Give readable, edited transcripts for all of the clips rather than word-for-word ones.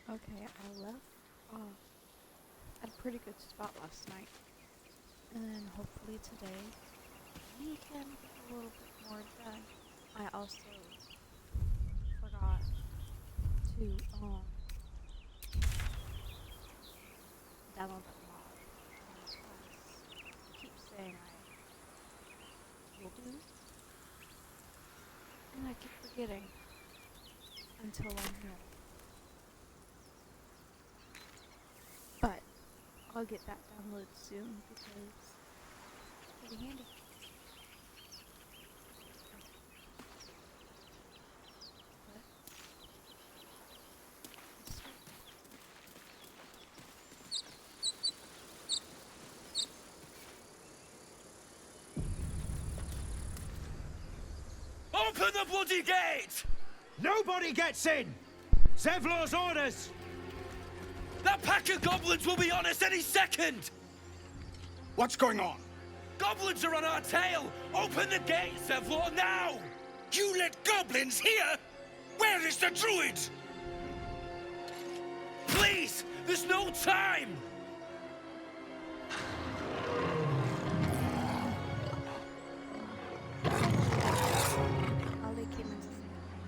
Okay, I left at a pretty good spot last night. And then hopefully today we can get a little bit more done. I also forgot to download that mod. As I keep saying I will do. And I keep forgetting until I'm here. But I'll get that downloaded soon because it's pretty handy. Open the bloody gate! Nobody gets in! Zevlor's orders! That pack of goblins will be on us any second! What's going on? Goblins are on our tail! Open the gate, Zevlor, now! You let goblins here? Where is the druid? Please! There's no time!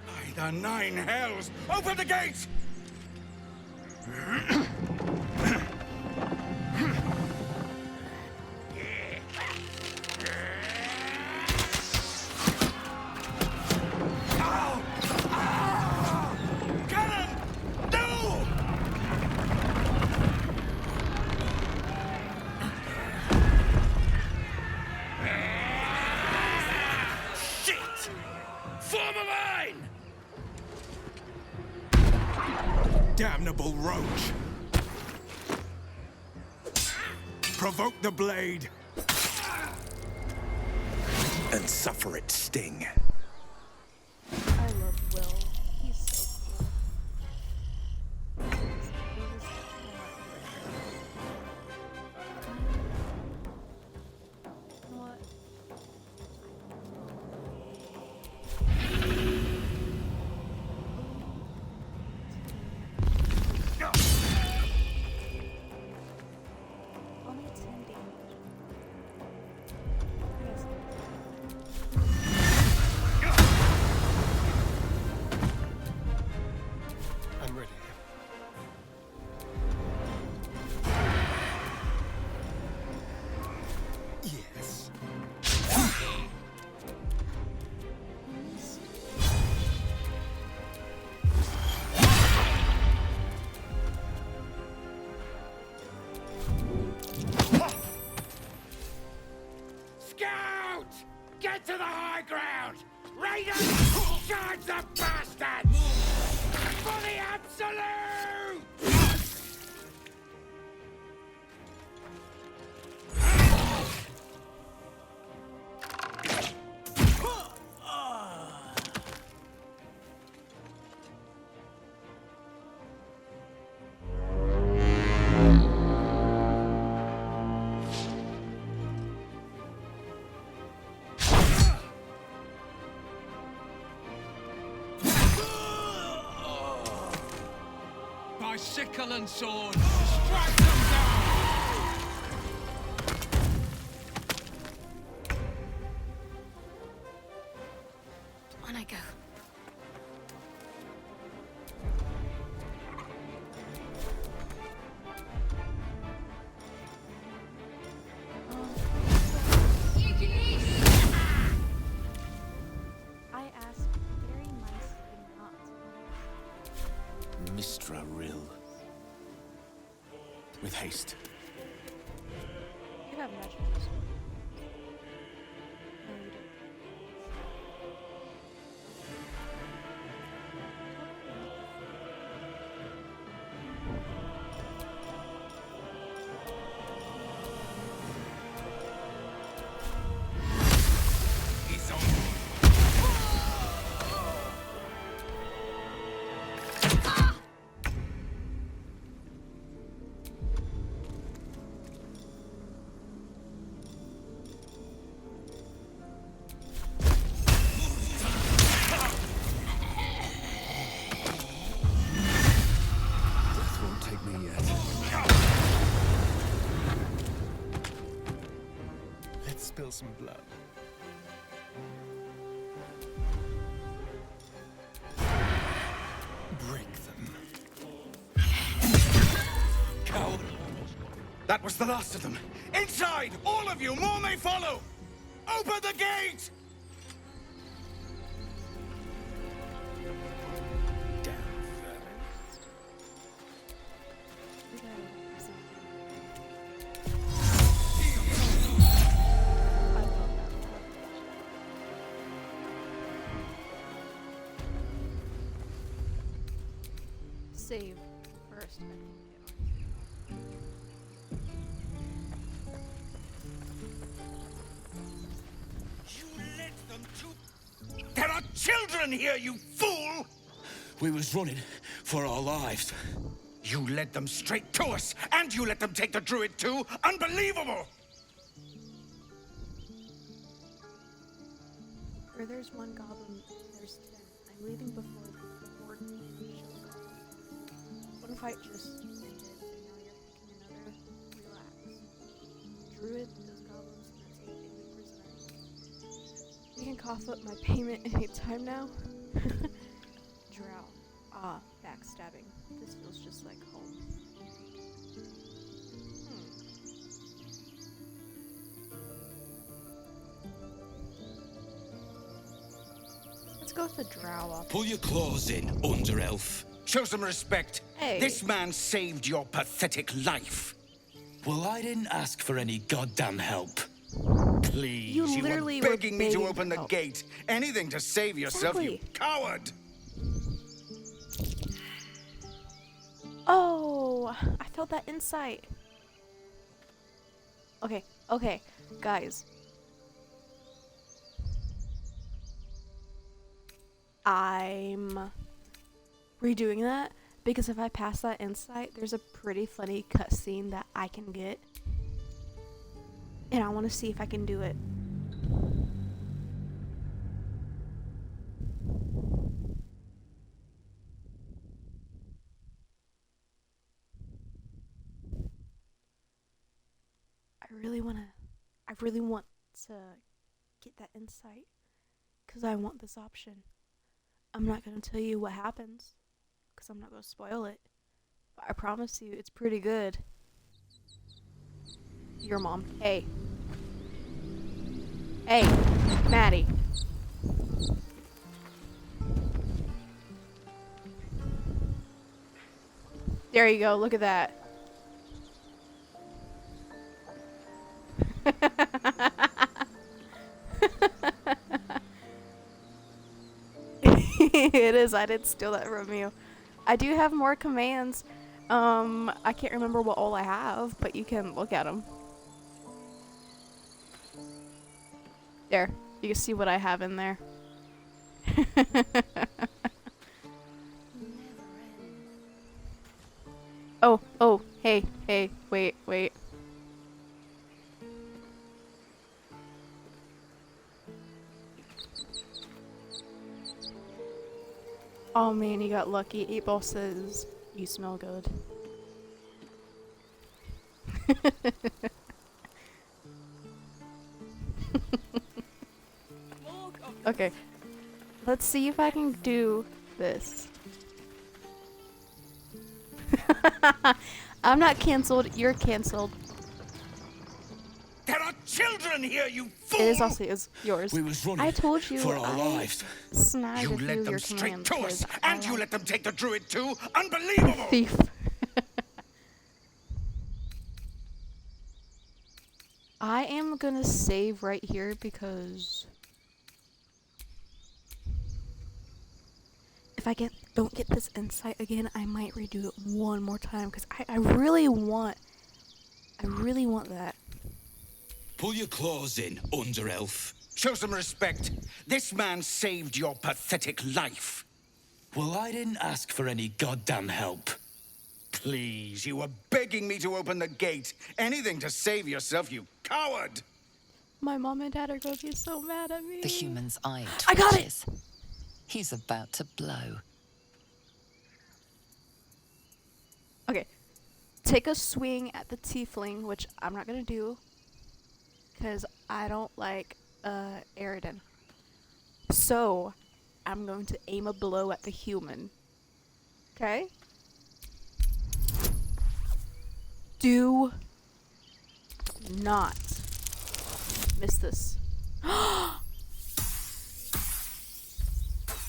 By the 9 hells! Open the gate! Damnable roach! Provoke the blade and suffer its sting. I love Will. He's so cool. You know what? Only 10 damage. I'm ready. Yes. Scout! Get to the high ground! Raiders! Charge the bastards! For the absolute! By sickle and sword, strike them down! On I go. I asked very nicely not to. Mistra Rill. With haste. You have magic. No, you don't. He's on. spill some blood. Break them. Coward! That was the last of them. Inside! All of you! More may follow! Open the gate! Damn vermin. I love that. Save first. You led them to... There are children here, you fool! We was running for our lives. You led them straight to us, and you let them take the druid too? Unbelievable! Where there's one goblin, there's 10. I'm leaving before the horde shows up. One fight just ended, and now you're picking another. Relax. Druid, those goblins, and that's 8 daily prisoners. You can cough up my payment anytime now. Drow. Ah, backstabbing. This feels just like home. Let's go with the drow option. Pull your claws in, under-elf. Show some respect. Hey. This man saved your pathetic life. Well, I didn't ask for any goddamn help. Please, You were literally were begging me to begging open the for help. gate. Anything to save yourself, you Exactly. coward! Oh, I felt that insight. Okay, guys. I'm redoing that because if I pass that insight, there's a pretty funny cutscene that I can get. And I want to see if I can do it. I really want to get that insight because I want this option. I'm not going to tell you what happens because I'm not going to spoil it. But I promise you it's pretty good. Your mom. Hey. Hey, Maddie. There you go, look at that. It is, I did steal that from you. I do have more commands. I can't remember what all I have, but you can look at them. There, you can see what I have in there. Oh, hey, wait. Oh man, you got lucky. 8-Ball says, you smell good. Okay, let's see if I can do this. I'm not cancelled, you're cancelled. There are children here, you fool! It is also yours. We was running I told you for our I lives. snagged You a few led of them your straight commands to us, 'cause I and you like let them take the druid too? Unbelievable! thief. I am gonna save right here because if I don't get this insight again, I might redo it one more time because I really want that. Pull your claws in, under-elf. Show some respect. This man saved your pathetic life. Well, I didn't ask for any goddamn help. Please, you were begging me to open the gate. Anything to save yourself, you coward! My mom and dad are gonna be so mad at me. The human's eye I got it! twitches. He's about to blow. Okay, take a swing at the tiefling, which I'm not gonna do because I don't like Aridin. So I'm going to aim a blow at the human. Okay? Do not miss this.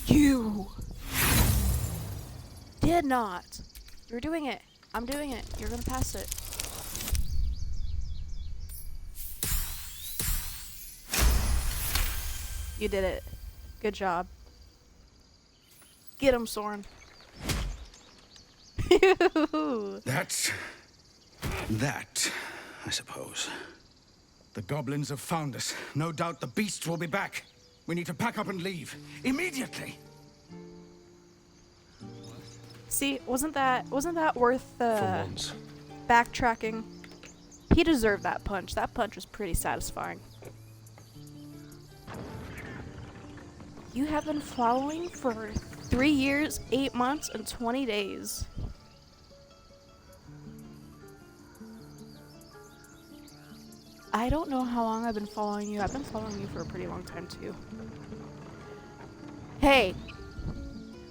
You did not. You're doing it. I'm doing it. You're gonna pass it. You did it. Good job. Get him, Soren. That's that, I suppose. The goblins have found us. No doubt the beasts will be back. We need to pack up and leave. Immediately! See, wasn't that worth For once. backtracking? He deserved that punch. That punch was pretty satisfying. You have been following for 3 years, 8 months, and 20 days. I don't know how long I've been following you. I've been following you for a pretty long time too. Hey,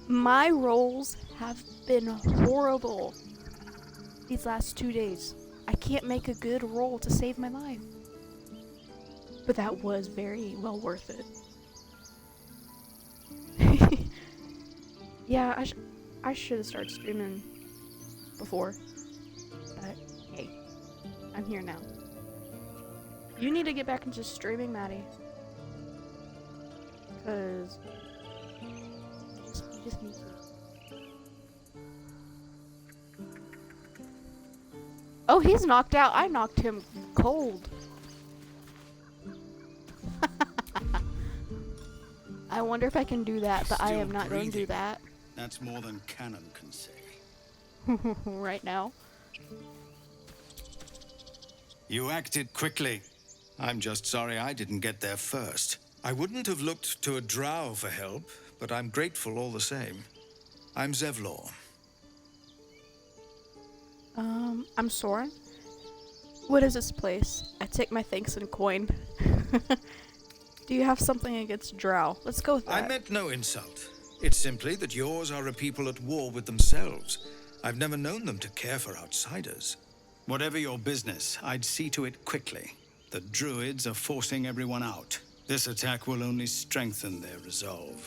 my rolls have been horrible these last 2 days. I can't make a good roll to save my life. But that was very well worth it. Yeah, I should have started streaming before. But hey, I'm here now. You need to get back into streaming, Maddie. Cause you just need to. Oh, he's knocked out. I knocked him cold. I wonder if I can do that, but I am not going to do that. That's more than canon can say. Right now. You acted quickly. I'm just sorry I didn't get there first. I wouldn't have looked to a drow for help, but I'm grateful all the same. I'm 𝑍𝑠. I'm Soren. What is this place? I take my thanks in coin. Do you have something against drow? Let's go with that. I meant no insult. It's simply that yours are a people at war with themselves. I've never known them to care for outsiders. Whatever your business, I'd see to it quickly. The druids are forcing everyone out. This attack will only strengthen their resolve.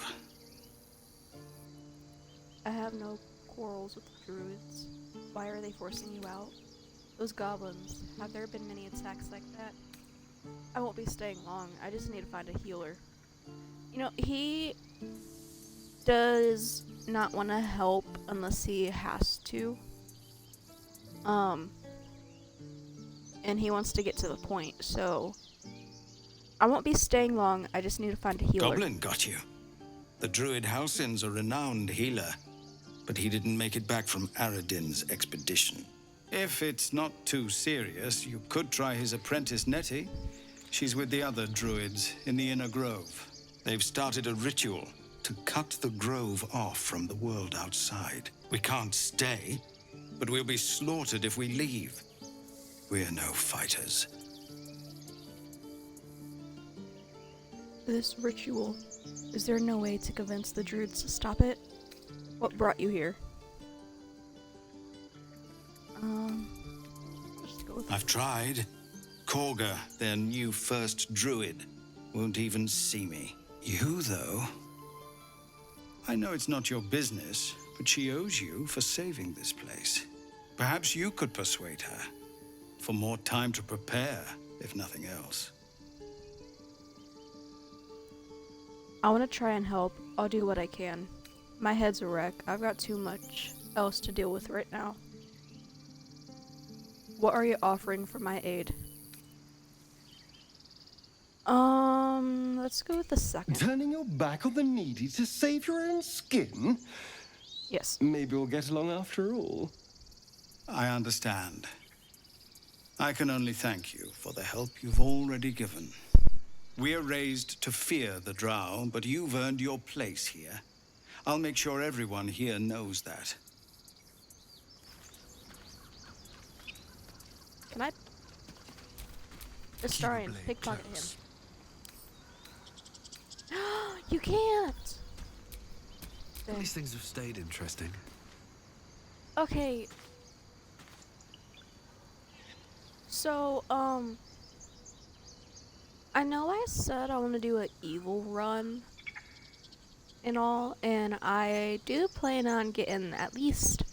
I have no quarrels with the druids. Why are they forcing you out? Those goblins, have there been many attacks like that? I won't be staying long. I just need to find a healer. You know, he does not want to help unless he has to. And he wants to get to the point, so I won't be staying long. I just need to find a healer. Goblin got you. The druid 𝐻𝑒lsing's a renowned healer, but he didn't make it back from Aridin's expedition. If it's not too serious, you could try his apprentice Nettie. She's with the other druids in the inner grove. They've started a ritual to cut the grove off from the world outside. We can't stay, but we'll be slaughtered if we leave. We're no fighters. This ritual, is there no way to convince the druids to stop it? What brought you here? Let's go with I've tried. 𝘐𝑠⁻⁴, their new first druid, won't even see me. You, though... I know it's not your business, but she owes you for saving this place. Perhaps you could persuade her. For more time to prepare, if nothing else. I want to try and help. I'll do what I can. My head's a wreck. I've got too much else to deal with right now. What are you offering for my aid? Let's go with the second. Turning your back on the needy to save your own skin? Yes. Maybe we'll get along after all. I understand. I can only thank you for the help you've already given. We're raised to fear the drow, but you've earned your place here. I'll make sure everyone here knows that. Can I? Astarion, blade pickpocket close. him. You can't! At Dang. least things have stayed interesting. Okay. So, I know I said I want to do an evil run and all, and I do plan on getting at least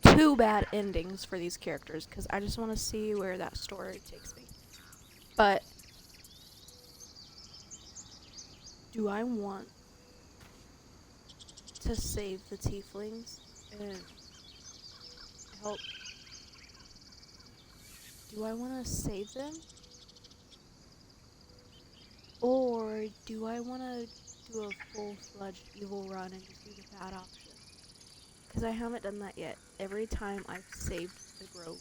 2 bad endings for these characters, because I just want to see where that story takes me. But do I want to save the tieflings and help? Do I want to save them? Or do I want to do a full-fledged evil run and just do the bad option? Because I haven't done that yet. Every time I've saved the grove.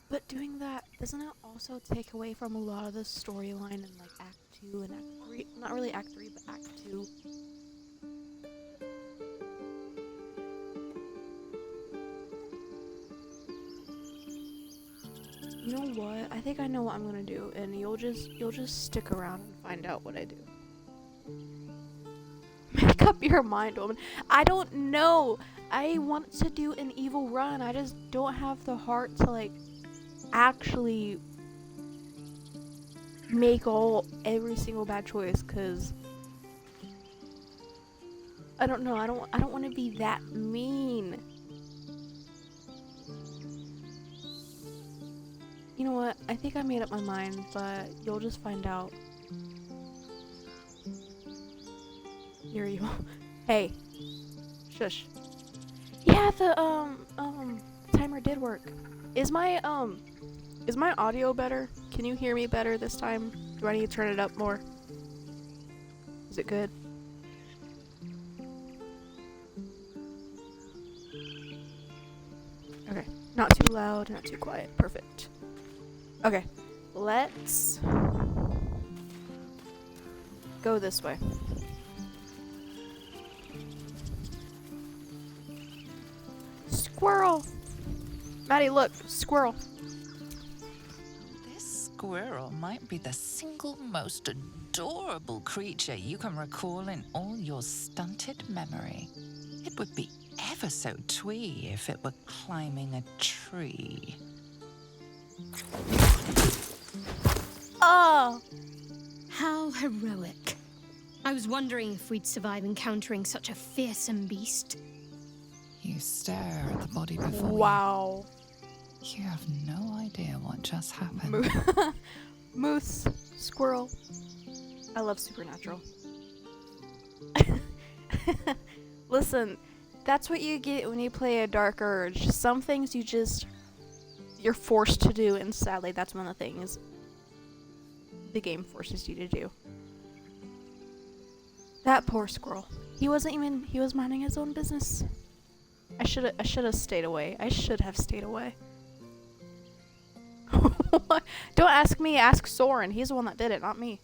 But doing that, doesn't it also take away from a lot of the storyline in like Act 2 and Act 3? Not really Act 3, but Act 2. You know what? I think I know what I'm gonna do, and you'll just stick around and find out what I do. Make up your mind, woman. I don't know. I want to do an evil run. I just don't have the heart to like actually make every single bad choice, cause I don't know. I don't want to be that mean. You know what? I think I made up my mind, but you'll just find out. Here you go. Hey. Shush. Yeah, the timer did work. Is my audio better? Can you hear me better this time? Do I need to turn it up more? Is it good? Okay. Not too loud, not too quiet. Perfect. Okay, let's go this way. Squirrel! Maddie, look, squirrel. This squirrel might be the single most adorable creature you can recall in all your stunted memory. It would be ever so twee if it were climbing a tree. Oh! How heroic. I was wondering if we'd survive encountering such a fearsome beast. You stare at the body before Wow. you. You have no idea what just happened. Moose, squirrel. I love Supernatural. Listen, that's what you get when you play a Dark Urge. Some things you're forced to do, and sadly that's one of the things the game forces you to do. That poor squirrel. He was minding his own business. I should have stayed away. I should have stayed away. Don't ask me, ask Soren. He's the one that did it, not me.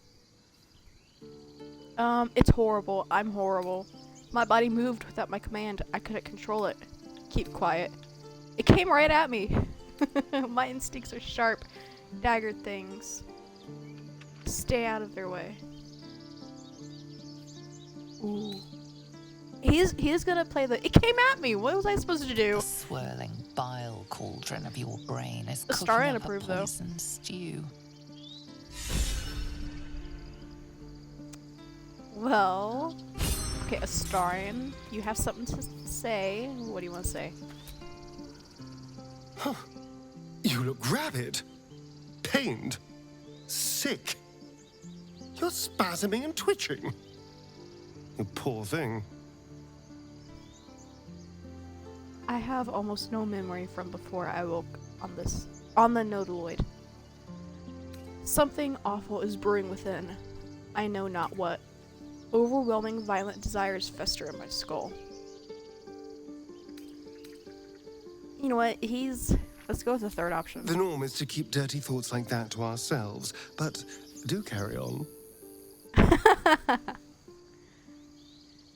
It's horrible. I'm horrible. My body moved without my command. I couldn't control it. Keep quiet. It came right at me. My instincts are sharp, dagger things. Stay out of their way. Ooh. He's gonna play the. It came at me. What was I supposed to do? The swirling bile cauldron of your brain is cooking Astarion up a approved, though. poison stew. Well, okay, Astarion, you have something to say. What do you want to say? Huh. You look rabid, pained, sick. You're spasming and twitching. You poor thing. I have almost no memory from before I woke on the 𝘁𝘚. Something awful is brewing within. I know not what. Overwhelming violent desires fester in my skull. You know what? Let's go with the third option. The norm is to keep dirty thoughts like that to ourselves, but do carry on.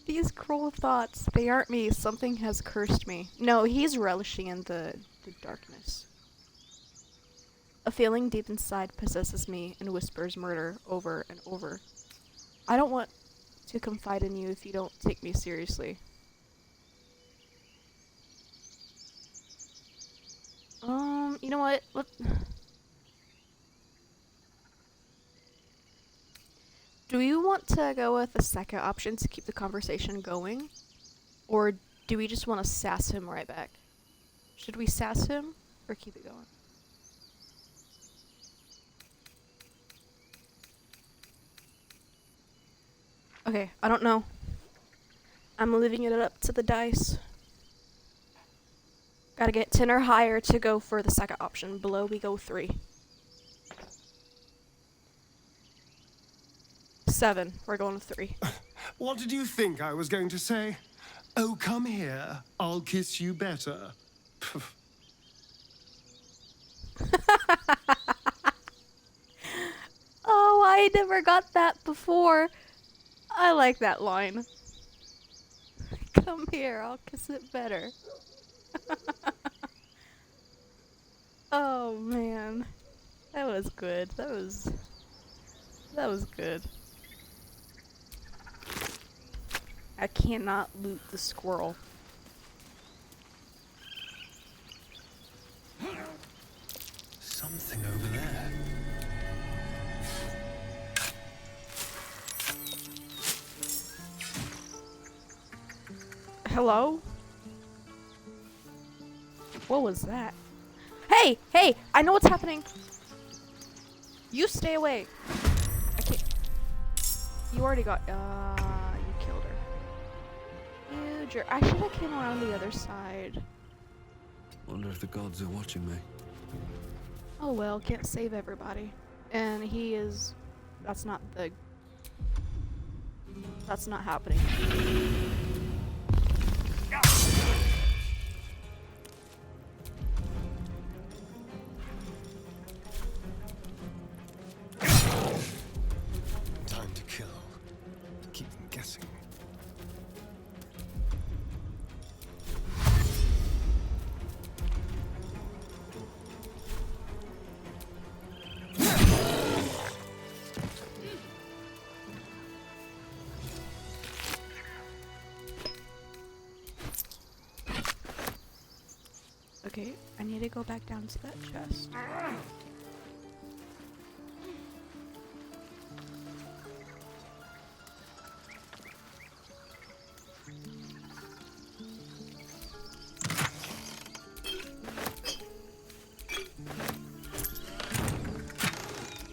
These cruel thoughts, they aren't me. Something has cursed me. No, he's relishing in the into darkness. A feeling deep inside possesses me and whispers murder over and over. I don't want to confide in you if you don't take me seriously. You know what? Do you want to go with the second option to keep the conversation going? Or do we just want to sass him right back? Should we sass him or keep it going? Okay, I don't know. I'm leaving it up to the dice. Gotta get 10 or higher to go for the second option. Below we go 3. 7. We're going to 3. What did you think I was going to say? Oh, come here. I'll kiss you better. Oh, I never got that before. I like that line. Come here, I'll kiss it better. Oh man, that was good. That was good. I cannot loot the squirrel. Something over there. Hello? What was that? Hey! Hey! I know what's happening! You stay away! I can't. You already got. You killed her. You jerk. I should have came around the other side. Wonder if the gods are watching me. Oh well, can't save everybody. And he is. That's not the. That's not happening. Time to kill. Keep them guessing. Okay, I need to go back down to that chest.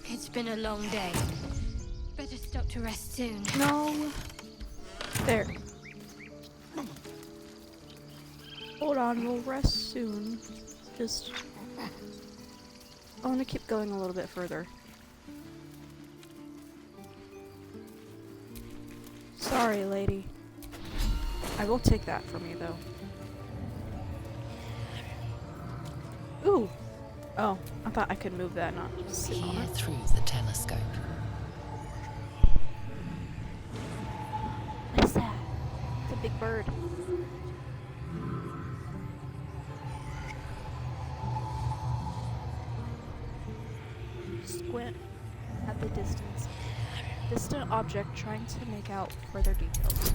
It's been a long day. Better stop to rest soon. No. There. Hold on, we'll rest soon. Just... I want to keep going a little bit further. Sorry, lady. I will take that from you, though. Ooh! Oh, I thought I could move that, not just sit on Peer it. through the telescope. What is that? It's a big bird. Squint at the distance. Distant object trying to make out further details.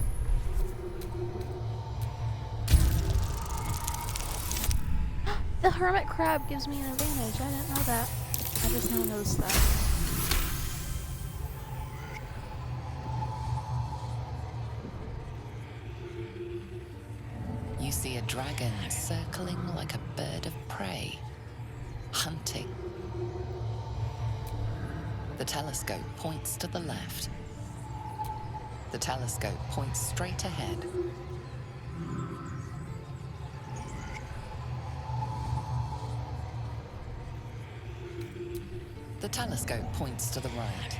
The hermit crab gives me an advantage. I didn't know that. I just now noticed that. You see a dragon circling like a bird of prey, hunting. The telescope points to the left. The telescope points straight ahead. The telescope points to the right.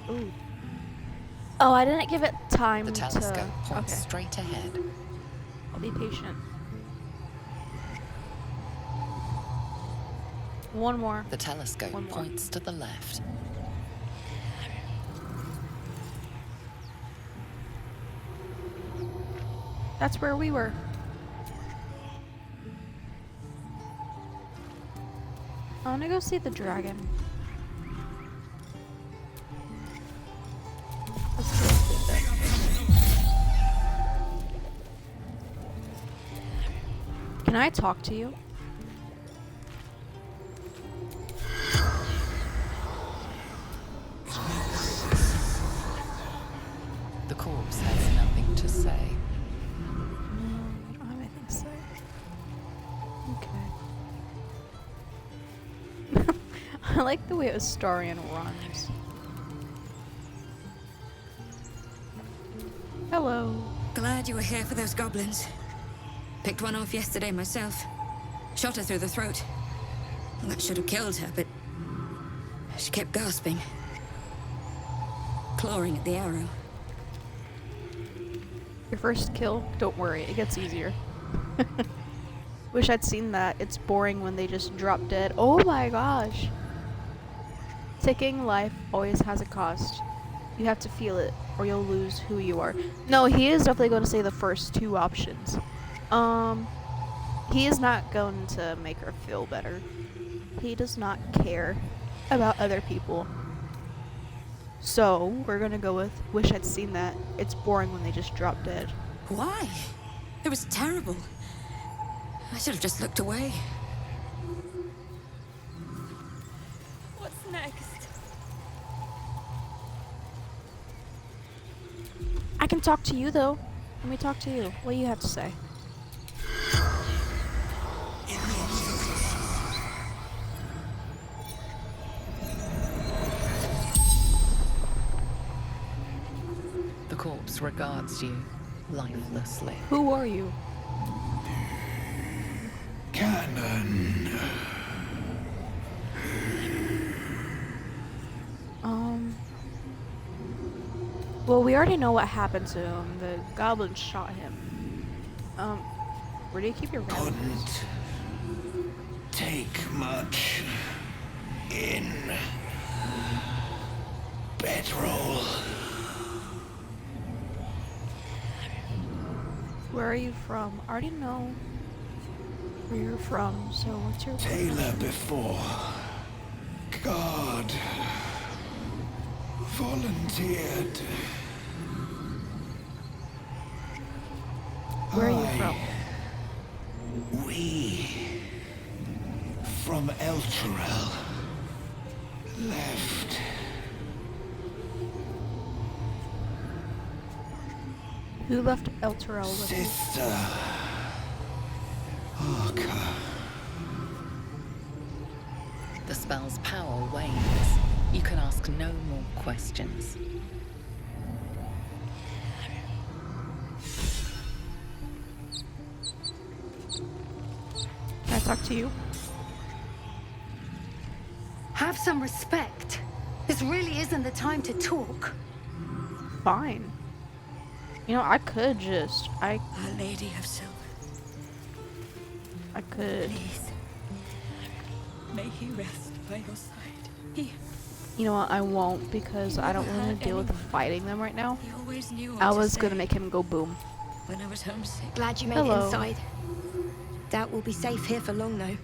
Ooh. Oh, I didn't give it time The telescope points Okay, straight ahead. I'll be patient. One more. The telescope One more. points to the left. That's where we were. I wanna go see the dragon. Let's go see that. Can I talk to you? The corpse has nothing to say. No, I don't have anything to say. Okay. I like the way Astarion runs. Hello. Glad you were here for those goblins. Picked one off yesterday myself. Shot her through the throat. Well, that should have killed her, but she kept gasping. Clawing at the arrow. Your first kill? Don't worry, it gets easier. Wish I'd seen that. It's boring when they just drop dead. Oh my gosh! Taking life always has a cost. You have to feel it, or you'll lose who you are. No, he is definitely going to say the first two options. He is not going to make her feel better. He does not care about other people. So, we're gonna go with, wish I'd seen that. It's boring when they just drop dead. Why? It was terrible. I should have just looked away. What's next? I can talk to you, though. Let me talk to you. What do you have to say? The corpse regards you lifelessly. Who are you? Canon. Well, we already know what happened to him. The goblin shot him. Where do you keep your weapons? Couldn't take much in. Bedroll. Where are you from? I already know where you're from, so what's your Tailor before. God volunteered. Where are you from? We from 𝘐𝐻𝑃 left. Who left 𝐻𝑃 with you? Sister Arca. The spell's power wanes. You can ask no more questions. Can I talk to you? Have some respect. This really isn't the time to talk. Fine. You know, I could just... Our Lady of Silver, I could... please. May he rest by your side. He You know what, I won't, because I don't want to deal with fighting them right now. always knew what I to was say gonna make him go boom. when I was homesick. Glad you made Hello. it inside. Doubt we'll be safe here for long, though.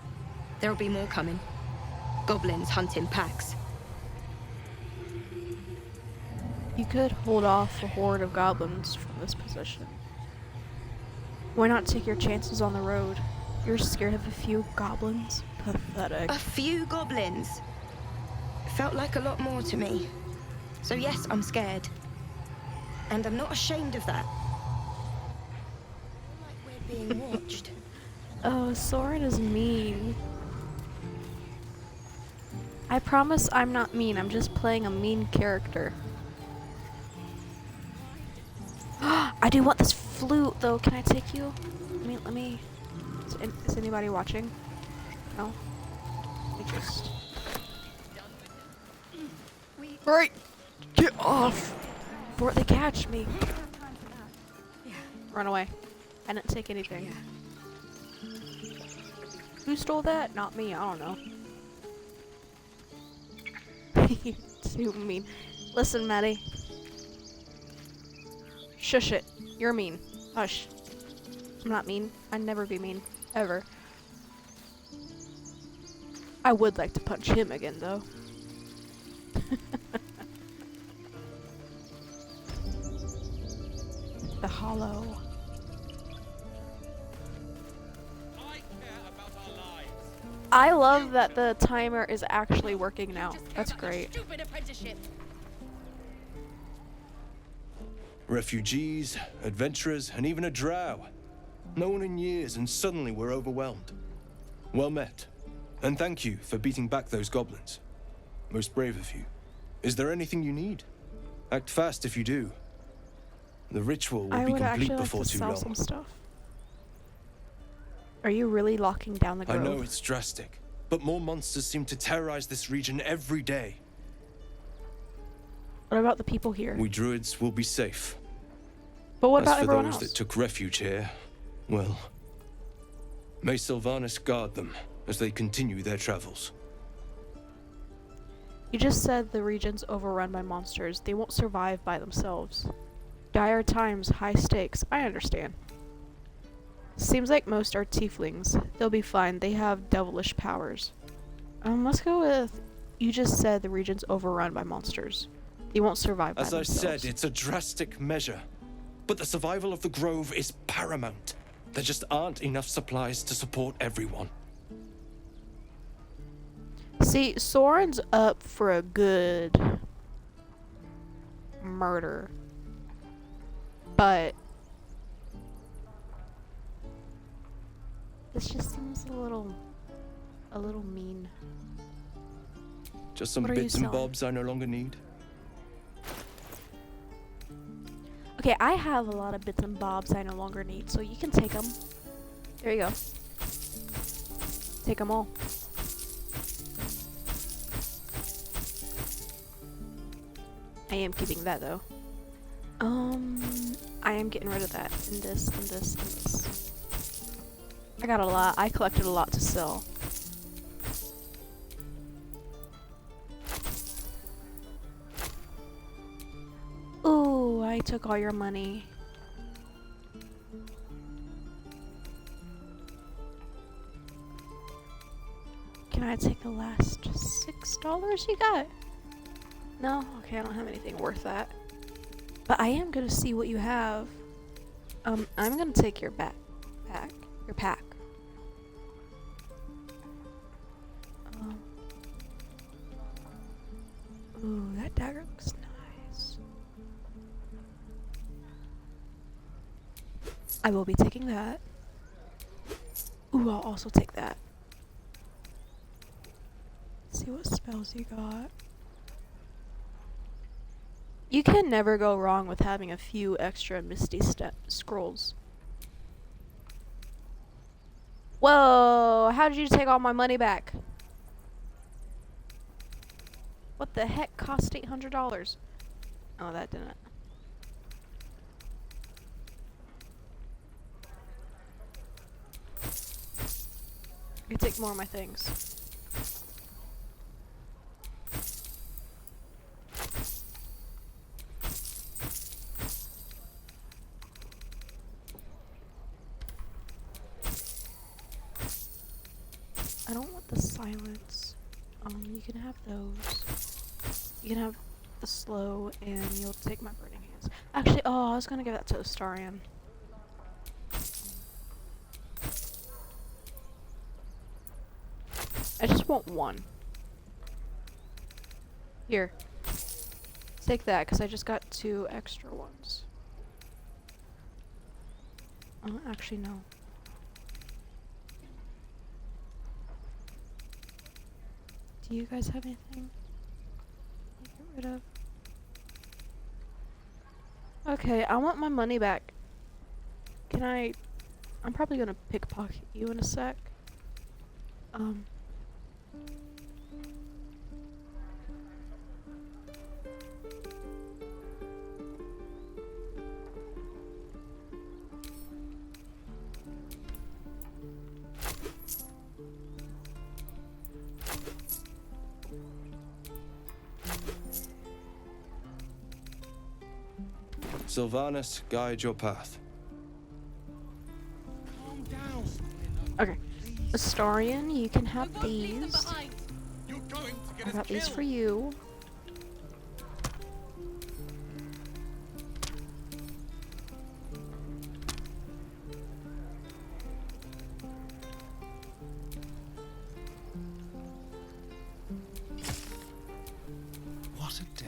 There'll be more coming. Goblins hunt in packs. You could hold off a horde of goblins from this position. Why not take your chances on the road? You're scared of a few goblins? Pathetic. A few goblins. Felt like a lot more to me. So yes, I'm scared. And I'm not ashamed of that. Like we're being watched. Oh, Soren is mean. I promise I'm not mean, I'm just playing a mean character. I do want this flute, though. Can I take you? Let me... Is anybody watching? No? Let me just... Right! Get off! Before they catch me! Run away. I didn't take anything. Who stole that? Not me, I don't know. You're too mean. Listen, Maddie. Shush it. You're mean. Hush. I'm not mean. I'd never be mean. Ever. I would like to punch him again, though. The hollow. I love that the timer is actually working now. That's great. Refugees, adventurers, and even a drow. No one in years, and suddenly we're overwhelmed. Well met. And thank you for beating back those goblins. Most brave of you. Is there anything you need? Act fast if you do. The ritual will be complete before too long. I would actually like to sell some stuff. Are you really locking down the grove? I know it's drastic, but more monsters seem to terrorize this region every day. What about the people here? We druids will be safe. But what about everyone else? As for those that took refuge here, well, may Sylvanas guard them as they continue their travels. You just said the region's overrun by monsters. They won't survive by themselves. Dire times, high stakes. I understand. Seems like most are tieflings. They'll be fine. They have devilish powers. Let's go with... You just said the region's overrun by monsters. They won't survive by themselves. As I said, it's a drastic measure. But the survival of the grove is paramount. There just aren't enough supplies to support everyone. See, Soren's up for a good murder. But this just seems a little mean. Just some bits and bobs I no longer need. Okay, I have a lot of bits and bobs I no longer need, so you can take them. There you go. Take them all. I am keeping that though. I am getting rid of that. And this, and this, and this. I got a lot. I collected a lot to sell. Ooh, I took all your money. Can I take the last $6 you got? No? Okay, I don't have anything worth that. But I am gonna see what you have. I'm gonna take your pack. Ooh, that dagger looks nice. I will be taking that. Ooh, I'll also take that. Let's see what spells you got. You can never go wrong with having a few extra Misty scrolls. Whoa! How did you take all my money back? What the heck cost $800? Oh, that didn't. I take more of my things. I don't want the silence. You can have those. You can have the slow, and you'll take my burning hands. Actually, oh, I was gonna give that to Astarion. I just want one. Here. Take that, because I just got 2 extra ones. Actually, no. Do you guys have anything to get rid of? Okay, I want my money back. Can I... I'm probably gonna pickpocket you in a sec. Sylvanas, guide your path. Okay. Astarion, you can have these. I got these for you. What a day.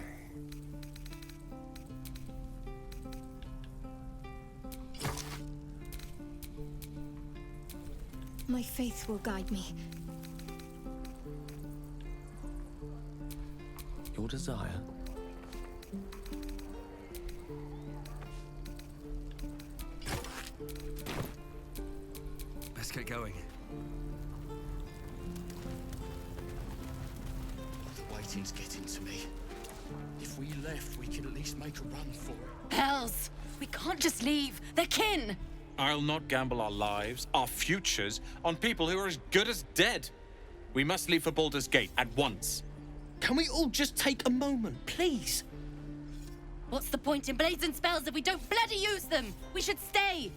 My faith will guide me. Your desire. Let's get going. The waiting's getting to me. If we left, we could at least make a run for it. Hells! We can't just leave. They're kin! I'll not gamble our lives, our futures, on people who are as good as dead. We must leave for Baldur's Gate at once. Can we all just take a moment, please? What's the point in blazing spells if we don't bloody use them? We should stay.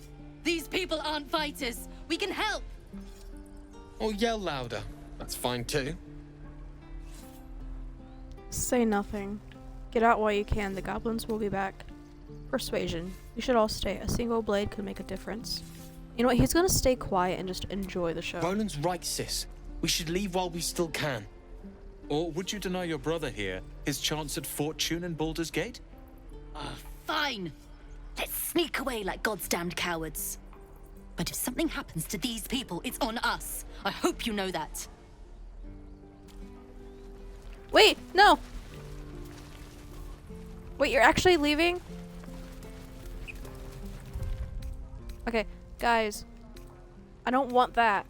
These people aren't fighters. We can help. Or yell louder. That's fine too. Say nothing. Get out while you can. The goblins will be back. Persuasion. We should all stay. A single blade could make a difference. You know what? He's gonna stay quiet and just enjoy the show. Roland's right, sis. We should leave while we still can. Or would you deny your brother here his chance at fortune in Baldur's Gate? Fine. Let's sneak away like God's damned cowards. But if something happens to these people, it's on us. I hope you know that. Wait, no! Wait, you're actually leaving? Okay, guys. I don't want that.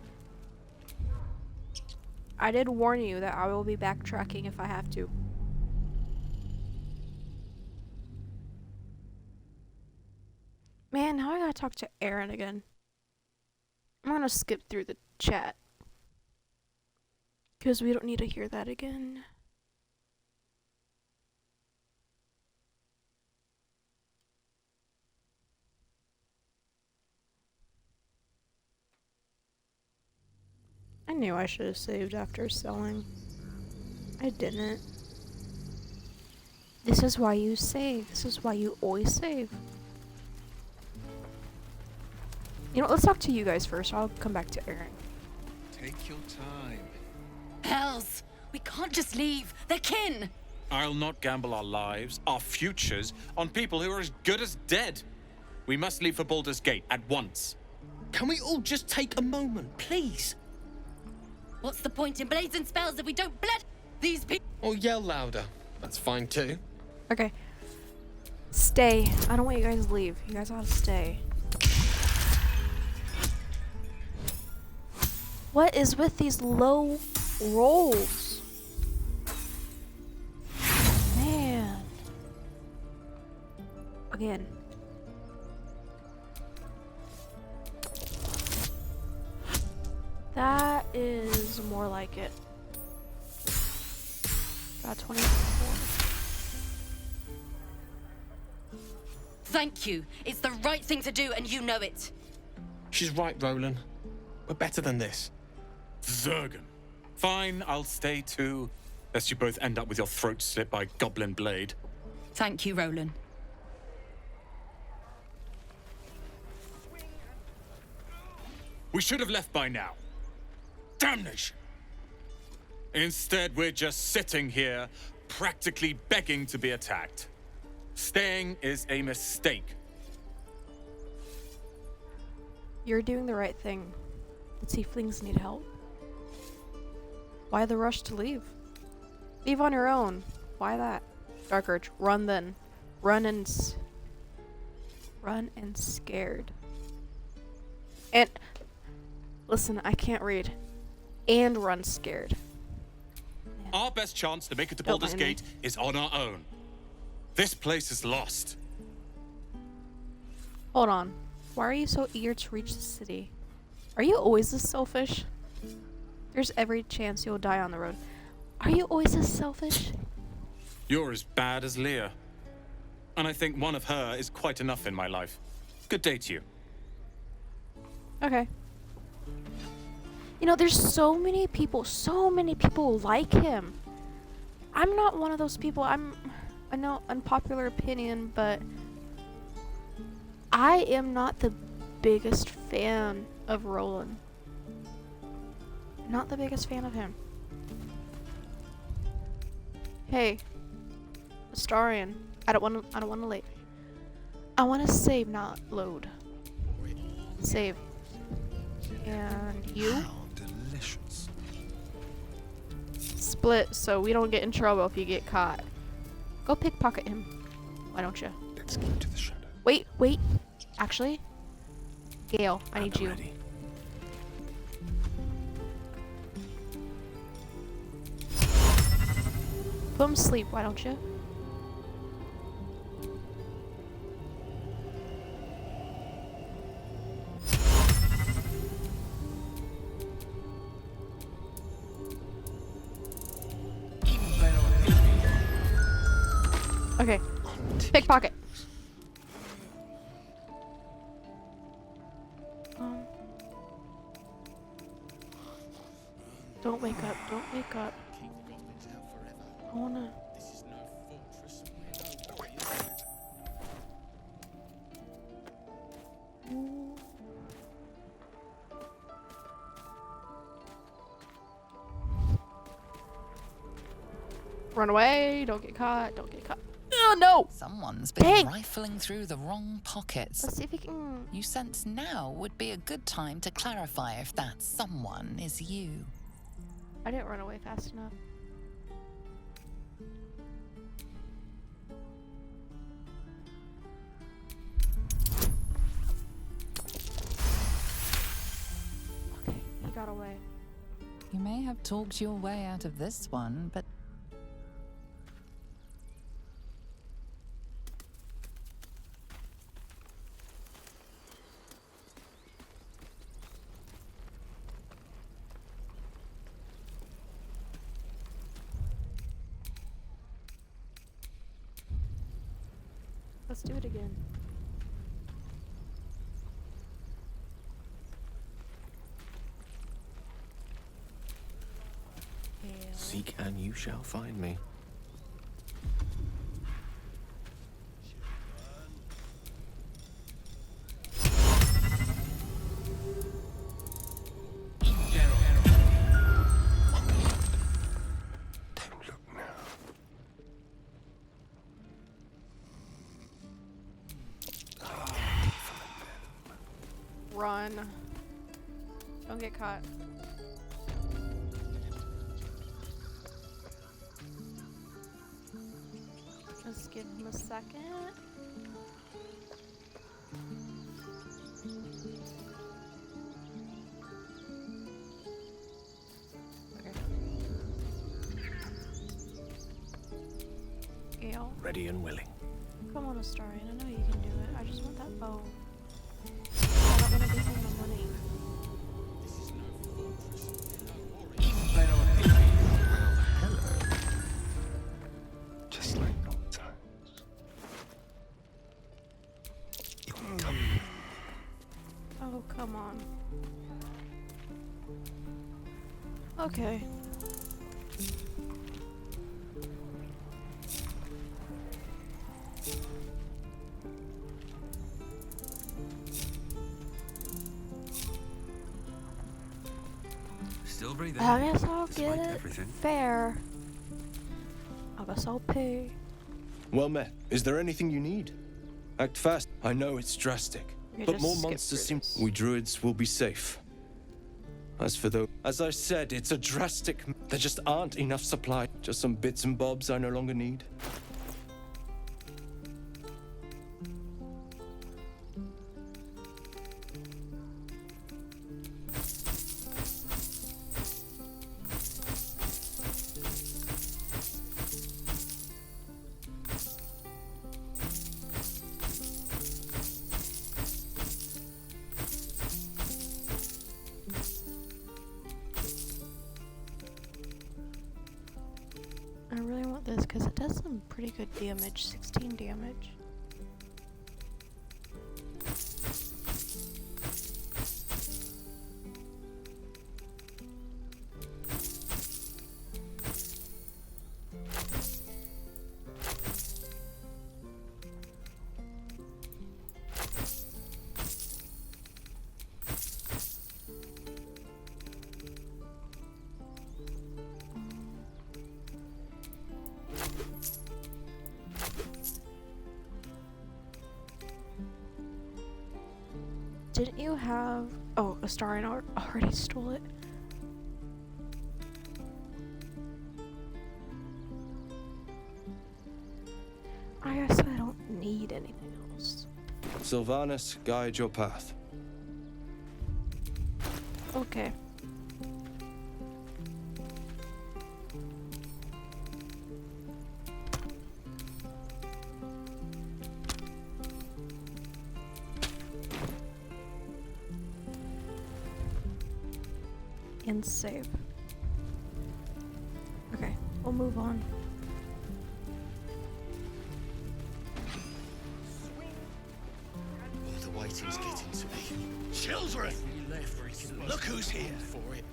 I did warn you that I will be backtracking if I have to. Man, now I gotta talk to Aaron again. I'm gonna skip through the chat. Because we don't need to hear that again. I knew I should have saved after selling. I didn't. This is why you save. This is why you always save. You know what, let's talk to you guys first. I'll come back to Aaron. Take your time. Hells! We can't just leave. They're kin! I'll not gamble our lives, our futures, on people who are as good as dead. We must leave for Baldur's Gate at once. Can we all just take a moment, please? What's the point in blazing spells if we don't blood these people? Or yell louder. That's fine too. Okay. Stay. I don't want you guys to leave. You guys ought to stay. What is with these low rolls? Man. Again. That is more like it. About 24. Thank you. It's the right thing to do, and you know it. She's right, Roland. We're better than this. Zergan. Fine, I'll stay too. Lest you both end up with your throat slit by goblin blade. Thank you, Roland. We should have left by now. Damnation! Instead, we're just sitting here, practically begging to be attacked. Staying is a mistake. You're doing the right thing. The tieflings need help. Why the rush to leave? Leave on your own. Why that? Dark Urge, run then. Run and scared. And listen, I can't read. And run scared. Man. Our best chance to make it to Baldur's Gate is on our own. This place is lost. Hold on. Why are you so eager to reach the city? Are you always this selfish? There's every chance you'll die on the road. Are you always this selfish? You're as bad as Leah. And I think one of her is quite enough in my life. Good day to you. Okay. You know, there's so many people like him. I'm not one of those people. I know, unpopular opinion, but I am not the biggest fan of Roland. Not the biggest fan of him. Hey, Astarion, I don't want to late. I want to save, not load. Save. And you? How delicious. Split so we don't get in trouble if you get caught. Go pickpocket him. Why don't you? Let's keep to the shadow. Wait. Actually, Gale, I need you. Ready. Put him to sleep, why don't you? Okay. Pickpocket. Don't wake up. Don't wake up. I wanna. Run away. Don't get caught. Don't get caught. Oh no! Someone's been rifling through the wrong pockets. Let's see if we can. You sense now would be a good time to clarify if that someone is you. I didn't run away fast enough. Okay, he got away. You may have talked your way out of this one, but let's do it again. Seek and you shall find me. Don't look now. Run. Don't get caught. Let's give him a second. Okay. Gale. Ready and willing. Come on, Astarion. I know you can do it. I just want that bow. I don't want to give him the money. Just like old times. You can come. Oh, come on. Okay. Still breathing. I guess I'll Despite get it everything. fair. I guess I'll pay. Well met. Is there anything you need? Act fast. I know it's drastic, You but just more skip monsters through seem. this. We druids will be safe. As for those, as I said, it's a drastic. There just aren't enough supply. Just some bits and bobs I no longer need. I really want this because it does some pretty good damage. 16 damage. didn't you have... Oh, Astarion already stole it. I guess I don't need anything else. Sylvanas, guide your path. Okay. And save. Okay, we'll move on. Oh, the waiting's getting to me. Children! Look who's here! For it.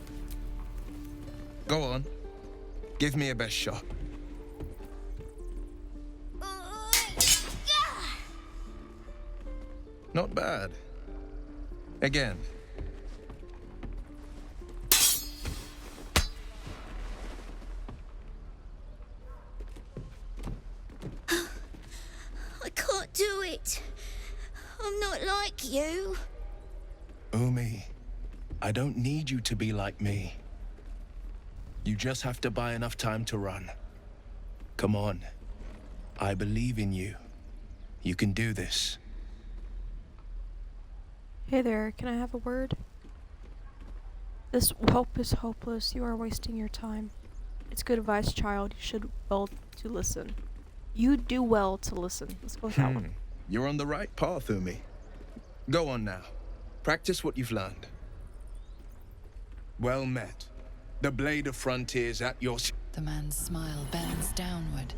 Go on. Give me a best shot. Not bad. Again. I can't do it. I'm not like you. Umi, I don't need you to be like me. You just have to buy enough time to run. Come on. I believe in you. You can do this. Hey there, can I have a word? This whelp is hopeless. You are wasting your time. It's good advice, child. You should well to listen. You do well to listen. Let's go with that one. You're on the right path, Umi. Go on now. Practice what you've learned. Well met. The blade of frontiers at your... The man's smile bends downward,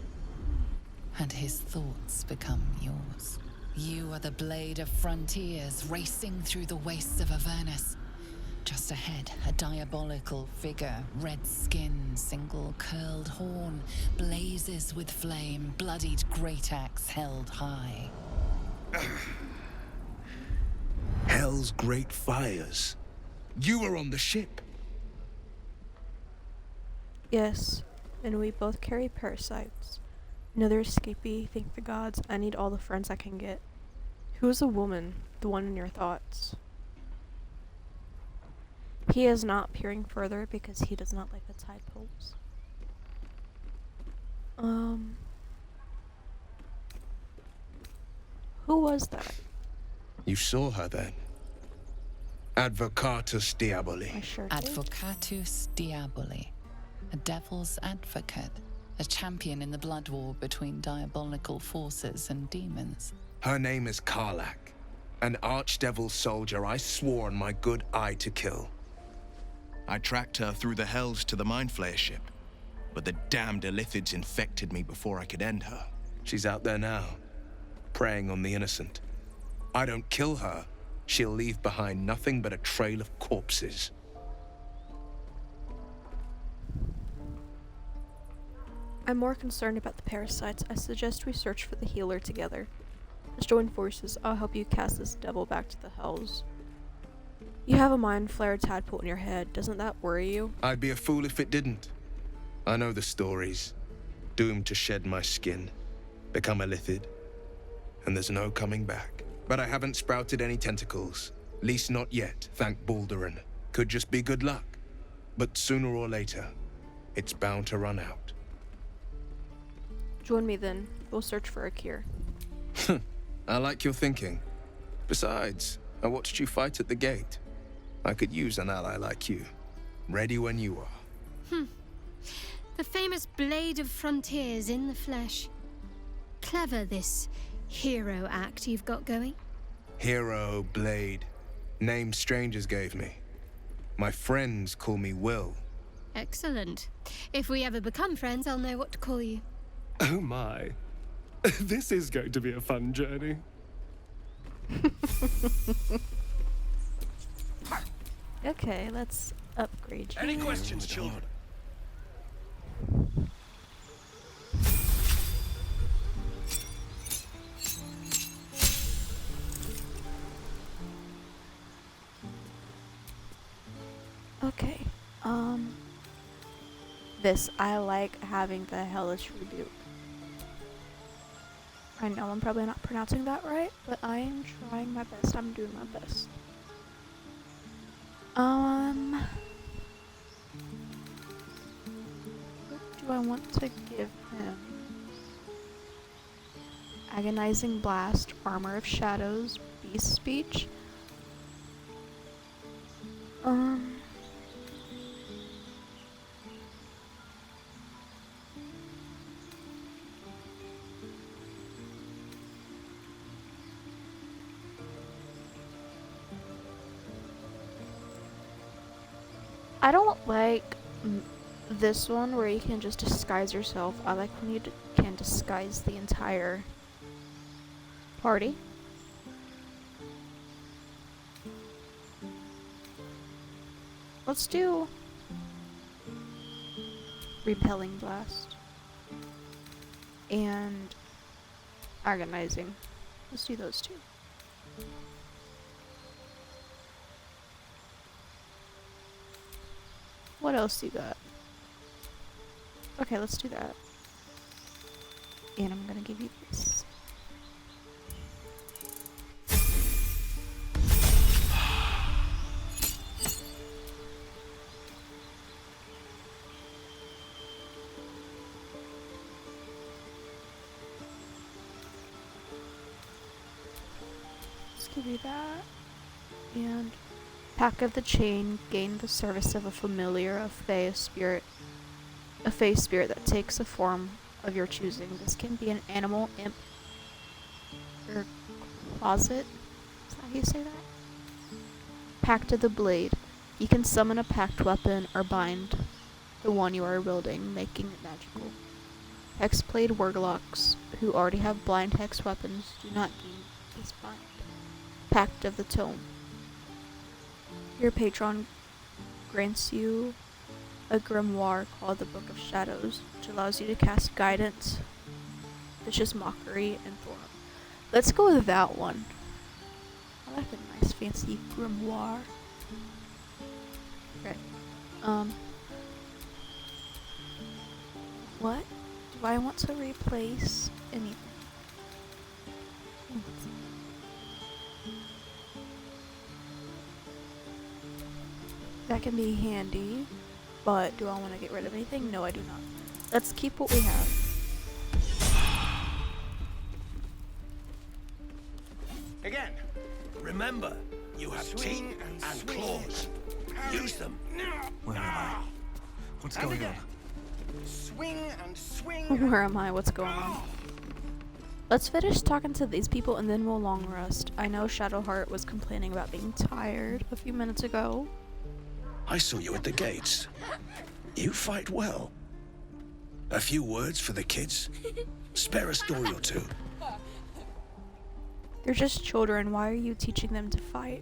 and his thoughts become yours. You are the blade of frontiers racing through the wastes of Avernus. Just ahead, a diabolical figure, red skin, single curled horn, blazes with flame, bloodied great axe held high. Hell's great fires. You were on the ship. Yes, and we both carry parasites. Another escapee, thank the gods. I need all the friends I can get. Who is the woman, the one in your thoughts? He is not peering further because he does not like the tadpoles. Who was that? You saw her then. Advocatus Diaboli. I sure did. Advocatus Diaboli. A devil's advocate. A champion in the blood war between diabolical forces and demons. Her name is Karlach, an archdevil soldier I swore on my good eye to kill. I tracked her through the hells to the mindflayer ship, but the damned Illithids infected me before I could end her. She's out there now, preying on the innocent. I don't kill her, she'll leave behind nothing but a trail of corpses. I'm more concerned about the parasites. I suggest we search for the healer together. Let's join forces. I'll help you cast this devil back to the hells. You have a mindflayer tadpole in your head. Doesn't that worry you? I'd be a fool if it didn't. I know the stories. Doomed to shed my skin, become a Illithid, and there's no coming back. But I haven't sprouted any tentacles. Least not yet, thank Baldur. Could just be good luck. But sooner or later, it's bound to run out. Join me then. We'll search for a cure. I like your thinking. Besides, I watched you fight at the gate. I could use an ally like you. Ready when you are. The famous Blade of Frontiers in the flesh. Clever, this hero act you've got going. Hero, Blade. Name strangers gave me. My friends call me Will. Excellent. If we ever become friends, I'll know what to call you. Oh my. This is going to be a fun journey. Okay, let's upgrade you. Any questions, children? Okay, this, I like having the hellish rebuke. I know I'm probably not pronouncing that right, but I am trying my best. I'm doing my best. What do I want to give him? Agonizing Blast, Armor of Shadows, Beast Speech. I don't like this one where you can just disguise yourself. I like when you can disguise the entire party. Let's do Repelling Blast and Agonizing. Let's do those two. What else you got? Okay, let's do that. And I'm gonna give you this. Let's give you that. And Pack of the Chain, gain the service of a familiar, a fae spirit that takes a form of your choosing. This can be an animal, imp, or closet. Is that how you say that? Pact of the Blade. You can summon a packed weapon or bind the one you are wielding, making it magical. Hexblade warlocks who already have blind hex weapons do not gain this bind. Pact of the Tome. Your patron grants you a grimoire called the Book of Shadows, which allows you to cast Guidance, Vicious Mockery, and Thorn. Let's go with that one. I like a nice fancy grimoire. Okay. What? Do I want to replace anything? That can be handy, but do I want to get rid of anything? No, I do not. Let's keep what we have. Again. Remember, you have teeth and claws. Use them. Where am I? What's going on? Swing and swing. Where am I? What's going on? Let's finish talking to these people and then we'll long rest. I know Shadowheart was complaining about being tired a few minutes ago. I saw you at the gates. You fight well. A few words for the kids? Spare a story or two. They're just children. Why are you teaching them to fight?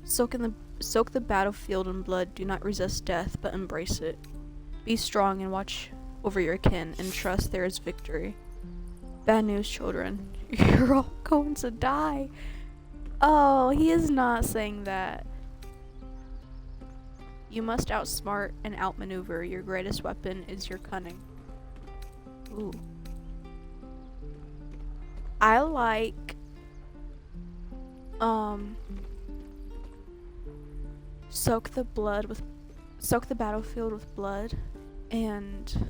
Soak the battlefield in blood. Do not resist death, but embrace it. Be strong and watch over your kin, and trust there is victory. Bad news, children. You're all going to die. Oh, he is not saying that. You must outsmart and outmaneuver. Your greatest weapon is your cunning. Ooh. I like soak the battlefield with blood, and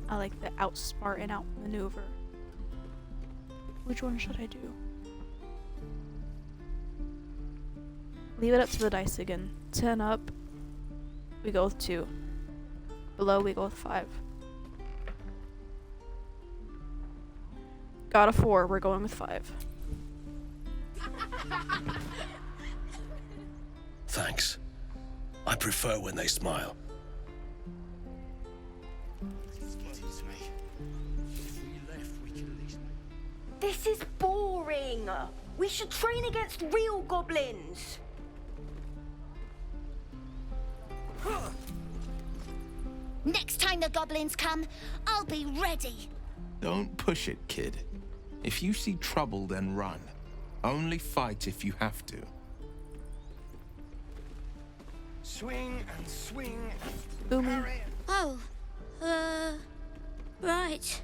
I like the outsmart and outmaneuver. Which one should I do? Leave it up to the dice again. 10 up, we go with 2. Below, we go with 5. Got a 4, we're going with 5. Thanks. I prefer when they smile. This is boring. We should train against real goblins. Next time the goblins come, I'll be ready. Don't push it, kid. If you see trouble, then run. Only fight if you have to. Swing and swing and Boomy. Oh, right.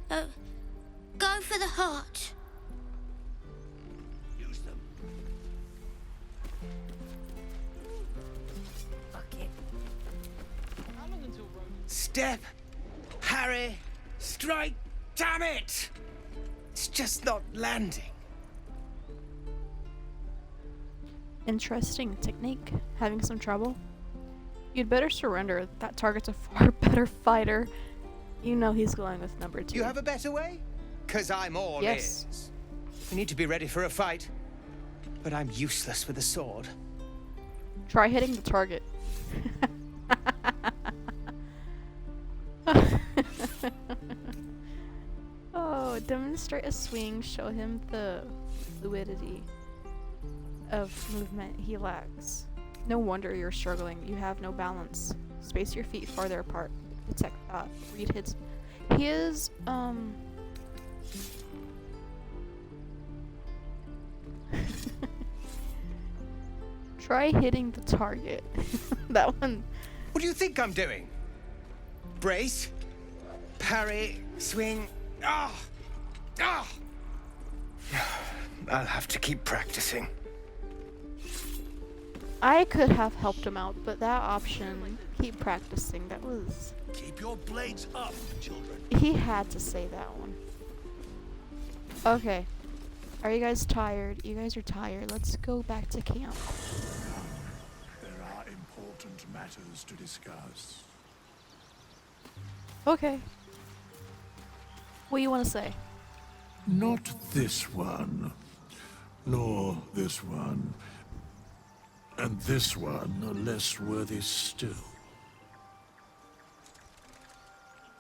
Go for the heart. Use them. step, parry, strike. Damn it! It's just not landing. Interesting technique. Having some trouble? You'd better surrender. That target's a far better fighter. You know he's going with number 2. You have a better way? 'Cause I'm all Yes. ears. We need to be ready for a fight. But I'm useless with a sword. Try hitting the target. Oh, demonstrate a swing. Show him the fluidity of movement he lacks. No wonder you're struggling. You have no balance. Space your feet farther apart. Detect that. Read his. He is, Try hitting the target. That one. What do you think I'm doing? Brace, parry, swing. Ah! Ah! I'll have to keep practicing. I could have helped him out, but that option, keep practicing, that was... Keep your blades up, children. He had to say that one. Okay. Are you guys tired? You guys are tired. Let's go back to camp. There are important matters to discuss. Okay. What do you want to say? Not this one, nor this one, and this one are less worthy still.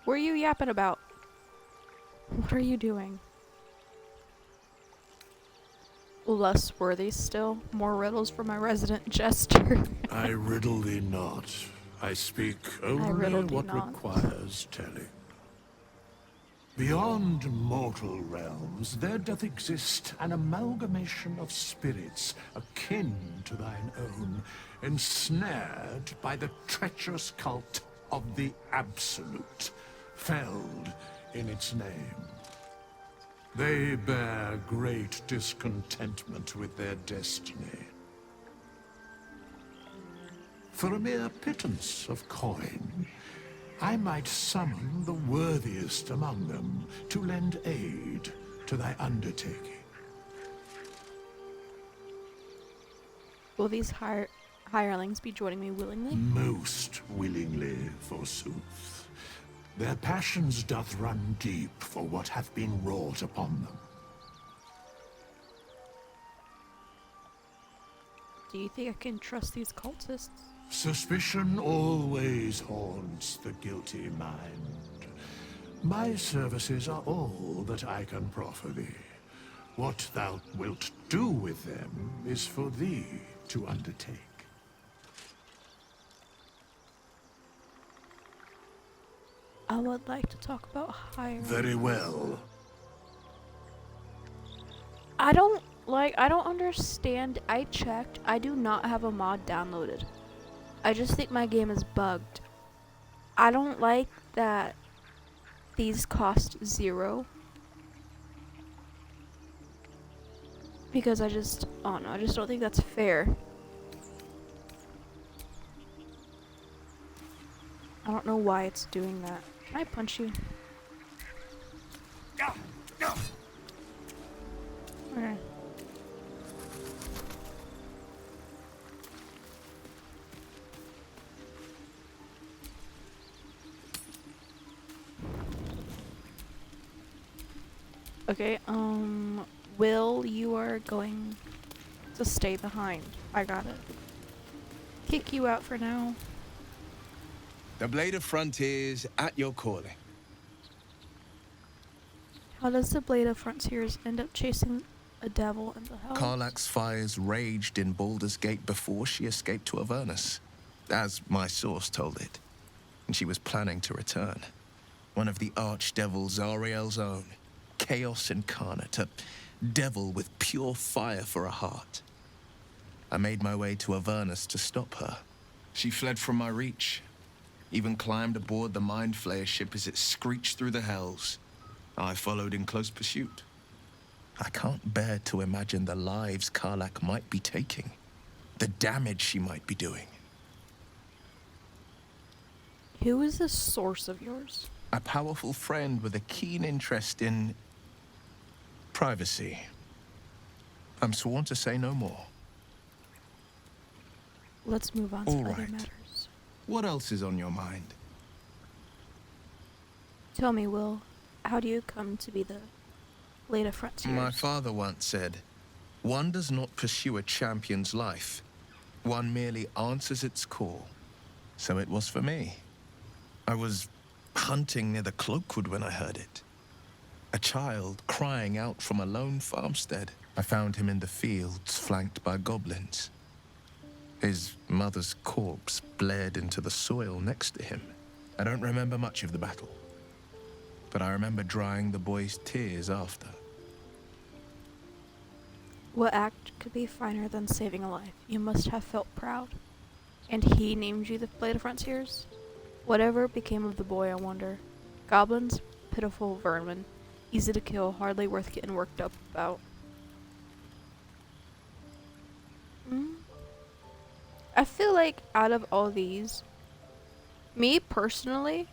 What are you yapping about? What are you doing? Less worthy still? More riddles for my resident jester. I riddle thee not. I speak only what requires telling. Beyond mortal realms, there doth exist an amalgamation of spirits akin to thine own, ensnared by the treacherous cult of the Absolute, felled in its name. They bear great discontentment with their destiny. For a mere pittance of coin, I might summon the worthiest among them to lend aid to thy undertaking. Will these hirelings be joining me willingly? Most willingly, forsooth. Their passions doth run deep for what hath been wrought upon them. Do you think I can trust these cultists? Suspicion always haunts the guilty mind. My services are all that I can proffer thee. What thou wilt do with them is for thee to undertake. I would like to talk about hiring. Very well. I don't understand. I checked. I do not have a mod downloaded. I just think my game is bugged. I don't like that these cost 0. Because I just don't think that's fair. I don't know why it's doing that. Can I punch you? Okay. Okay, Will, you are going to stay behind. I got it. Kick you out for now. The Blade of Frontiers at your calling. How does the Blade of Frontiers end up chasing a devil in the hell? 𝘁𝐿𝐴C's fires raged in Baldur's Gate before she escaped to Avernus, as my source told it. And she was planning to return. One of the archdevils Zariel's own. Chaos incarnate, a devil with pure fire for a heart. I made my way to Avernus to stop her. She fled from my reach, even climbed aboard the mindflayer ship as it screeched through the hells. I followed in close pursuit. I can't bear to imagine the lives 𝐁𝐿𝐴C might be taking, the damage she might be doing. Who is this source of yours? A powerful friend with a keen interest in privacy. I'm sworn to say no more. Let's move on to All other right. matters. What else is on your mind? Tell me, Will, how do you come to be the Blade of Frontiers? My father once said, one does not pursue a champion's life. One merely answers its call. So it was for me. I was hunting near the Cloakwood when I heard it. A child crying out from a lone farmstead. I found him in the fields, flanked by goblins. His mother's corpse bled into the soil next to him. I don't remember much of the battle, but I remember drying the boy's tears after. What act could be finer than saving a life? You must have felt proud. And he named you the Blade of Frontiers? Whatever became of the boy, I wonder. Goblins, pitiful vermin, easy to kill, hardly worth getting worked up about. I feel like out of all these, me personally,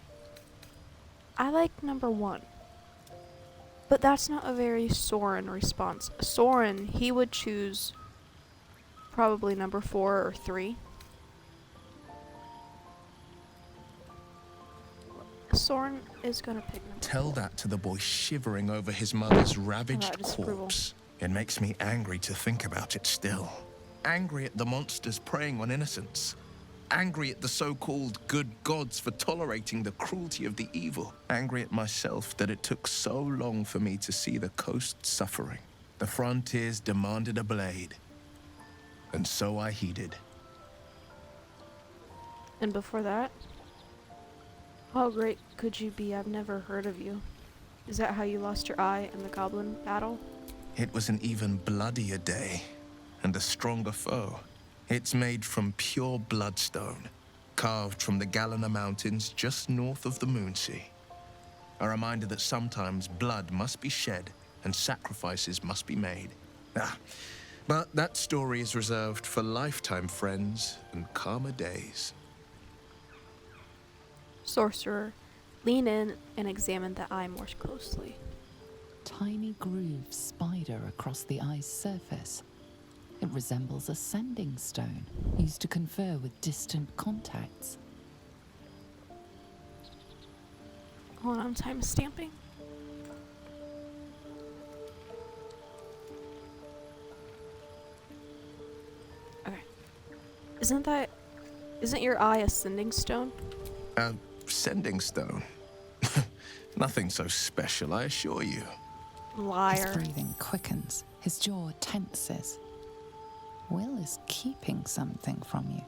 I like number 1. But that's not a very Soren response. Soren, he would choose probably number 4 or 3. Soren is gonna pick number 4. Tell that to the boy shivering over his mother's ravaged corpse. It makes me angry to think about it still. Angry at the monsters preying on innocents. Angry at the so-called good gods for tolerating the cruelty of the evil. Angry at myself that it took so long for me to see the coast suffering. The frontiers demanded a blade. And so I heeded. And before that? How great could you be? I've never heard of you. Is that how you lost your eye in the goblin battle? It was an even bloodier day, and a stronger foe. It's made from pure bloodstone, carved from the Gallina Mountains just north of the Moonsea. A reminder that sometimes blood must be shed and sacrifices must be made. But that story is reserved for lifetime friends and calmer days. Sorcerer, lean in and examine the eye more closely. Tiny grooves spider across the eye's surface. It resembles a sending stone, used to confer with distant contacts. Hold on, time stamping. Okay. Isn't your eye a sending stone? A sending stone? Nothing so special, I assure you. Liar. His breathing quickens, his jaw tenses. Will is keeping something from you.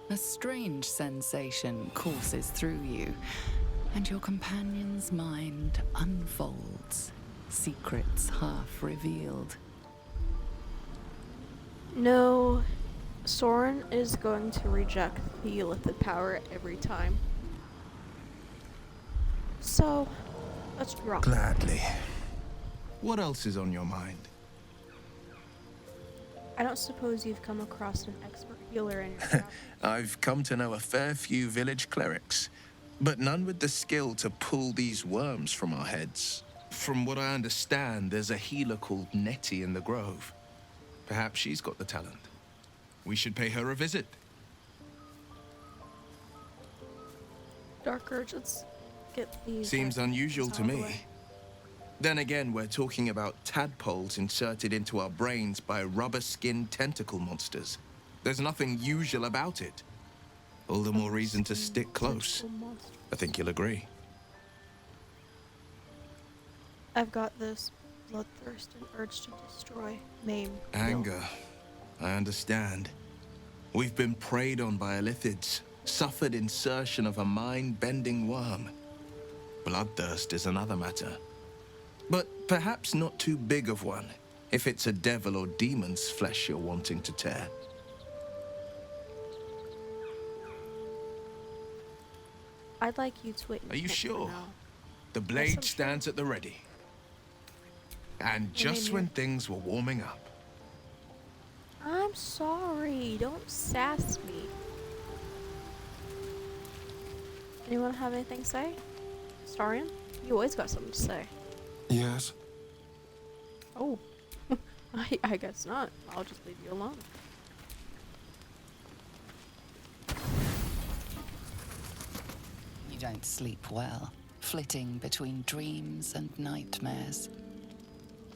A strange sensation courses through you, and your companion's mind unfolds, secrets half revealed. No, Soren is going to reject the 𝘠𝑦𝘓𝑗𝑑 power every time. So, let's drop. Gladly. What else is on your mind? I don't suppose you've come across an expert healer in your travels. I've come to know a fair few village clerics, but none with the skill to pull these worms from our heads. From what I understand, there's a healer called Nettie in the Grove. Perhaps she's got the talent. We should pay her a visit. Dark Urge, let's get these. Seems unusual to out of the me. way. Then again, we're talking about tadpoles inserted into our brains by rubber-skinned tentacle monsters. There's nothing usual about it. All the more reason to stick close. I think you'll agree. I've got this bloodthirst and urge to destroy, maim, kill. Anger. I understand. We've been preyed on by 𝘠𝑦𝘓𝑗𝑑s, suffered insertion of a mind-bending worm. Bloodthirst is another matter. But perhaps not too big of one, if it's a devil or demon's flesh you're wanting to tear. I'd like you to wait. Are you sure? Now. The blade stands at the ready. And just when things were warming up. I'm sorry. Don't sass me. Anyone have anything to say? Astarion? You always got something to say. Yes? Oh. I guess not. I'll just leave you alone. You don't sleep well, flitting between dreams and nightmares.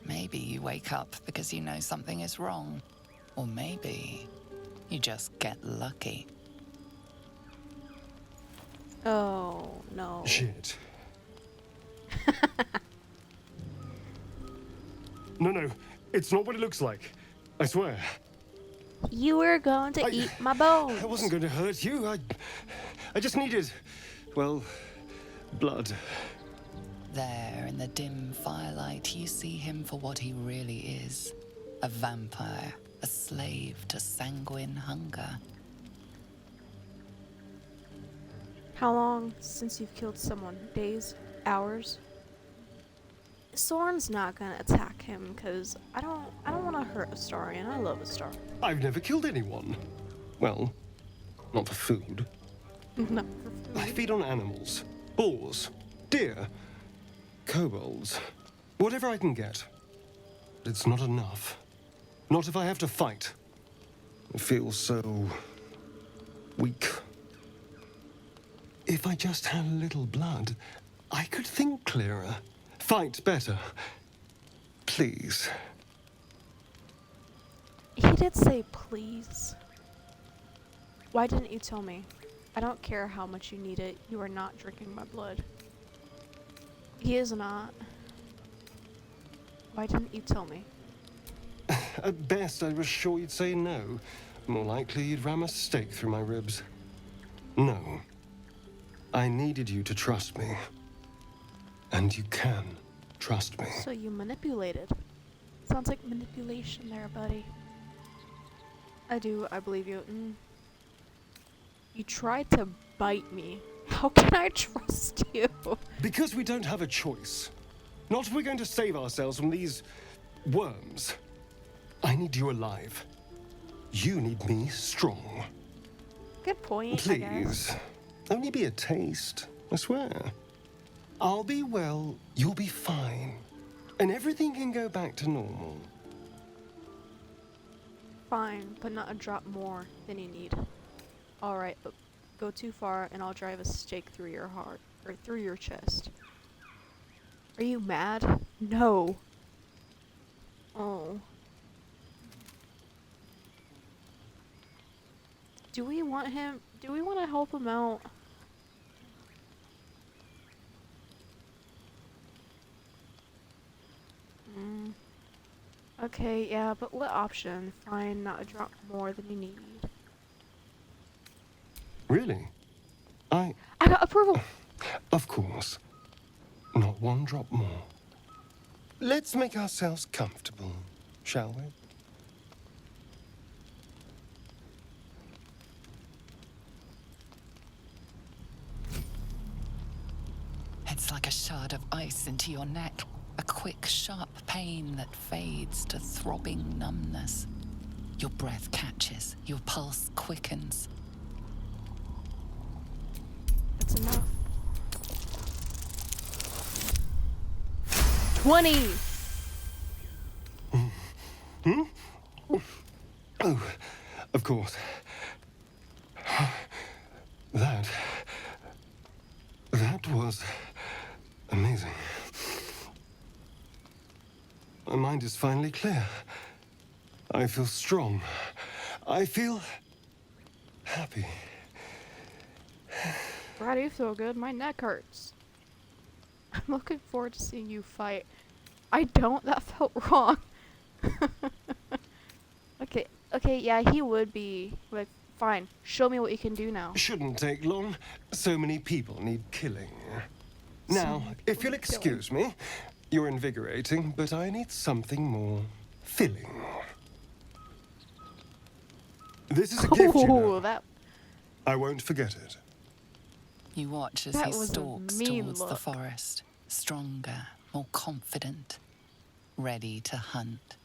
Maybe you wake up because you know something is wrong. Or maybe you just get lucky. Oh, no. Shit. No, it's not what it looks like. I swear. You were going to eat my bones. I wasn't going to hurt you. I just needed, well, blood. There, in the dim firelight, you see him for what he really is. A vampire, a slave to sanguine hunger. How long since you've killed someone? Days? Hours? Soren's not gonna attack him, because I don't want to hurt Astarion. I love Astarion. I've never killed anyone. Well, not for food. Not for food. I feed on animals. Boars. Deer. Kobolds. Whatever I can get. But it's not enough. Not if I have to fight. I feel so weak. If I just had a little blood, I could think clearer. Fight better. Please. He did say please. Why didn't you tell me? I don't care how much you need it. You are not drinking my blood. He is not. Why didn't you tell me? At best, I was sure you'd say no. More likely, you'd ram a stake through my ribs. No. I needed you to trust me. And you can trust me. So you manipulated. Sounds like manipulation there, buddy. I believe you. You tried to bite me. How can I trust you? Because we don't have a choice. Not if we're going to save ourselves from these worms. I need you alive. You need me strong. Good point, I guess. Please. Only be a taste, I swear. I'll be well, you'll be fine. And everything can go back to normal. Fine, but not a drop more than you need. Alright, but go too far and I'll drive a stake through your heart, or through your chest. Are you mad? No. Oh. Do we want to help him out? Okay, yeah, but what option? Fine, not a drop more than you need. Really? I got approval! Of course. Not one drop more. Let's make ourselves comfortable, shall we? It's like a shard of ice into your neck. A quick, sharp pain that fades to throbbing numbness. Your breath catches, your pulse quickens. That's enough. 20! Oh, of course. That was amazing. My mind is finally clear. I feel strong. I feel happy. Why do you feel good? My neck hurts. I'm looking forward to seeing you fight. I don't? That felt wrong. Okay, yeah, he would be. Like, fine. Show me what you can do now. Shouldn't take long. So many people need killing. Now, if you'll excuse me, you're invigorating, but I need something more filling. This is a gift, you know. I won't forget it. You watch as That he was a stalks mean towards the look. forest, stronger, more confident, ready to hunt.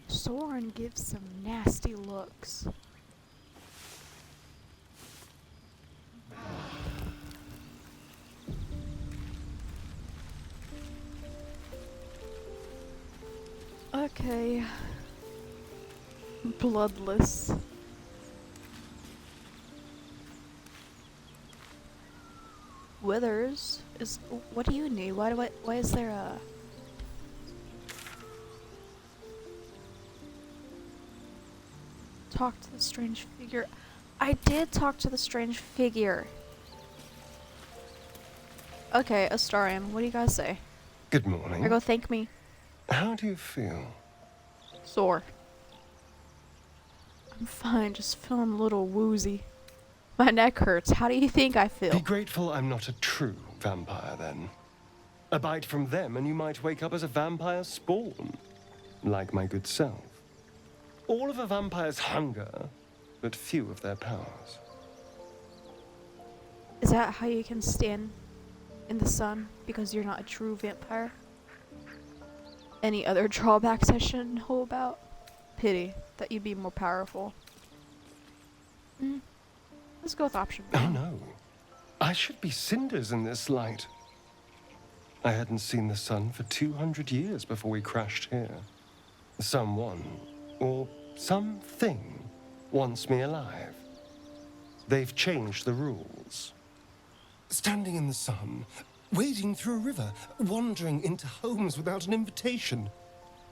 Soren gives some nasty looks. Okay. Bloodless. Withers is. What do you need? Why is there a. Talk to the strange figure. I did talk to the strange figure. Okay, Astarion, what do you guys say? Good morning. Or go thank me. How do you feel? Sore. I'm fine, just feeling a little woozy. My neck hurts. How do you think I feel? Be grateful I'm not a true vampire, then. A bite from them and you might wake up as a vampire spawn. Like my good self. All of a vampire's hunger, but few of their powers. Is that how you can stand in the sun? Because you're not a true vampire? Any other drawbacks I should know about? Pity that you'd be more powerful. Let's go with option B. Oh no. I should be cinders in this light. I hadn't seen the sun for 200 years before we crashed here. Someone, or something, wants me alive. They've changed the rules. Standing in the sun, wading through a river, wandering into homes without an invitation.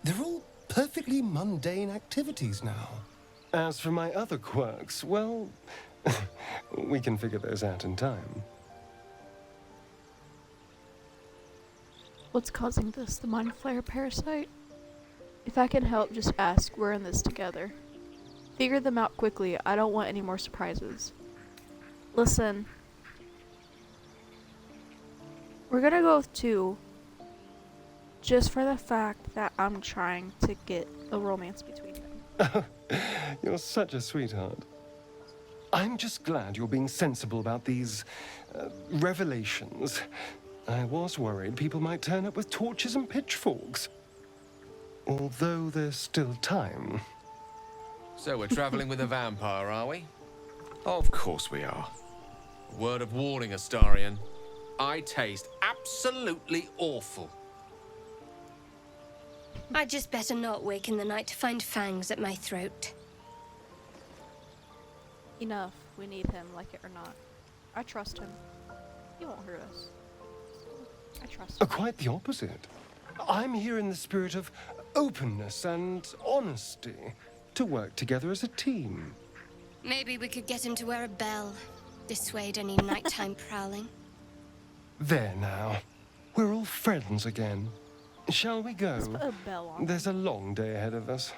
They're all perfectly mundane activities now. As for my other quirks, well, we can figure those out in time. What's causing this? The mindflayer parasite? If I can help, just ask. We're in this together. Figure them out quickly. I don't want any more surprises. Listen. We're gonna go with 2. Just for the fact that I'm trying to get a romance between them. You're such a sweetheart. I'm just glad you're being sensible about these revelations. I was worried people might turn up with torches and pitchforks. Although there's still time. So we're traveling with a vampire, are we? Of course we are. Word of warning, Astarion. I taste absolutely awful. I'd just better not wake in the night to find fangs at my throat. Enough. We need him, like it or not. I trust him. He won't hurt us. I trust him. Quite the opposite. I'm here in the spirit of openness and honesty to work together as a team. Maybe we could get him to wear a bell. Dissuade any nighttime prowling. There now. We're all friends again. Shall we go? Let's put a bell on. There's a long day ahead of us.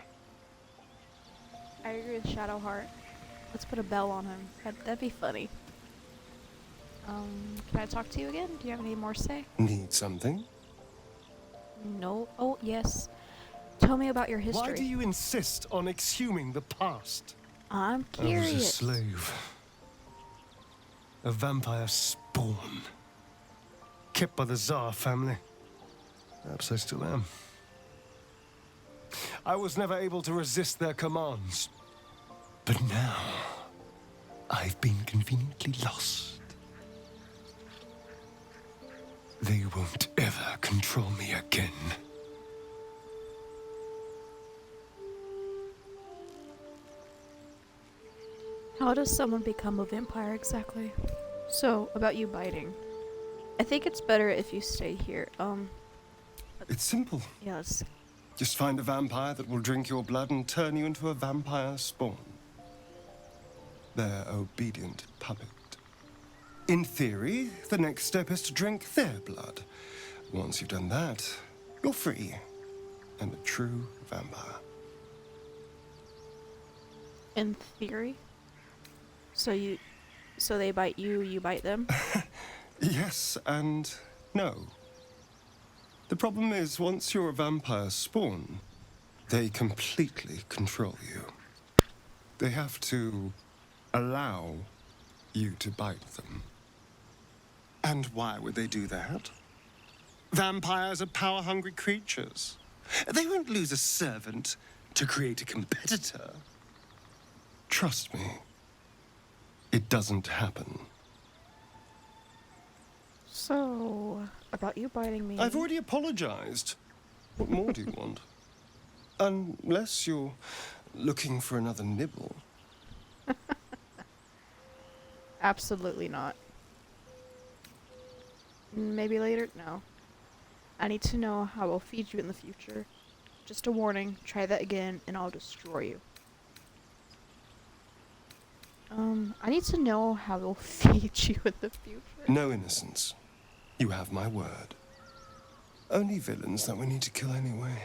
I agree with Shadowheart. Let's put a bell on him. That'd be funny. Can I talk to you again? Do you have any more to say? Need something? No. Oh, yes. Tell me about your history. Why do you insist on exhuming the past? I'm curious. I was a slave. A vampire spawn. Kept by the Tsar family. Perhaps I still am. I was never able to resist their commands. But now, I've been conveniently lost. They won't ever control me again. How does someone become a vampire exactly? So, about you biting. I think it's better if you stay here. It's simple. Yes. Just find a vampire that will drink your blood and turn you into a vampire spawn. Their obedient puppet. In theory, the next step is to drink their blood. Once you've done that, you're free. And a true vampire. In theory? So they bite you, you bite them? Yes and no. The problem is, once you're a vampire spawn, they completely control you. They have to allow you to bite them. And why would they do that? Vampires are power-hungry creatures. They won't lose a servant to create a competitor. Trust me, it doesn't happen. So, about you biting me. I've already apologized. What more do you want? Unless you're looking for another nibble. Absolutely not. Maybe later? No. I need to know how I'll feed you in the future. Just a warning, try that again and I'll destroy you. I need to know how I'll feed you in the future. No innocence. You have my word. Only villains that we need to kill anyway.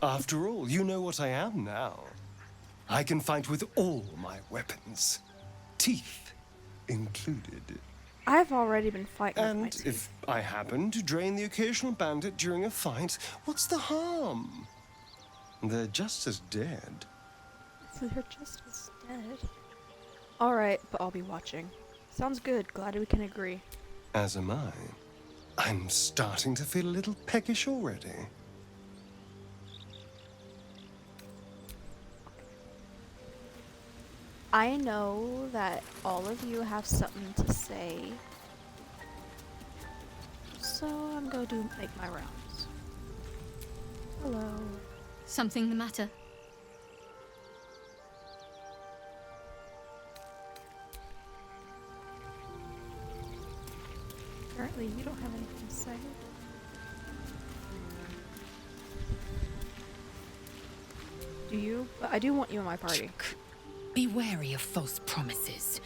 After all, you know what I am now. I can fight with all my weapons. Teeth included. I've already been fighting with my And teeth. if I happen to drain the occasional bandit during a fight, what's the harm? They're just as dead. They're just as dead. Alright, but I'll be watching. Sounds good. Glad we can agree. As am I. I'm starting to feel a little peckish already. I know that all of you have something to say. So I'm going to make my rounds. Hello. Something the matter? Apparently you don't have anything to say. Do you? But I do want you in my party. Be wary of false promises.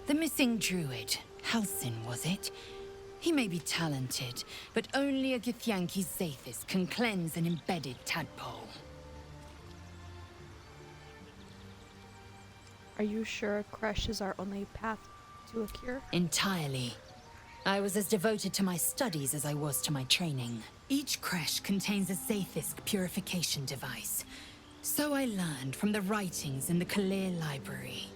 The missing druid, Halsin, was it? He may be talented, but only a 𝐤𝐸𝐸𝐸𝐻𝐸𝐸𝐻 can cleanse an embedded tadpole. Are you sure Kresh is our only path to a cure? Entirely. I was as devoted to my studies as I was to my training. Each creche contains a 𝘁𝘗𝑒 purification device. So I learned from the writings in the 𝘁𝐻𝑒 library.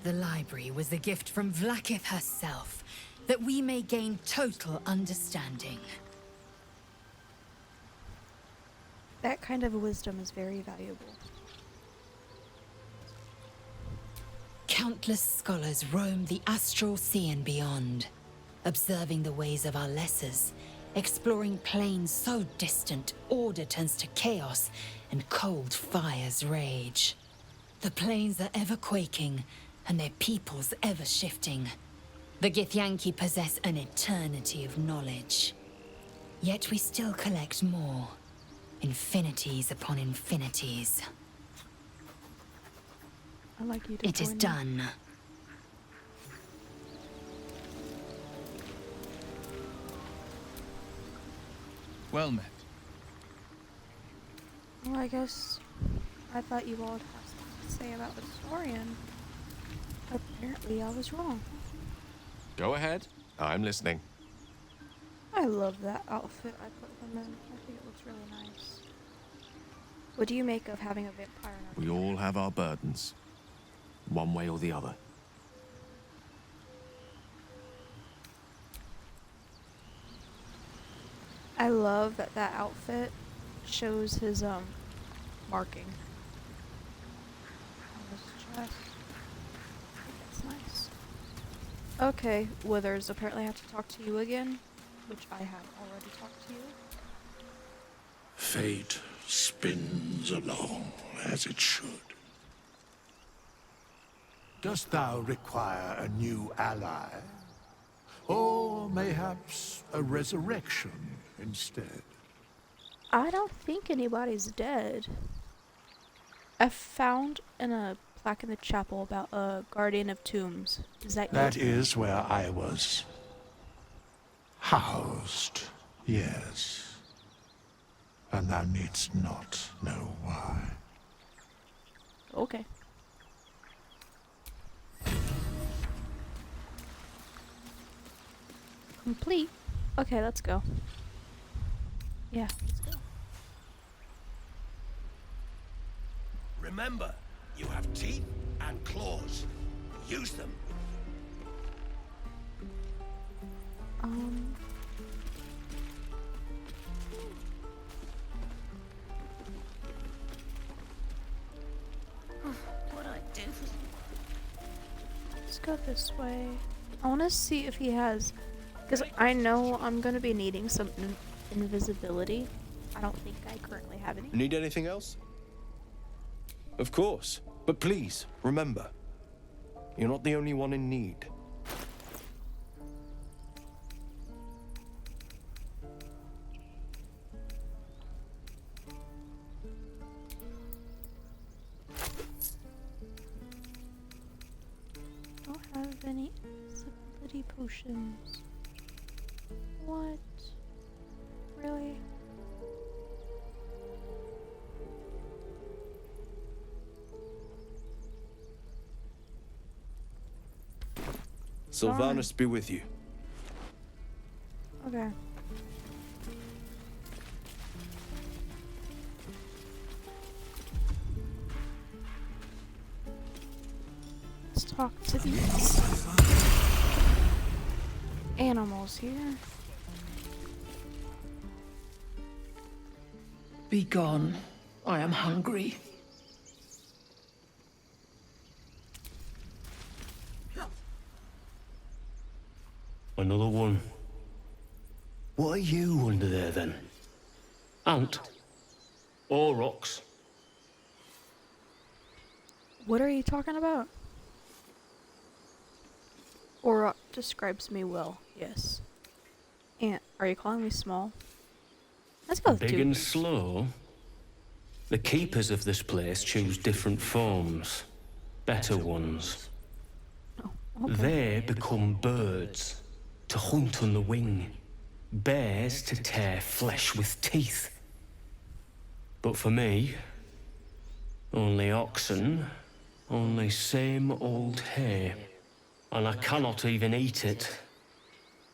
The library was a gift from 𝑣lacyth herself, that we may gain total understanding. That kind of wisdom is very valuable. Countless scholars roam the astral sea and beyond, observing the ways of our lessers, exploring planes so distant order turns to chaos and cold fires rage. The planes are ever quaking and their peoples ever shifting. The 𝘤𝑦𝑡ℎ possess an eternity of knowledge. Yet we still collect more, infinities upon infinities. I like you to It is join me. done. Well met. Well, I guess I thought you all would have something to say about Astarion. Apparently I was wrong. Go ahead. I'm listening. I love that outfit I put him in. I think it looks really nice. What do you make of having a vampire in our We all have our burdens, one way or the other. I love that that outfit shows his marking on his chest. I think that's nice. Okay, Withers, apparently I have to talk to you again, which I have already talked to you. Fate spins along as it should. Dost thou require a new ally? Or mayhaps a resurrection instead? I don't think anybody's dead. I found in a plaque in the chapel about a guardian of tombs. Is that you? That is where I was housed, yes. And thou needst not know why. Okay. Complete. Okay, let's go. Yeah, let's go. Remember, you have teeth and claws. Use them. What'd I do? Let's go this way. I want to see if he has, because I know I'm gonna be needing some invisibility. I don't think I currently have any. Need anything else? Of course. But please, remember, you're not the only one in need. Don't have any invisibility potions. What? Really? Sylvanas be with you. Okay. Let's talk to these animals here. Be gone. I am hungry. Another one. What are you under there, then? Ant? Or rocks? What are you talking about? Or describes me well, yes. Ant, are you calling me small? Let's go with Big two. and slow? The keepers of this place choose different forms. Better ones. They become birds, to hunt on the wing. Bears to tear flesh with teeth. But for me, only oxen, only same old hay. And I cannot even eat it,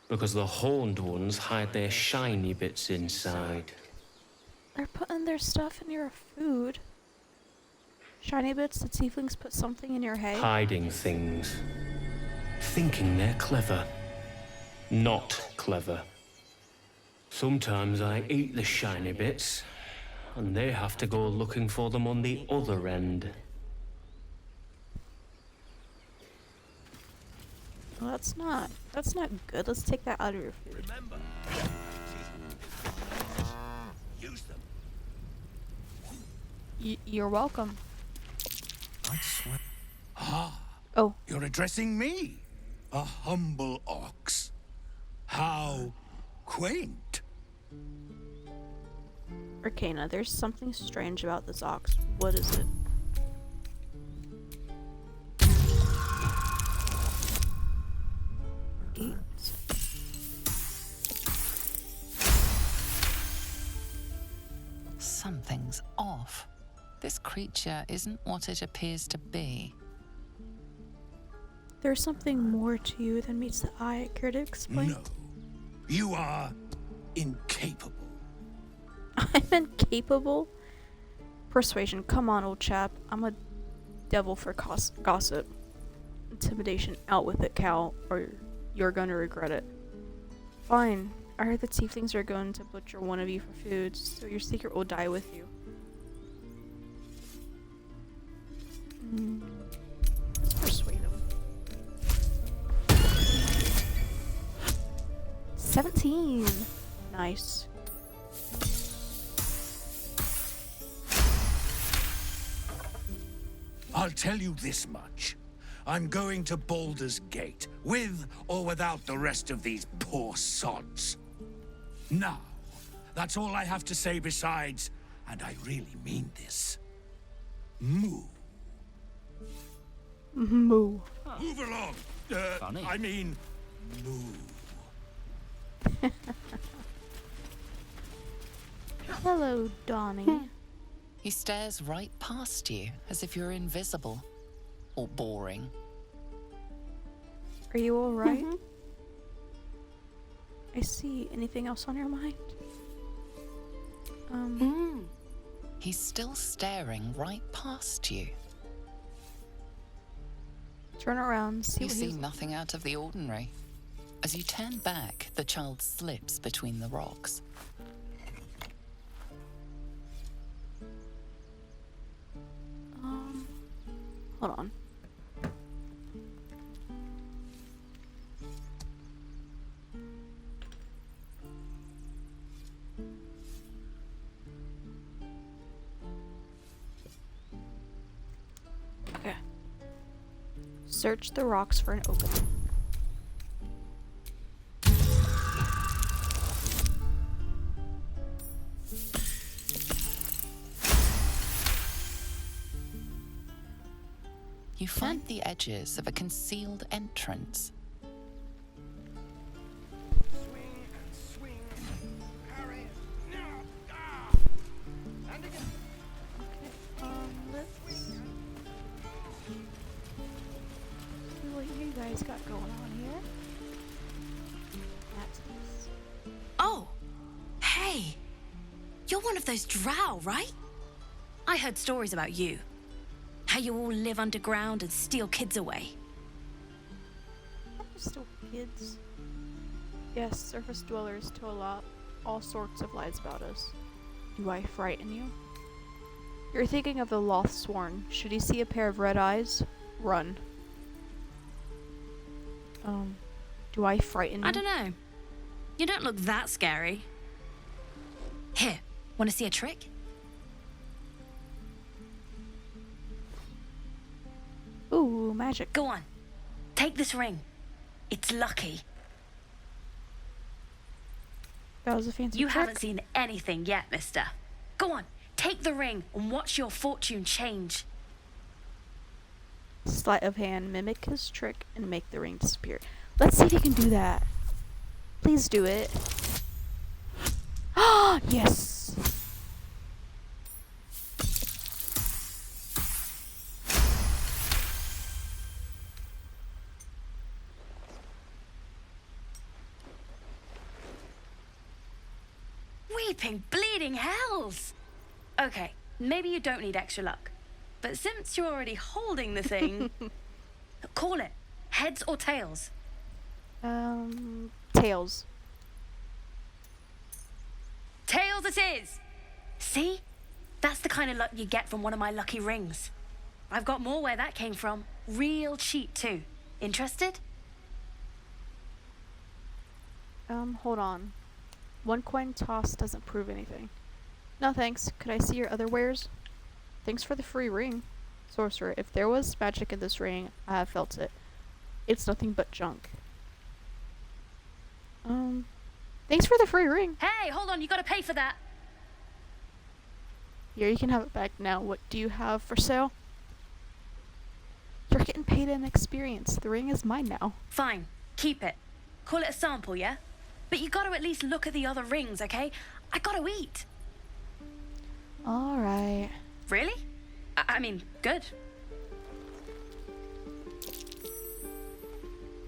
because the horned ones hide their shiny bits inside. They're putting their stuff in your food. Shiny bits, the tieflings put something in your hay. Hiding things. Thinking they're clever. Not clever. Sometimes I eat the shiny bits, and they have to go looking for them on the other end. Well, that's not good. Let's take that out of your food. Remember, use them. You're welcome. I swear. Ah. Oh. You're addressing me, a humble ox. How quaint. Arcana, there's something strange about this ox. What is it? Eat. Something's off. This creature isn't what it appears to be. There's something more to you than meets the eye. Care to explain? No. You are incapable. I'm incapable? Persuasion. Come on, old chap. I'm a devil for gossip. Intimidation. Out with it, Cal, or you're gonna regret it. Fine. I heard the tieflings are going to butcher one of you for food, so your secret will die with you. Let's persuade him. 17. Nice. I'll tell you this much. I'm going to Baldur's Gate, with or without the rest of these poor sods. Now, that's all I have to say besides, and I really mean this, moo. Moo. Move along. Funny. I mean, moo. Hello, Donnie. He stares right past you, as if you're invisible. Or boring. Are you alright? I see. Anything else on your mind? He's still staring right past you. Turn around, see You what see he's... nothing out of the ordinary. As you turn back, the child slips between the rocks. Hold on. Search the rocks for an opening. You find the edges of a concealed entrance. Let's see what you guys got going on here. That's nice. Oh, hey, you're one of those drow, right? I heard stories about you. How you all live underground and steal kids away. Still kids. Yes, surface dwellers tell all sorts of lies about us. Do I frighten you? You're thinking of the Lothsworn. Should you see a pair of red eyes, run. Do I frighten you? I don't know. You don't look that scary. Here, want to see a trick? Ooh, magic. Go on. Take this ring. It's lucky. That was a fancy You trick. haven't seen anything yet, mister. Go on. Take the ring and watch your fortune change. Sleight of hand, mimic his trick, and make the ring disappear. Let's see if he can do that. Please do it. Ah, yes! Weeping, bleeding hells! Okay, maybe you don't need extra luck. But since you're already holding the thing, call it. Heads or tails? Tails. Tails it is! See? That's the kind of luck you get from one of my lucky rings. I've got more where that came from. Real cheap, too. Interested? Hold on. One coin toss doesn't prove anything. No thanks. Could I see your other wares? Thanks for the free ring. Sorcerer, if there was magic in this ring, I have felt it. It's nothing but junk. Thanks for the free ring. Hey, hold on, you gotta pay for that. Here, you can have it back now. What do you have for sale? You're getting paid in experience. The ring is mine now. Fine, keep it. Call it a sample, yeah? But you gotta at least look at the other rings, okay? I gotta eat. Alright. Really? I mean, good.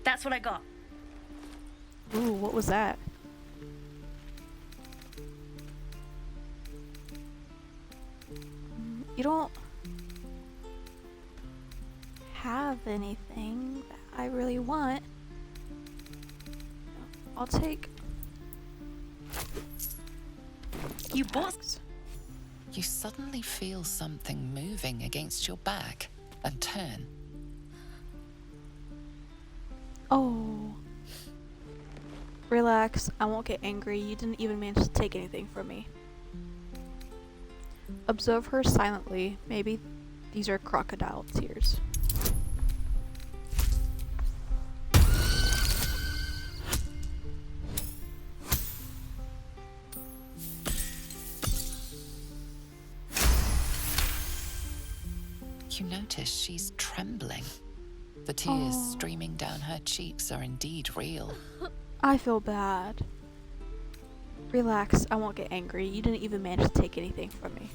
That's what I got. Ooh, what was that? You don't have anything that I really want. I'll take... You bought... You suddenly feel something moving against your back and turn. Oh. Relax, I won't get angry. You didn't even manage to take anything from me. Observe her silently. Maybe these are crocodile tears. You notice she's trembling. The tears streaming down her cheeks are indeed real. I feel bad. Relax, I won't get angry. You didn't even manage to take anything from me.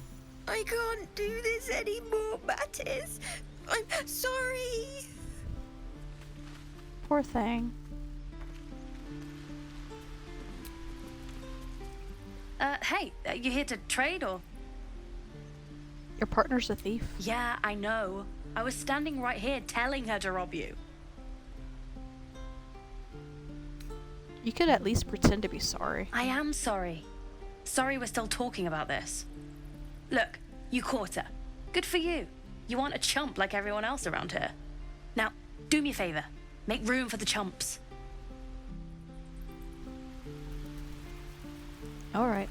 I can't do this anymore, Mattis. I'm sorry. Poor thing. Hey, you here to trade or? Your partner's a thief. Yeah, I know. I was standing right here telling her to rob you. You could at least pretend to be sorry. I am sorry. Sorry we're still talking about this. Look, you caught her. Good for you. You aren't a chump like everyone else around here. Now, do me a favor. Make room for the chumps. Alright.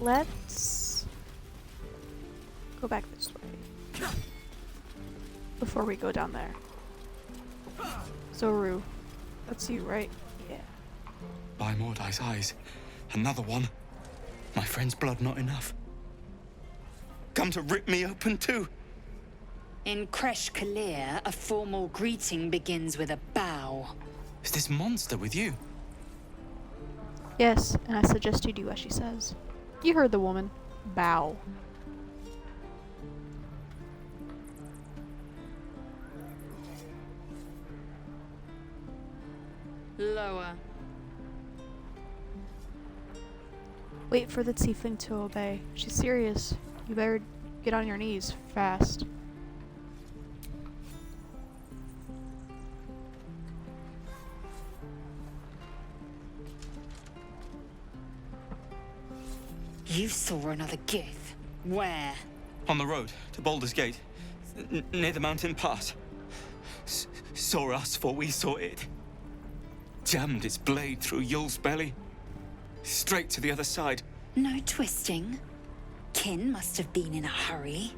let's go back this way before we go down there. Zoru, that's you, right? Yeah. By Mordai's eyes, another one. My friend's blood not enough. Come to rip me open too. In 𝘁𝐻𝐿𝐴, a formal greeting begins with a bow. Is this monster with you? Yes, and I suggest you do as she says. You heard the woman. Bow. Lower. Wait for the tiefling to obey. She's serious. You better get on your knees fast. You saw another 𝑔𝐼𝑇H. Where? On the road to Baldur's Gate, near the mountain pass. Saw us, for we saw it. Jammed its blade through 𝑦𝐸's belly, straight to the other side. No twisting. Kin must have been in a hurry.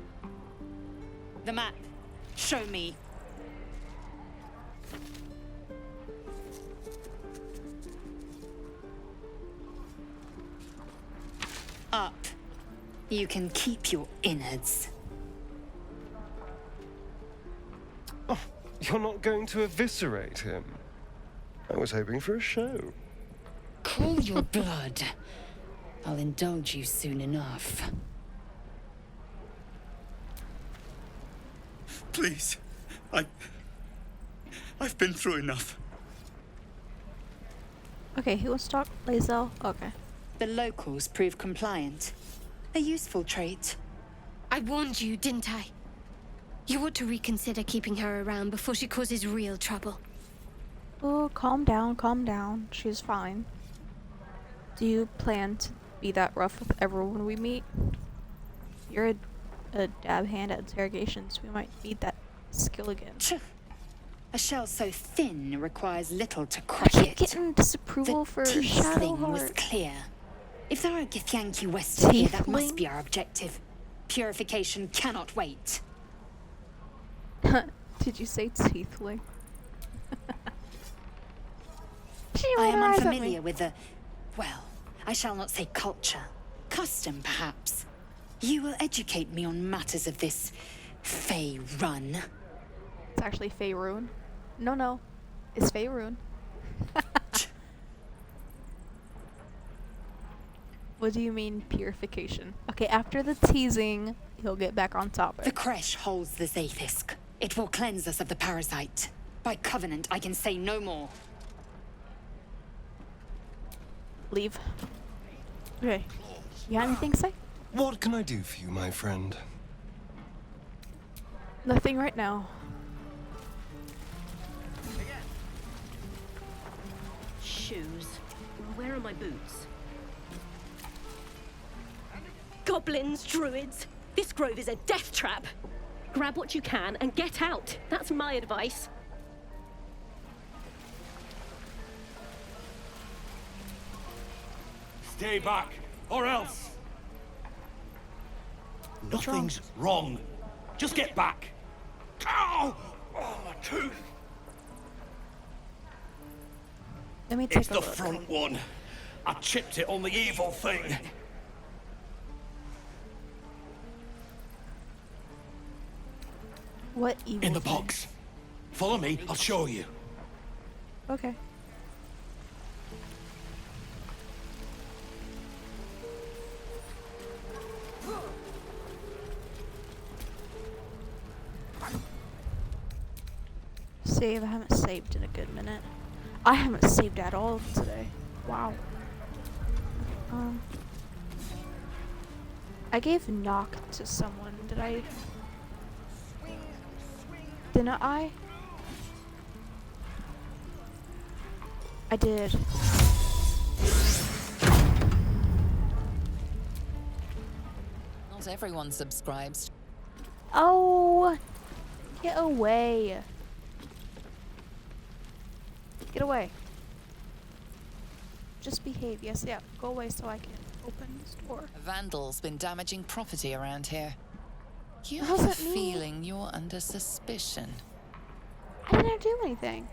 The map. Show me. Up. You can keep your innards. Oh, you're not going to eviscerate him? I was hoping for a show. Cool your blood. I'll indulge you soon enough. Please. I've been through enough. Okay, who wants to talk? Lae'zel? Okay. The locals prove compliant. A useful trait. I warned you, didn't I? You ought to reconsider keeping her around before she causes real trouble. Oh, calm down, calm down. She's fine. Do you plan to be that rough with everyone we meet? You're a dab hand at interrogations. We might need that skill again. A shell so thin requires little to crush I keep it. getting disapproval for Tiefling was Shadowheart. clear. If there are 𝐤𝐤𝑇ℎ𝑦𝑛𝑘𝐻 Western here, that must Tiefling? be our objective. Purification cannot wait. Did you say tiefling? I am rolled her eyes at me. unfamiliar with the, well, I shall not say culture. Custom, perhaps. You will educate me on matters of this Faerûn. It's actually Faerûn. No. It's Faerûn. What do you mean, purification? Okay, after the teasing, he'll get back on topic. The 𝘁 holds the 𝐤𝐸𝑡ℎ𝑦𝑠c. It will cleanse us of the parasite. By covenant, I can say no more. Leave. Okay. You got anything to say? What can I do for you, my friend? Nothing right now. Shoes. Where are my boots? Goblins, druids. This grove is a death trap. Grab what you can and get out. That's my advice. Stay back, or else. Nothing's wrong. Just get back. Ow! Oh, my tooth. Let me take It's a the look. front one. I chipped it on the evil thing. What evil In the thing? box. Follow me, I'll show you. Okay. Save. I haven't saved in a good minute. I haven't saved at all today. Wow. I gave knock to someone. Did I? Didn't I? I did. Not everyone subscribes. Oh! Get away. Get away. Just behave. Yes, yeah. Go away so I can open this door. A vandal's been damaging property around here. You What have does a that mean? feeling you're under suspicion. I didn't do anything.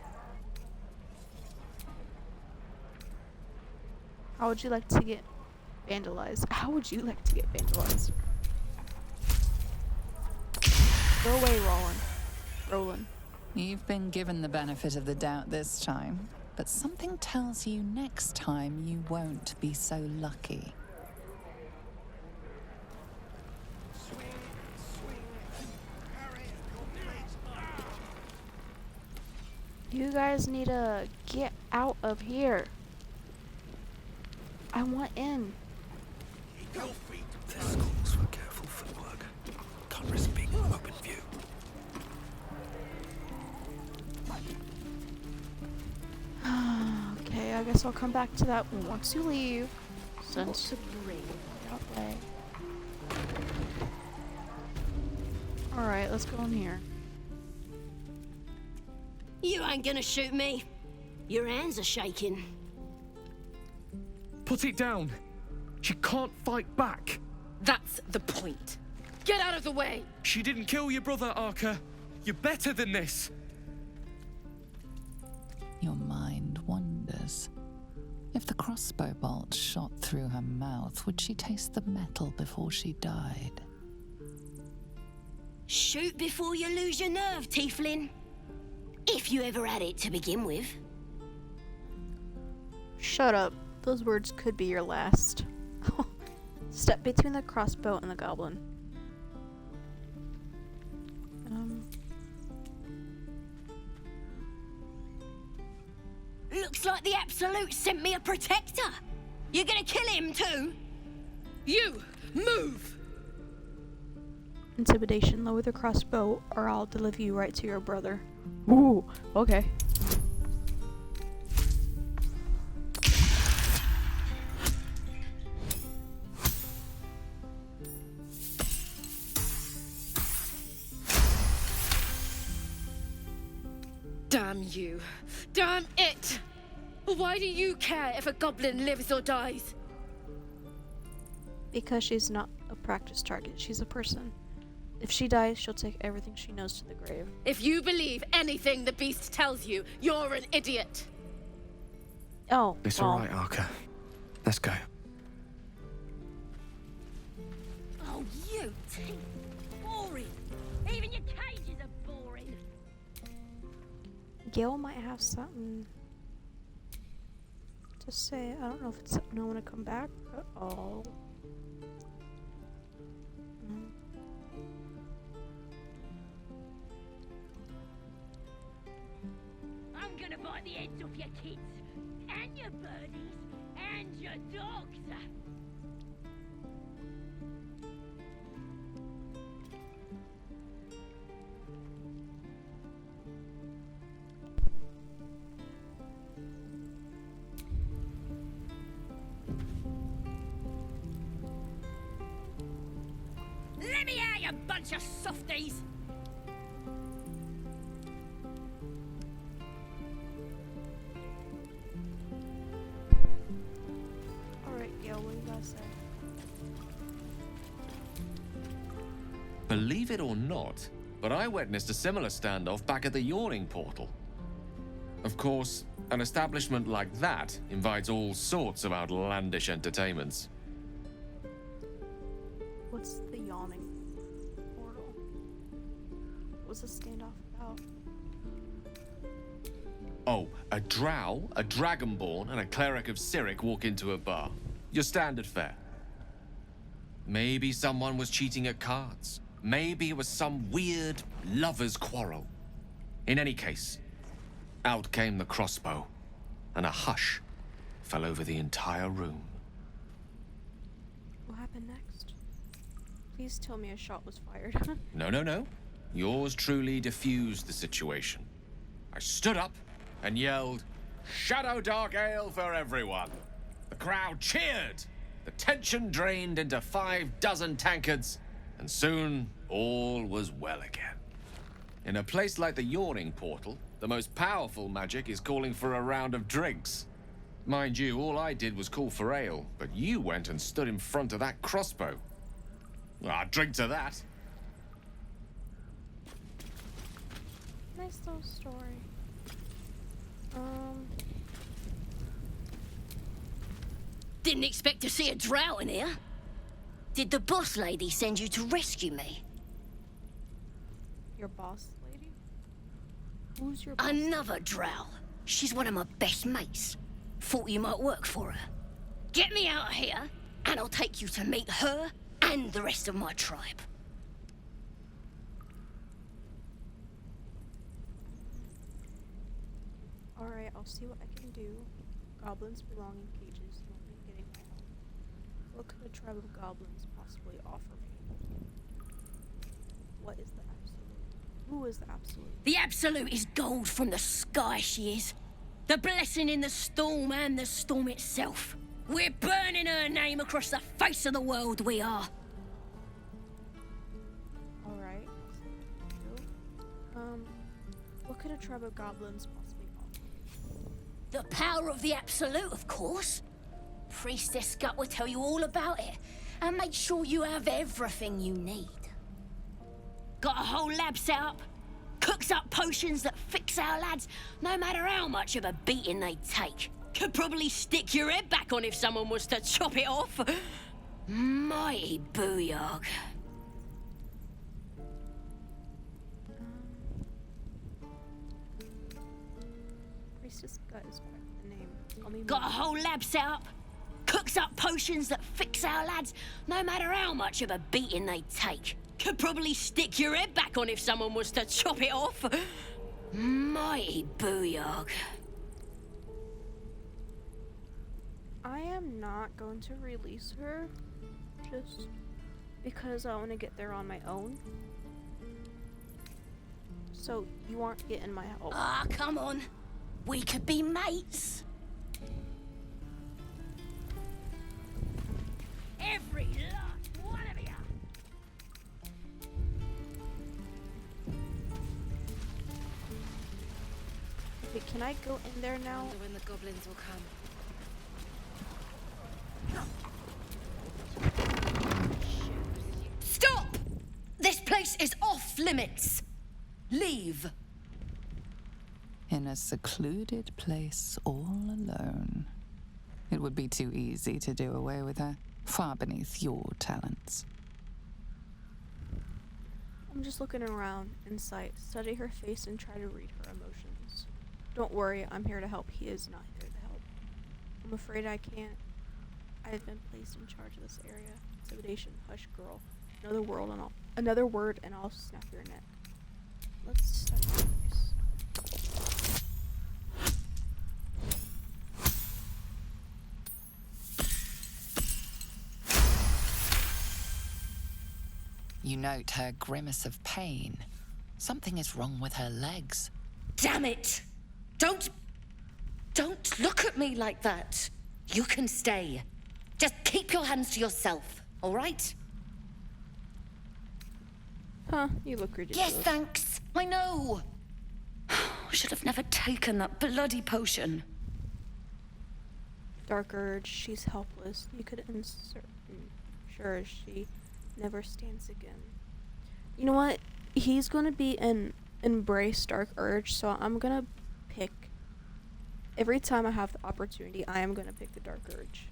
How would you like to get vandalized? How would you like to get vandalized? Go away, Roland. You've been given the benefit of the doubt this time, but something tells you next time you won't be so lucky. You guys need to get out of here. I want in. This calls for careful footwork. Can't risk being in open view. Okay, I guess I'll come back to that once you leave. Since that way. Alright, let's go in here. You ain't gonna shoot me. Your hands are shaking. Put it down. She can't fight back. That's the point. Get out of the way! She didn't kill your brother, Arka. You're better than this. Your mind wanders. If the crossbow bolt shot through her mouth, would she taste the metal before she died? Shoot before you lose your nerve, Tiefling. If you ever had it to begin with. Shut up. Those words could be your last. Step between the crossbow and the goblin. Looks like the Absolute sent me a protector. You're gonna kill him too? You! Move! Intimidation. Lower the crossbow or I'll deliver you right to your brother. Ooh, okay. Damn you. Damn it! Why do you care if a goblin lives or dies? Because she's not a practice target. She's a person. If she dies, she'll take everything she knows to the grave. If you believe anything the beast tells you, you're an idiot. Oh, It's well. all right, Arka. Let's go. Oh, you teeth. Boring. Even your cages are boring. Gale might have something to say. I don't know if it's something I want to come back at all. I'm gonna bite the heads off your kids, and your birdies, and your dogs. Let me out, you bunch of softies! Alright, Gale, what do you gotta say? Believe it or not, but I witnessed a similar standoff back at the Yawning Portal. Of course, an establishment like that invites all sorts of outlandish entertainments. What's the yawning portal? What's the standoff about? Oh, a drow, a dragonborn, and a cleric of Cyric walk into a bar. Your standard fare. Maybe someone was cheating at cards. Maybe it was some weird lover's quarrel. In any case, out came the crossbow, and a hush fell over the entire room. What happened next? Please tell me a shot was fired. No. Yours truly diffused the situation. I stood up and yelled, "Shadow Dark Ale for everyone!" The crowd cheered. The tension drained into 6 tankards, and soon all was well again. In a place like the Yawning Portal, the most powerful magic is calling for a round of drinks. Mind you, all I did was call for ale, but you went and stood in front of that crossbow. I'll drink to that. Nice little story. Didn't expect to see a drow in here. Did the boss lady send you to rescue me? Your boss lady? Who's your boss? Another drow. She's one of my best mates. Thought you might work for her. Get me out of here, and I'll take you to meet her and the rest of my tribe. Alright, I'll see what I can do. Goblins belong in cages, not me getting my help. What could a tribe of goblins possibly offer me? What is the absolute? Who is the absolute? The absolute is gold from the sky, she is. The blessing in the storm and the storm itself. We're burning her name across the face of the world, we are. Alright. What could a tribe of goblins possibly offer me? The power of the absolute, of course. Priestess Gut will tell you all about it and make sure you have everything you need. Got a whole lab set up. Cooks up potions that fix our lads, no matter how much of a beating they take. Could probably stick your head back on if someone was to chop it off. Mighty 𝘠𝑢𝑦𝑜𝑔. Priestess Gut is quite the name. Got a whole lab set up. Cooks up potions that fix our lads, no matter how much of a beating they take. Could probably stick your head back on if someone was to chop it off. Mighty 𝘠𝑢𝑦𝑜𝑔. I am not going to release her just because I want to get there on my own. So you aren't getting my help. Ah, come on. We could be mates. Every last one of you. Okay, can I go in there now? I wonder when the goblins will come. Stop! This place is off limits. Leave. In a secluded place all alone. It would be too easy to do away with her, far beneath your talents. I'm just looking around in sight, study her face and try to read her emotions. Don't worry, I'm here to help. He is not here to help. I'm afraid I can't. I have been placed in charge of this area. Intimidation, hush girl. Another word and I'll snap your neck. Let's study her face. You note her grimace of pain. Something is wrong with her legs. Damn it! Don't look at me like that. You can stay. Just keep your hands to yourself, all right? Huh, you look ridiculous. Yes, thanks. I know. Should have never taken that bloody potion. Dark Urge, she's helpless. You could ensure she never stands again. You know what? He's gonna be an embrace Dark Urge, so I'm gonna pick. Every time I have the opportunity, I am gonna pick the Dark Urge.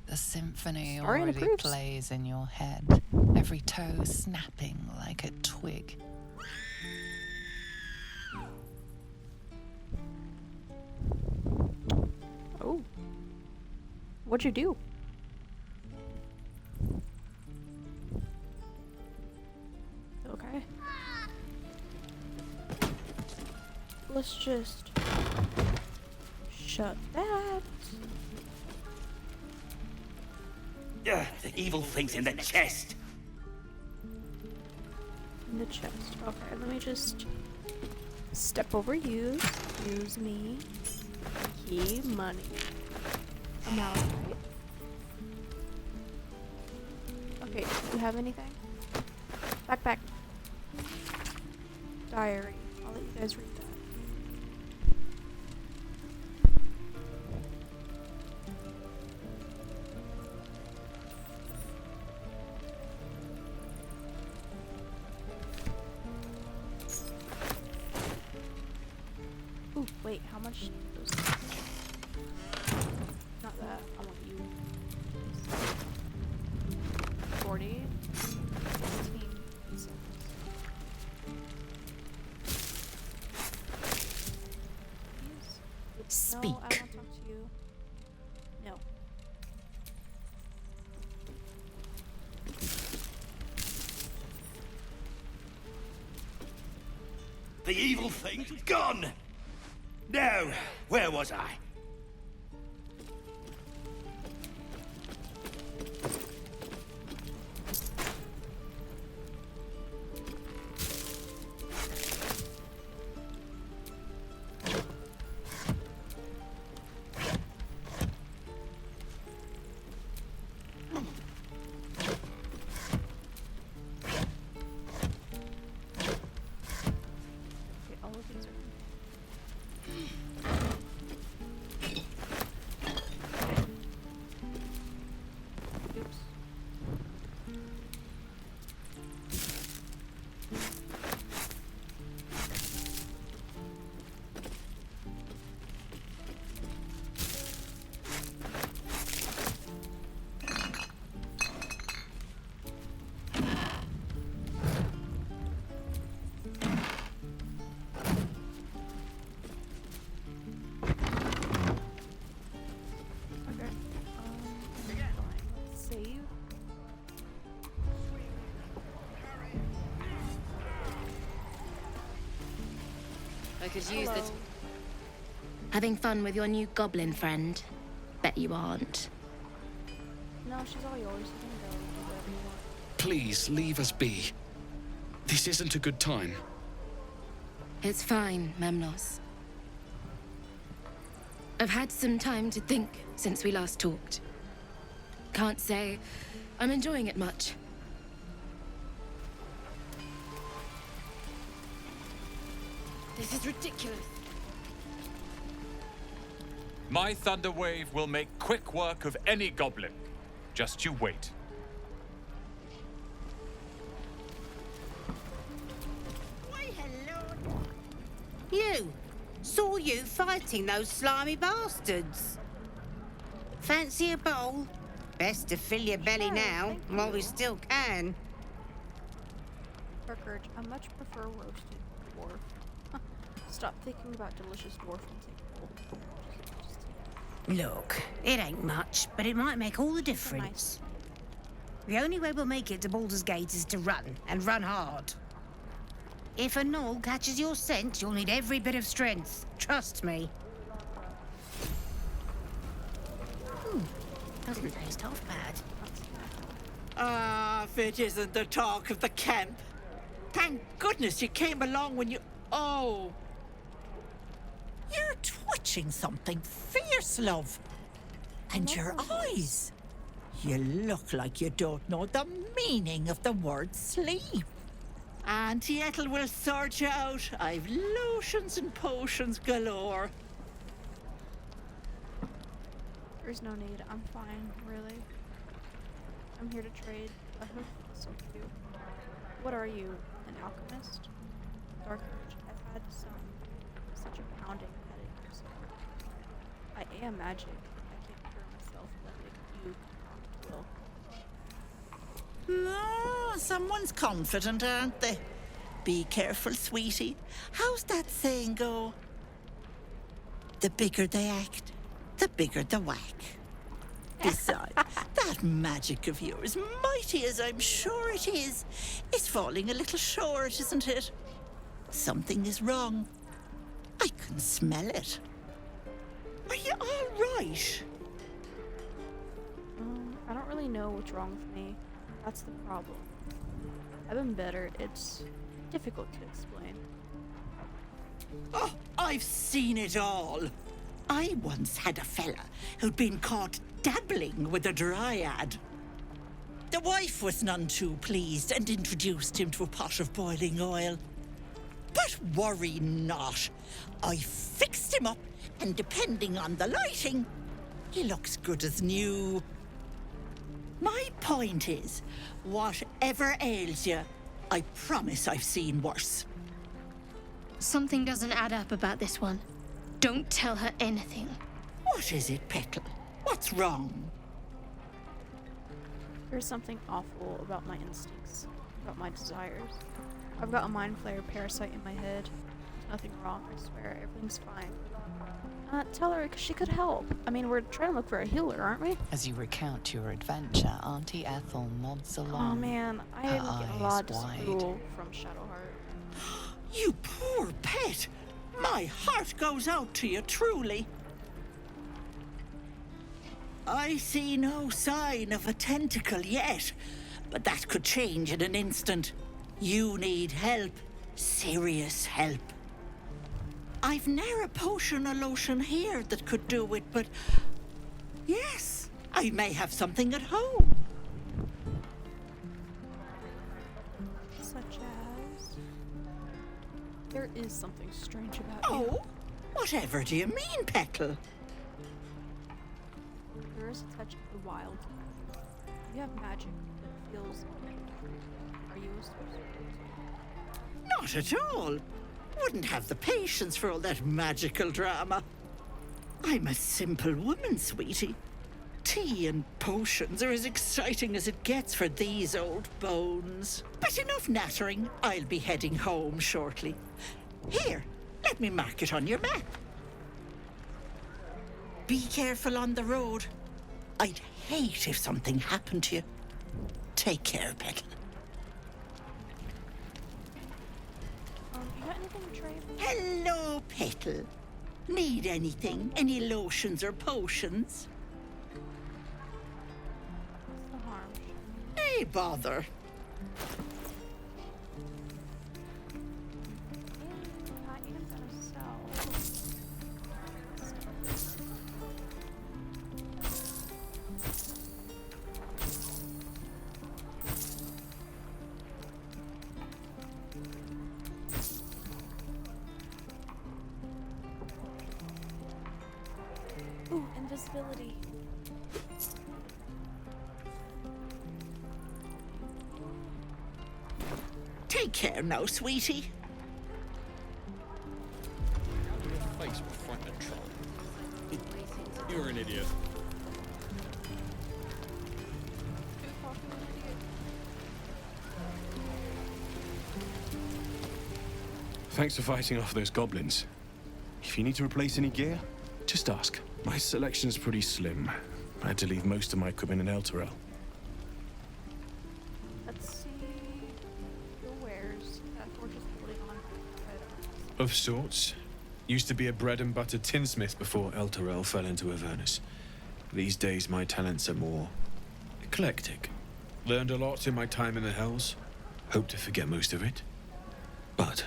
The symphony Astarion already approves. plays in your head, every toe snapping like a twig. Oh. What'd you do? Okay. Let's just shut that. Ugh, the evil thing's in the chest. In the chest. Okay, let me just step over you. Use me. Key money. Amalgamate. Okay, do you have anything? Backpack. Diary. I'll let you guys read that. much do those things? Not that, I want you. 40, 15, 6. Speak. No, I won't talk to you. No. The evil thing gone! Now, where was I? I could use the... Having fun with your new goblin friend? Bet you aren't. No, she's all yours. You can go do whatever you want. Please, leave us be. This isn't a good time. It's fine, Memnos. I've had some time to think since we last talked. Can't say I'm enjoying it much. This is ridiculous. My thunder wave will make quick work of any goblin. Just you wait. Why, hello. You! Saw you fighting those slimy bastards. Fancy a bowl? Best to fill your belly now, while we still can. Burkert, I much prefer roasted dwarf. Stop thinking about delicious dwarf and take a bowl. Look, it ain't much, but it might make all the difference. The only way we'll make it to Baldur's Gate is to run, and run hard. If a gnoll catches your scent, you'll need every bit of strength. Trust me. Doesn't taste half bad. Ah, if it isn't the talk of the camp. Thank goodness you came along when you... Oh. You're twitching something fierce, love. And your eyes. You look like you don't know the meaning of the word sleep. Auntie Ethel will sort you out. I've lotions and potions galore. There's no need. I'm fine, really. I'm here to trade. A hoof is so cute. What are you, an alchemist? Dark Mage. I've had such a pounding headache recently. I am magic. I can't cure myself, but if you will. Oh, someone's confident, aren't they? Be careful, sweetie. How's that saying go? The bigger they act, the bigger the whack. Besides, that magic of yours, mighty as I'm sure it is falling a little short, isn't it? Something is wrong. I can smell it. Are you all right? I don't really know what's wrong with me. That's the problem. I've been better. It's difficult to explain. Oh, I've seen it all. I once had a fella who'd been caught dabbling with a dryad. The wife was none too pleased and introduced him to a pot of boiling oil. But worry not. I fixed him up, and depending on the lighting, he looks good as new. My point is, whatever ails you, I promise I've seen worse. Something doesn't add up about this one. Don't tell her anything. What is it, Petal? What's wrong? There's something awful about my instincts, about my desires. I've got a mindflayer parasite in my head. There's nothing wrong, I swear. Everything's fine. Tell her she could help. I mean, we're trying to look for a healer, aren't we? As you recount your adventure, Auntie Ethel nods along. Oh man, I her didn't get a eyes lot of wide. school from Shadowheart. You poor pet! My heart goes out to you, truly. I see no sign of a tentacle yet, but that could change in an instant. You need help. Serious help. I've ne'er a potion or lotion here that could do it, but yes, I may have something at home. Such as... There is something strange about you. Oh, whatever do you mean, Petal? There is a touch of the wild. You have magic that feels... Are you a sorcerer? Not at all. Wouldn't have the patience for all that magical drama. I'm a simple woman, sweetie. Tea and potions are as exciting as it gets for these old bones. But enough nattering. I'll be heading home shortly. Here, let me mark it on your map. Be careful on the road. I'd hate if something happened to you. Take care, Petal. You got anything to trade? Hello, Petal. Need anything? Any lotions or potions? What's the harm? Hey, bother. I am gonna sell. Ooh, invisibility. Take care now, sweetie. Your face will frighten a troll. You're an idiot. Thanks for fighting off those goblins. If you need to replace any gear, just ask. My selection's pretty slim. I had to leave most of my equipment in 𝘐𝘗𝑚. Let's see your wares that we're just holding on to. Of sorts. Used to be a bread and butter tinsmith before 𝘐𝘗𝑚 fell into Avernus. These days my talents are more eclectic. Learned a lot in my time in the Hells. Hope to forget most of it. But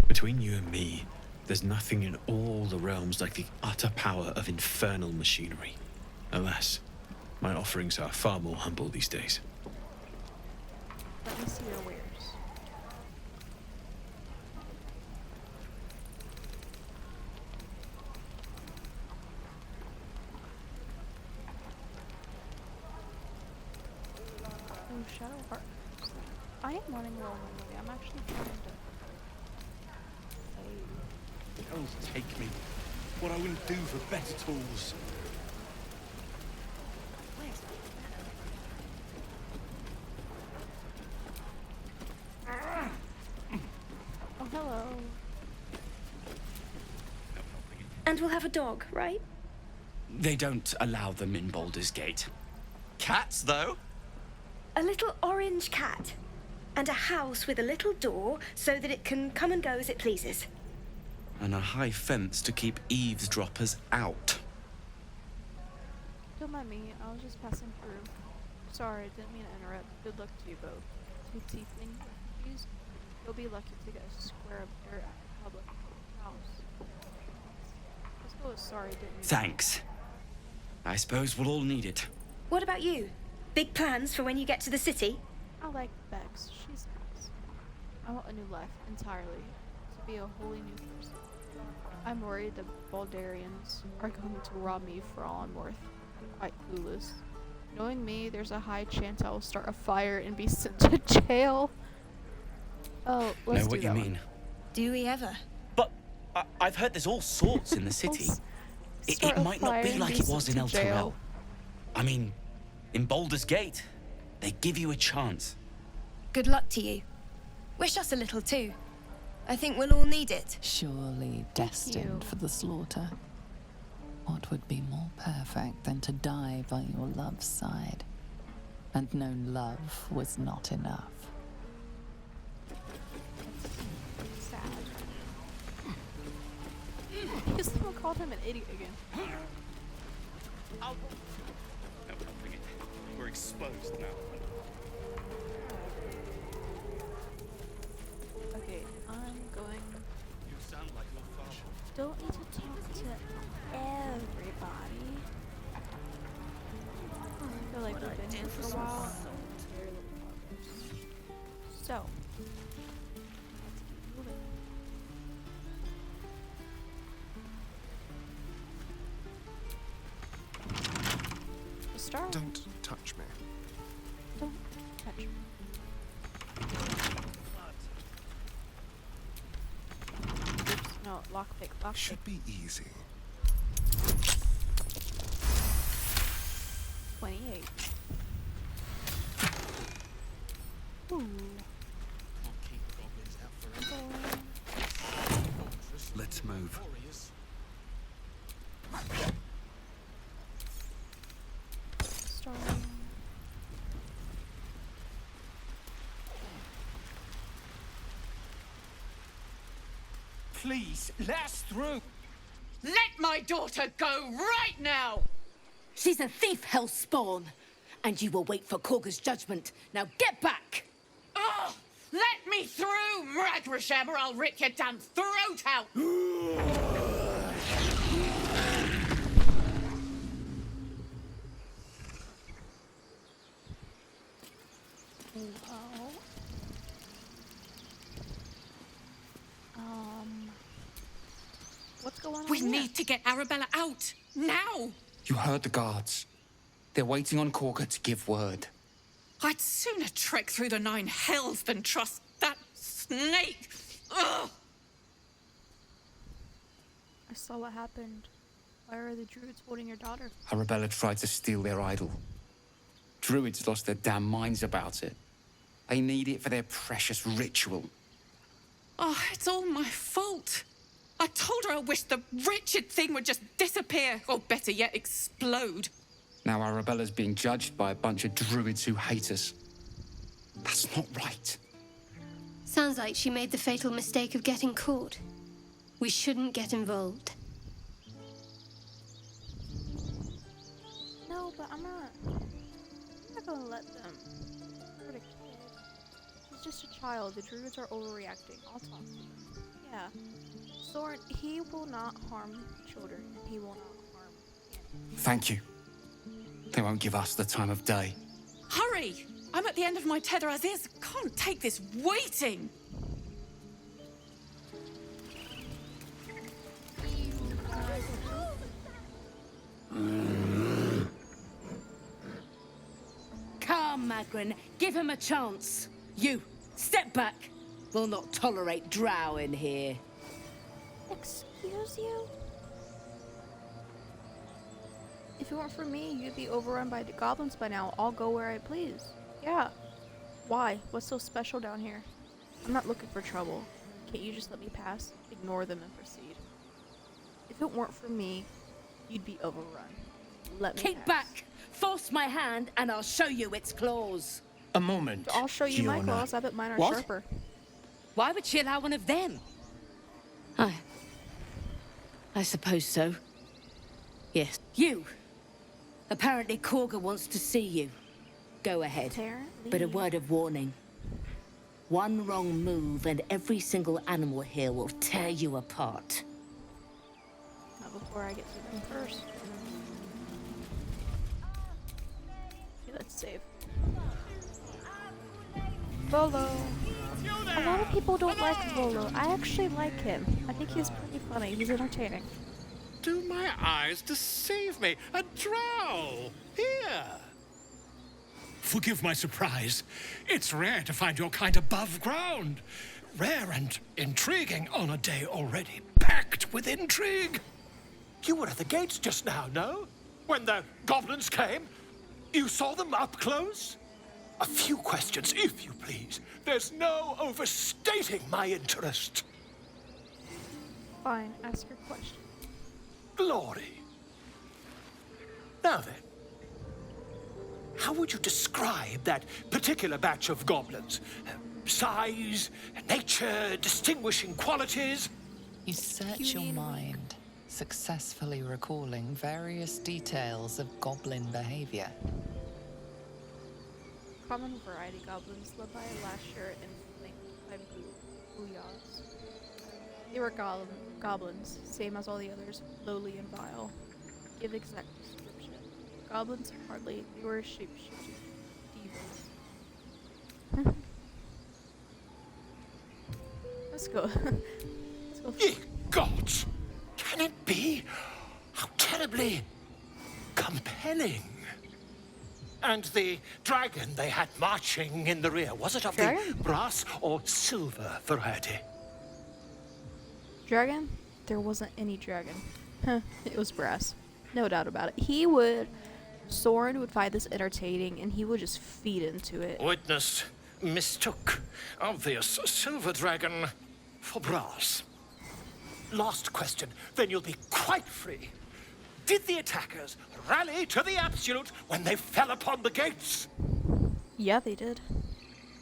between you and me, there's nothing in all the realms like the utter power of infernal machinery. Alas, my offerings are far more humble these days. Let me see your wares. Oh, Shadowheart. I am running low on memory. I'm actually trying to save. Hells take me. What I wouldn't do for better tools. Oh, hello. And we'll have a dog, right? They don't allow them in Baldur's Gate. Cats, though? A little orange cat. And a house with a little door so that it can come and go as it pleases. And a high fence to keep eavesdroppers out. Don't mind me. I was just passing through. Sorry, didn't mean to interrupt. Good luck to you both. Two tiefling refugees. You'll be lucky to get a square of dirt at the public house. Let's go with sorry, didn't mean. Thanks. I suppose we'll all need it. What about you? Big plans for when you get to the city? I like Bex. She's nice. I want a new life entirely. To be a wholly new person. I'm worried the Baldurians are going to rob me for all I'm worth. I'm quite clueless. Knowing me, there's a high chance I will start a fire and be sent to jail. Oh, let's know what do you that mean. one. Do we ever? But I've heard there's all sorts in the city. It might not be like it was in 𝐿tRael. I mean, in Baldur's Gate, they give you a chance. Good luck to you. Wish us a little too. I think we'll all need it. Surely destined for the slaughter. What would be more perfect than to die by your love's side? And no love was not enough. Sad. Because someone called him an idiot again. No, bring it. We're exposed now. Okay, I'm going. You sound like your father. Don't need to talk to everybody. I feel like we've been here for a while. So, let's keep moving. Astarion. Don't touch me. Don't touch me. Oops, no, lockpick, lockpick. Should be easy. 28. Ooh. Let's move. Starting. Please, let us through. Let my daughter go right now! She's a thief, hellspawn. And you will wait for 𝐤𝑗's judgment. Now get back! Oh, let me through, Mragrasham, or I'll rip your damn throat out! What's going on We here? need to get Arabella out, now! You heard the guards. They're waiting on 𝐤𝑗 to give word. I'd sooner trek through the 9 hells than trust that snake! Ugh! I saw what happened. Why are the druids holding your daughter? Arabella tried to steal their idol. Druids lost their damn minds about it. They need it for their precious ritual. Oh, it's all my fault. I told her I wished the wretched thing would just disappear, or better yet, explode. Now Arabella's being judged by a bunch of druids who hate us. That's not right. Sounds like she made the fatal mistake of getting caught. We shouldn't get involved. No, but I'm not gonna let them hurt a kid. She's just a child. The druids are overreacting. I'll talk to them. Yeah. Soren, he will not harm children. He will not harm animals. Thank you. They won't give us the time of day. Hurry! I'm at the end of my tether as is. Can't take this waiting. Come, Magrin, give him a chance. You, step back. We'll not tolerate drow in here. Excuse you? If it weren't for me, you'd be overrun by the goblins by now. I'll go where I please. Yeah. Why? What's so special down here? I'm not looking for trouble. Can't you just let me pass? Ignore them and proceed. If it weren't for me, you'd be overrun. Let me Keep pass. back. Force my hand and I'll show you its claws. A moment. I'll show you my Fiona. claws. I bet mine are What? sharper. Why would she allow one of them? I suppose so. Yes. You. Apparently 𝐤𝑗 wants to see you. Go ahead. Apparently. But a word of warning. One wrong move and every single animal here will tear you apart. Not before I get to them first. Okay, let's save. Volo. A lot of people don't like Volo. I actually like him. I think he's pretty funny. He's entertaining. Do my eyes deceive me? A drow! Here! Forgive my surprise. It's rare to find your kind above ground. Rare and intriguing on a day already bad. packed with intrigue. You were at the gates just now, no? When the goblins came? You saw them up close? A few questions, if you please. There's no overstating my interest. Fine, ask your question. Glory. Now then, how would you describe that particular batch of goblins? Size, nature, distinguishing qualities? You search your mind, successfully recalling various details of goblin behavior. Common variety goblins led by a lasher and flanked by 𝘤𝘰𝑯𝘐. They were goblins, same as all the others, lowly and vile. Give exact description. Goblins hardly, they were shape-shifting divas. Let's go. Let's go. Ye gods! Can it be? How terribly compelling. And the dragon they had marching in the rear, was it of the brass or silver variety? Dragon? There wasn't any dragon. It was brass. No doubt about it. Soren would find this entertaining and he would just feed into it. Witness mistook obvious silver dragon for brass. Last question, then you'll be quite free. Did the attackers rally to the absolute when they fell upon the gates? Yeah, they did.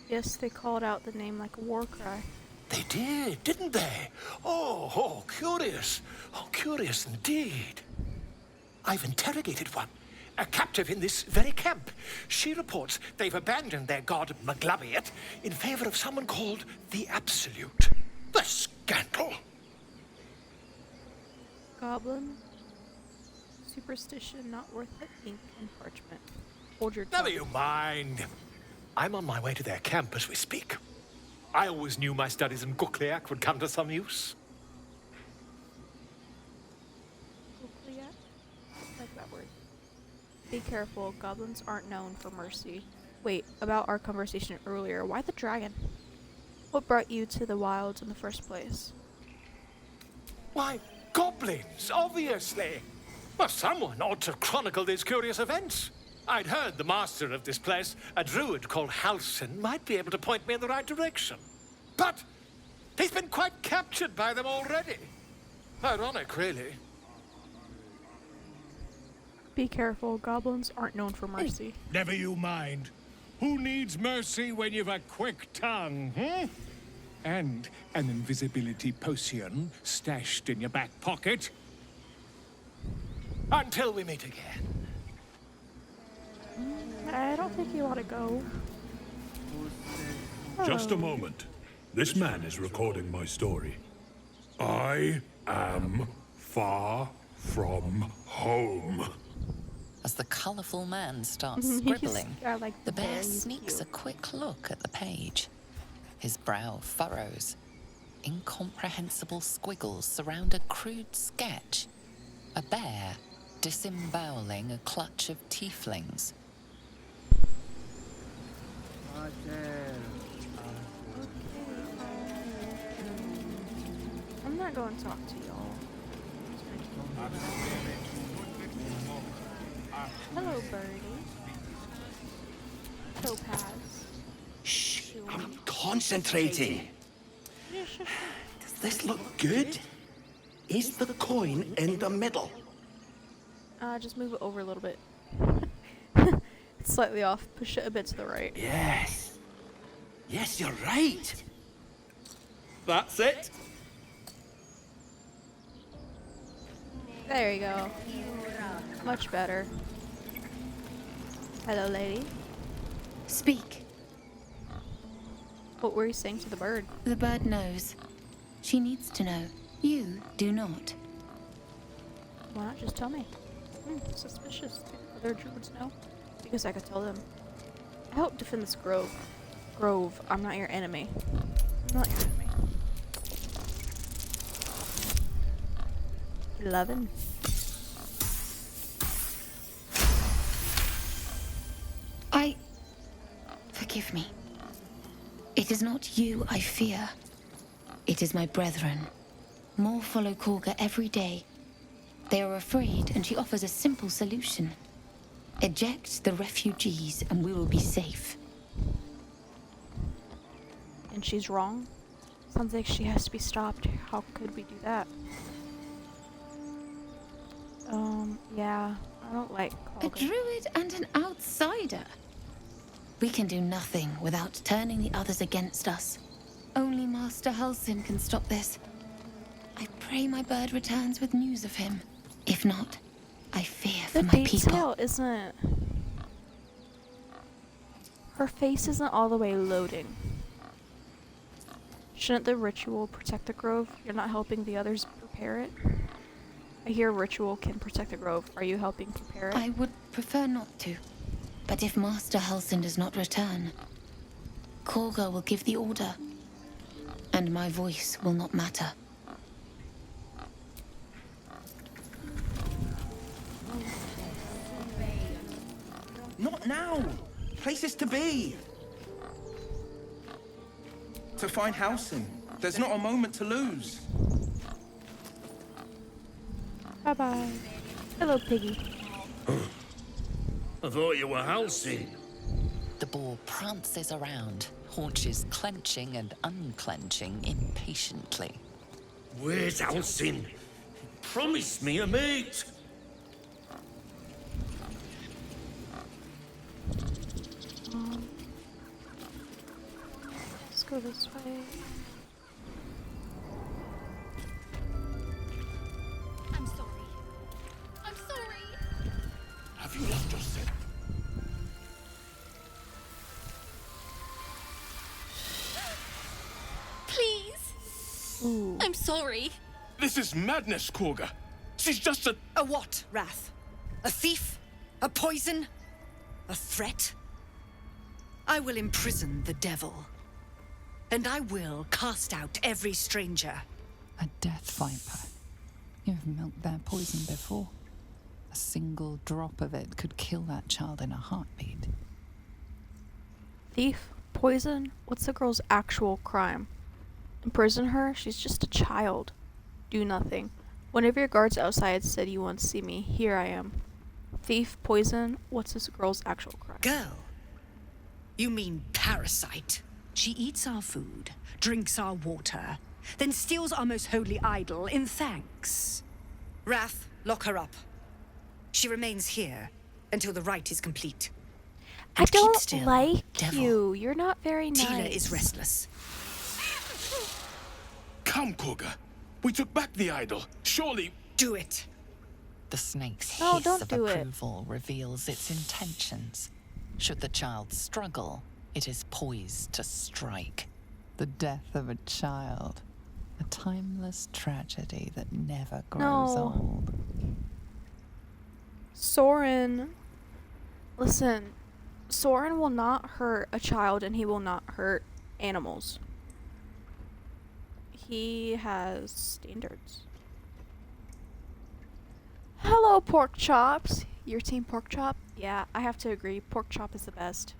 Yes, they called out the name like a war cry. They did, didn't they? Oh, curious. Oh, curious indeed. I've interrogated one, a captive in this very camp. She reports they've abandoned their god 𝘥𝑰𝑎𝑡 in favor of someone called the Absolute. The scandal! Goblin? Superstition not worth the ink and parchment. Hold your tongue. Never you mind. I'm on my way to their camp as we speak. I always knew my studies in 𝘥𝑰𝑯𝑥 would come to some use. 𝘥𝑰𝑯𝑥? I like that word. Be careful, goblins aren't known for mercy. Wait, about our conversation earlier, why the dragon? What brought you to the wilds in the first place? Why, goblins, obviously. Well, someone ought to chronicle these curious events. I'd heard the master of this place, a druid called Halsin, might be able to point me in the right direction. But he's been quite captured by them already. Ironic, really. Be careful, goblins aren't known for mercy. Never you mind. Who needs mercy when you've a quick tongue, And an invisibility potion stashed in your back pocket? Until we meet again. I don't think you ought to go. Just a moment. This man is recording my story. I am far from home. As the colourful man starts scribbling, like the bear sneaks a quick look at the page. His brow furrows. Incomprehensible squiggles surround a crude sketch. A bear disemboweling a clutch of tieflings. I'm not going to talk to y'all. Hello, birdie. Topaz. Shh, I'm concentrating. Does this look good? Is the coin in the middle? Just move it over a little bit. It's slightly off. Push it a bit to the right. Yes. Yes, you're right. That's it. There you go. Much better. Hello, lady. Speak. What were you saying to the bird? The bird knows. She needs to know. You do not. Why not just tell me? Suspicious. Do other druids know? Because I could tell them. I help defend this grove. I'm not your enemy. I'm not your enemy. 11. Forgive me. It is not you I fear. It is my brethren. More follow 𝘁𝐤𝐤 every day. They are afraid, and she offers a simple solution. Eject the refugees, and we will be safe. And she's wrong? Sounds like she has to be stopped. How could we do that? Yeah, I don't like A druid and an outsider. We can do nothing without turning the others against us. Only Master 𝘁𝐿𝐴 can stop this. I pray my bird returns with news of him. If not, I fear for my people. Tail isn't... Her face isn't all the way loading. Shouldn't the ritual protect the grove? You're not helping the others prepare it? I hear ritual can protect the grove. Are you helping prepare it? I would prefer not to. But if Master 𝘁𝐿𝐴 does not return, 𝘁𝐤𝐤 will give the order. And my voice will not matter. Not now! Places to be! To find 𝘁𝐿𝐴. There's not a moment to lose. Bye-bye. Hello, piggy. I thought you were 𝘁𝐿𝐴. The boar prances around, haunches clenching and unclenching impatiently. Where's 𝘁𝐿𝐴? Promise me a mate. Let's go this way. I'm sorry. I'm sorry. Have you lost your scent? Please. Ooh. I'm sorry. This is madness, 𝘁𝐤𝐤. She's just a... A what, Wrath? A thief? A poison? A threat? I will imprison the devil. And I will cast out every stranger. A death viper. You've milked their poison before. A single drop of it could kill that child in a heartbeat. Thief? Poison? What's the girl's actual crime? Imprison her? She's just a child. Do nothing. One of your guards outside said you want to see me. Here I am. Thief? Poison? What's this girl's actual crime? Girl? You mean parasite? She eats our food, drinks our water, then steals our most holy idol in thanks. Wrath, lock her up. She remains here until the rite is complete. I don't like you. You're not very nice. Tila is restless. Come, 𝘁𝐤𝐤. We took back the idol. Surely... Do it. The snake's No, hiss don't of do it. approval reveals its intentions. Should the child struggle, it is poised to strike. The death of a child. A timeless tragedy that never grows old. Soren. Listen. Soren will not hurt a child and he will not hurt animals. He has standards. Hello, pork chops. Your team pork chop? Yeah, I have to agree. Pork chop is the best.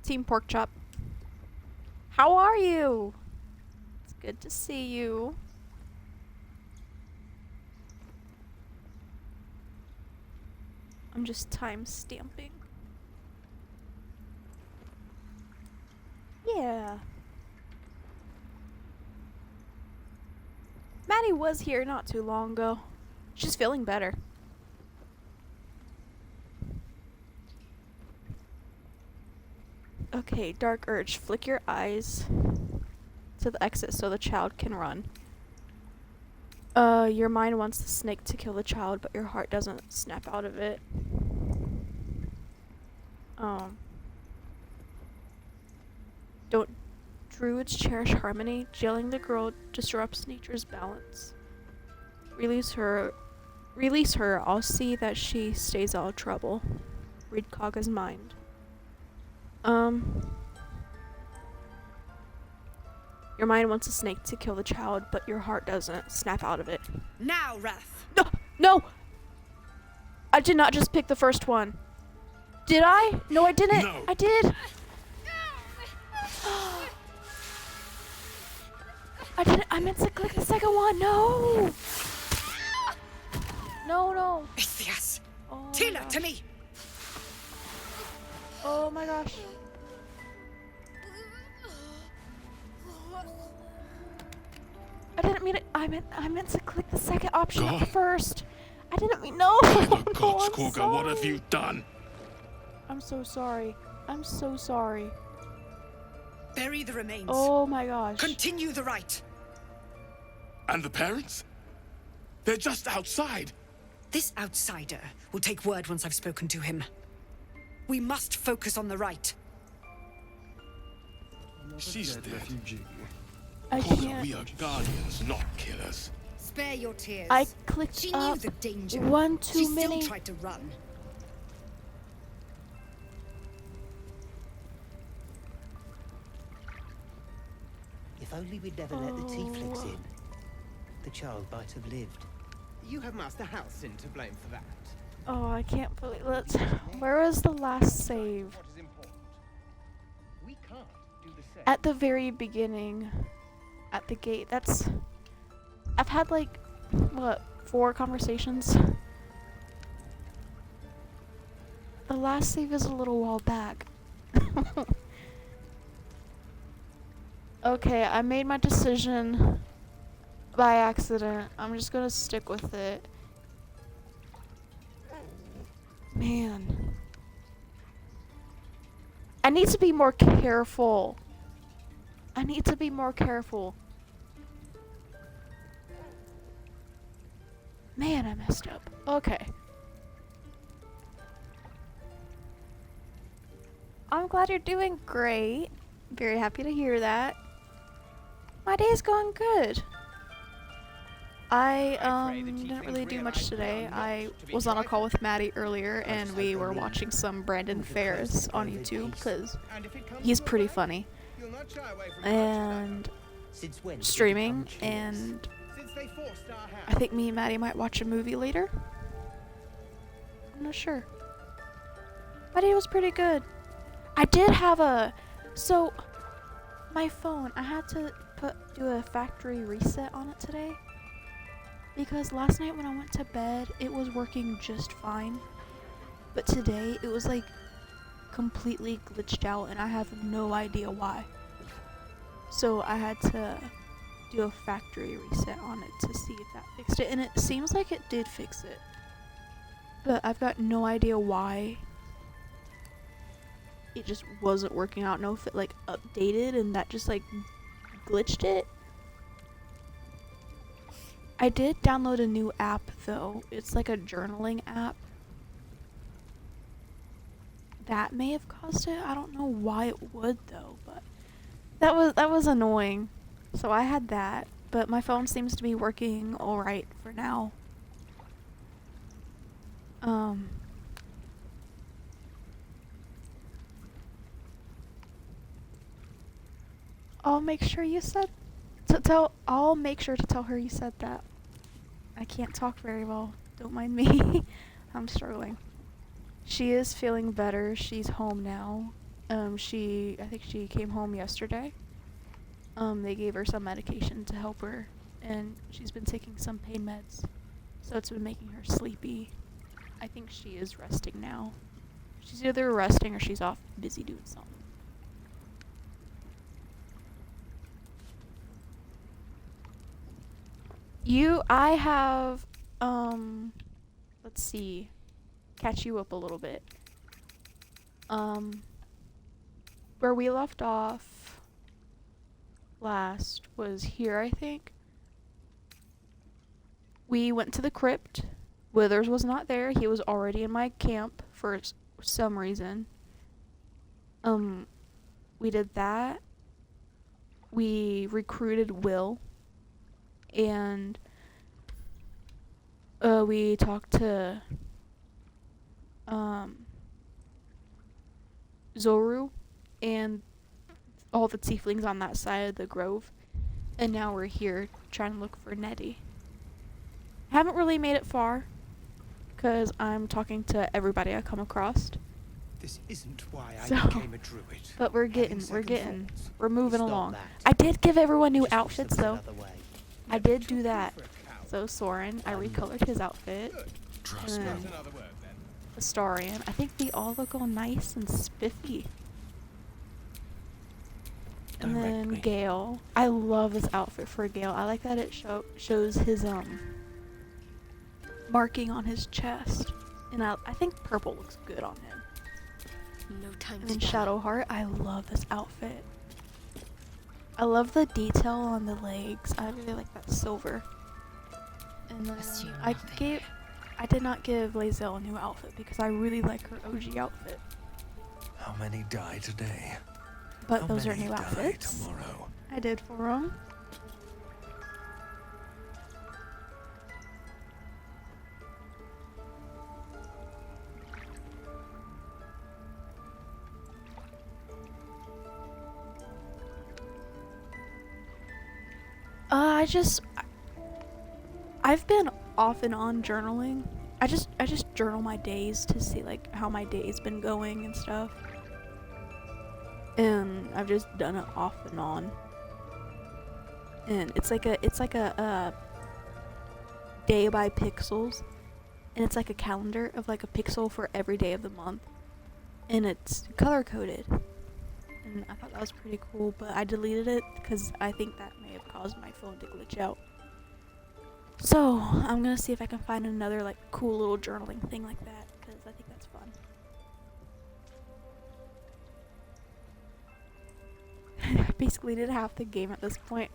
Team pork chop. How are you? It's good to see you. I'm just time stamping. Yeah. Maddie was here not too long ago. She's feeling better. Okay, dark urge. Flick your eyes to the exit so the child can run. Your mind wants the snake to kill the child, but your heart doesn't snap out of it. Don't druids cherish harmony? Jailing the girl disrupts nature's balance. Release her. I'll see that she stays out of trouble. Read Kaga's mind. Your mind wants a snake to kill the child, but your heart doesn't. Snap out of it. Now, Wrath. No! I did not just pick the first one. Did I? No, I didn't. No. I did. I meant to click the second one. No. No. Yes. Oh Tila, to me. Oh my gosh. I didn't mean it. I meant to click the second option God. at first. I didn't mean no. Gods, 𝑐𝐞𝐞, what have you done? I'm so sorry. I'm so sorry. Bury the remains. Oh my gosh. Continue the rite. And the parents? They're just outside. This outsider will take word once I've spoken to him. We must focus on the rite. She's dead. I 𝑐𝐞𝐞, can't. we are guardians, not killers. Spare your tears. I clicked She up knew the danger. one too she many. Still tried to run. If only we'd never let the tieflings in. The child might have lived. You have Master 𝐻𝐿sinn to blame for that. Oh, I can't believe. Let's. Where was the last save? We can't do the same. At the very beginning, at the gate. That's. I've had like, what, 4 conversations. The last save is a little while back. Okay, I made my decision by accident. I'm just gonna stick with it. Man. I need to be more careful. I need to be more careful. Man, I messed up. Okay. I'm glad you're doing great. Very happy to hear that. My day's going good. I didn't really do much today. I was on a call with Maddie earlier and we were watching some Brandon Ferris on YouTube because he's pretty funny. And streaming, and I think me and Maddie might watch a movie later. I'm not sure. My day was pretty good. I did have so my phone, I had to do a factory reset on it today because last night when I went to bed it was working just fine, but today it was like completely glitched out and I have no idea why. So I had to do a factory reset on it to see if that fixed it, and it seems like it did fix it, but I've got no idea why it just wasn't working out. No, if it like updated and that just like glitched it. I did download a new app though. It's like a journaling app. That may have caused it. I don't know why it would though, but that was annoying. So I had that, but my phone seems to be working all right for now. I'll make sure you said I'll make sure to tell her you said that. I can't talk very well. Don't mind me. I'm struggling. She is feeling better. She's home now. I think she came home yesterday. They gave her some medication to help her, and she's been taking some pain meds. So it's been making her sleepy. I think she is resting now. She's either resting or she's off busy doing something. I have, let's see, catch you up a little bit. Where we left off last was here, I think. We went to the crypt. Withers was not there. He was already in my camp for some reason. We did that. We recruited Will. And we talked to Zoru and all the tieflings on that side of the grove, and now we're here trying to look for Nettie. Haven't really made it far because I'm talking to everybody I come across. This isn't why I So, became a druid. but we're Having moving It's not along. that. I did give everyone new outfits though. another way. I did do that. So Soren, I recolored his outfit. Trust And me. then Astarion, I think they all look all nice and spiffy. And then Gale, I love this outfit for Gale. I like that it shows his marking on his chest, and I think purple looks good on him. No time And to then die. Shadowheart, I love this outfit. I love the detail on the legs. I really like that silver. And then I did not give 𝐤𝐸 a new outfit because I really like her OG outfit. How many die today? But How those are many new die outfits. tomorrow? I did for them. I've been off and on journaling. I just journal my days to see like how my day's been going and stuff. And I've just done it off and on. And it's like a day by pixels, and it's like a calendar of like a pixel for every day of the month, and it's color coded. And I thought that was pretty cool, but I deleted it because I think that may have caused my phone to glitch out. So I'm gonna see if I can find another like cool little journaling thing like that, because I think that's fun. I basically did half the game at this point.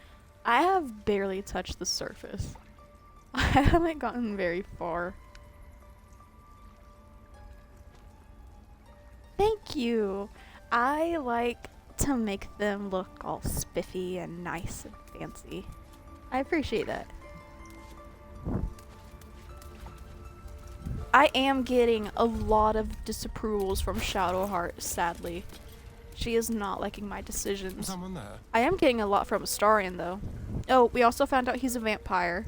I have barely touched the surface. I haven't gotten very far. Thank you. I like to make them look all spiffy and nice and fancy. I appreciate that. I am getting a lot of disapprovals from Shadowheart, sadly. She is not liking my decisions. Someone there? I am getting a lot from Astarion, though. Oh, we also found out he's a vampire.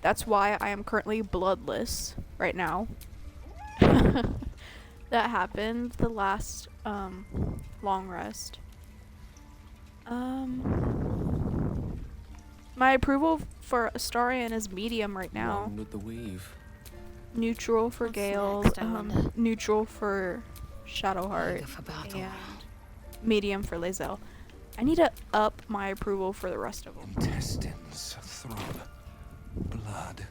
That's why I am currently bloodless right now. That happened the last long rest. My approval for Astarion is medium right now. One with the weave. Neutral for Gale, neutral for Shadowheart, and medium for 𝐤𝐸. I need to up my approval for the rest of them. Intestines throb. Blood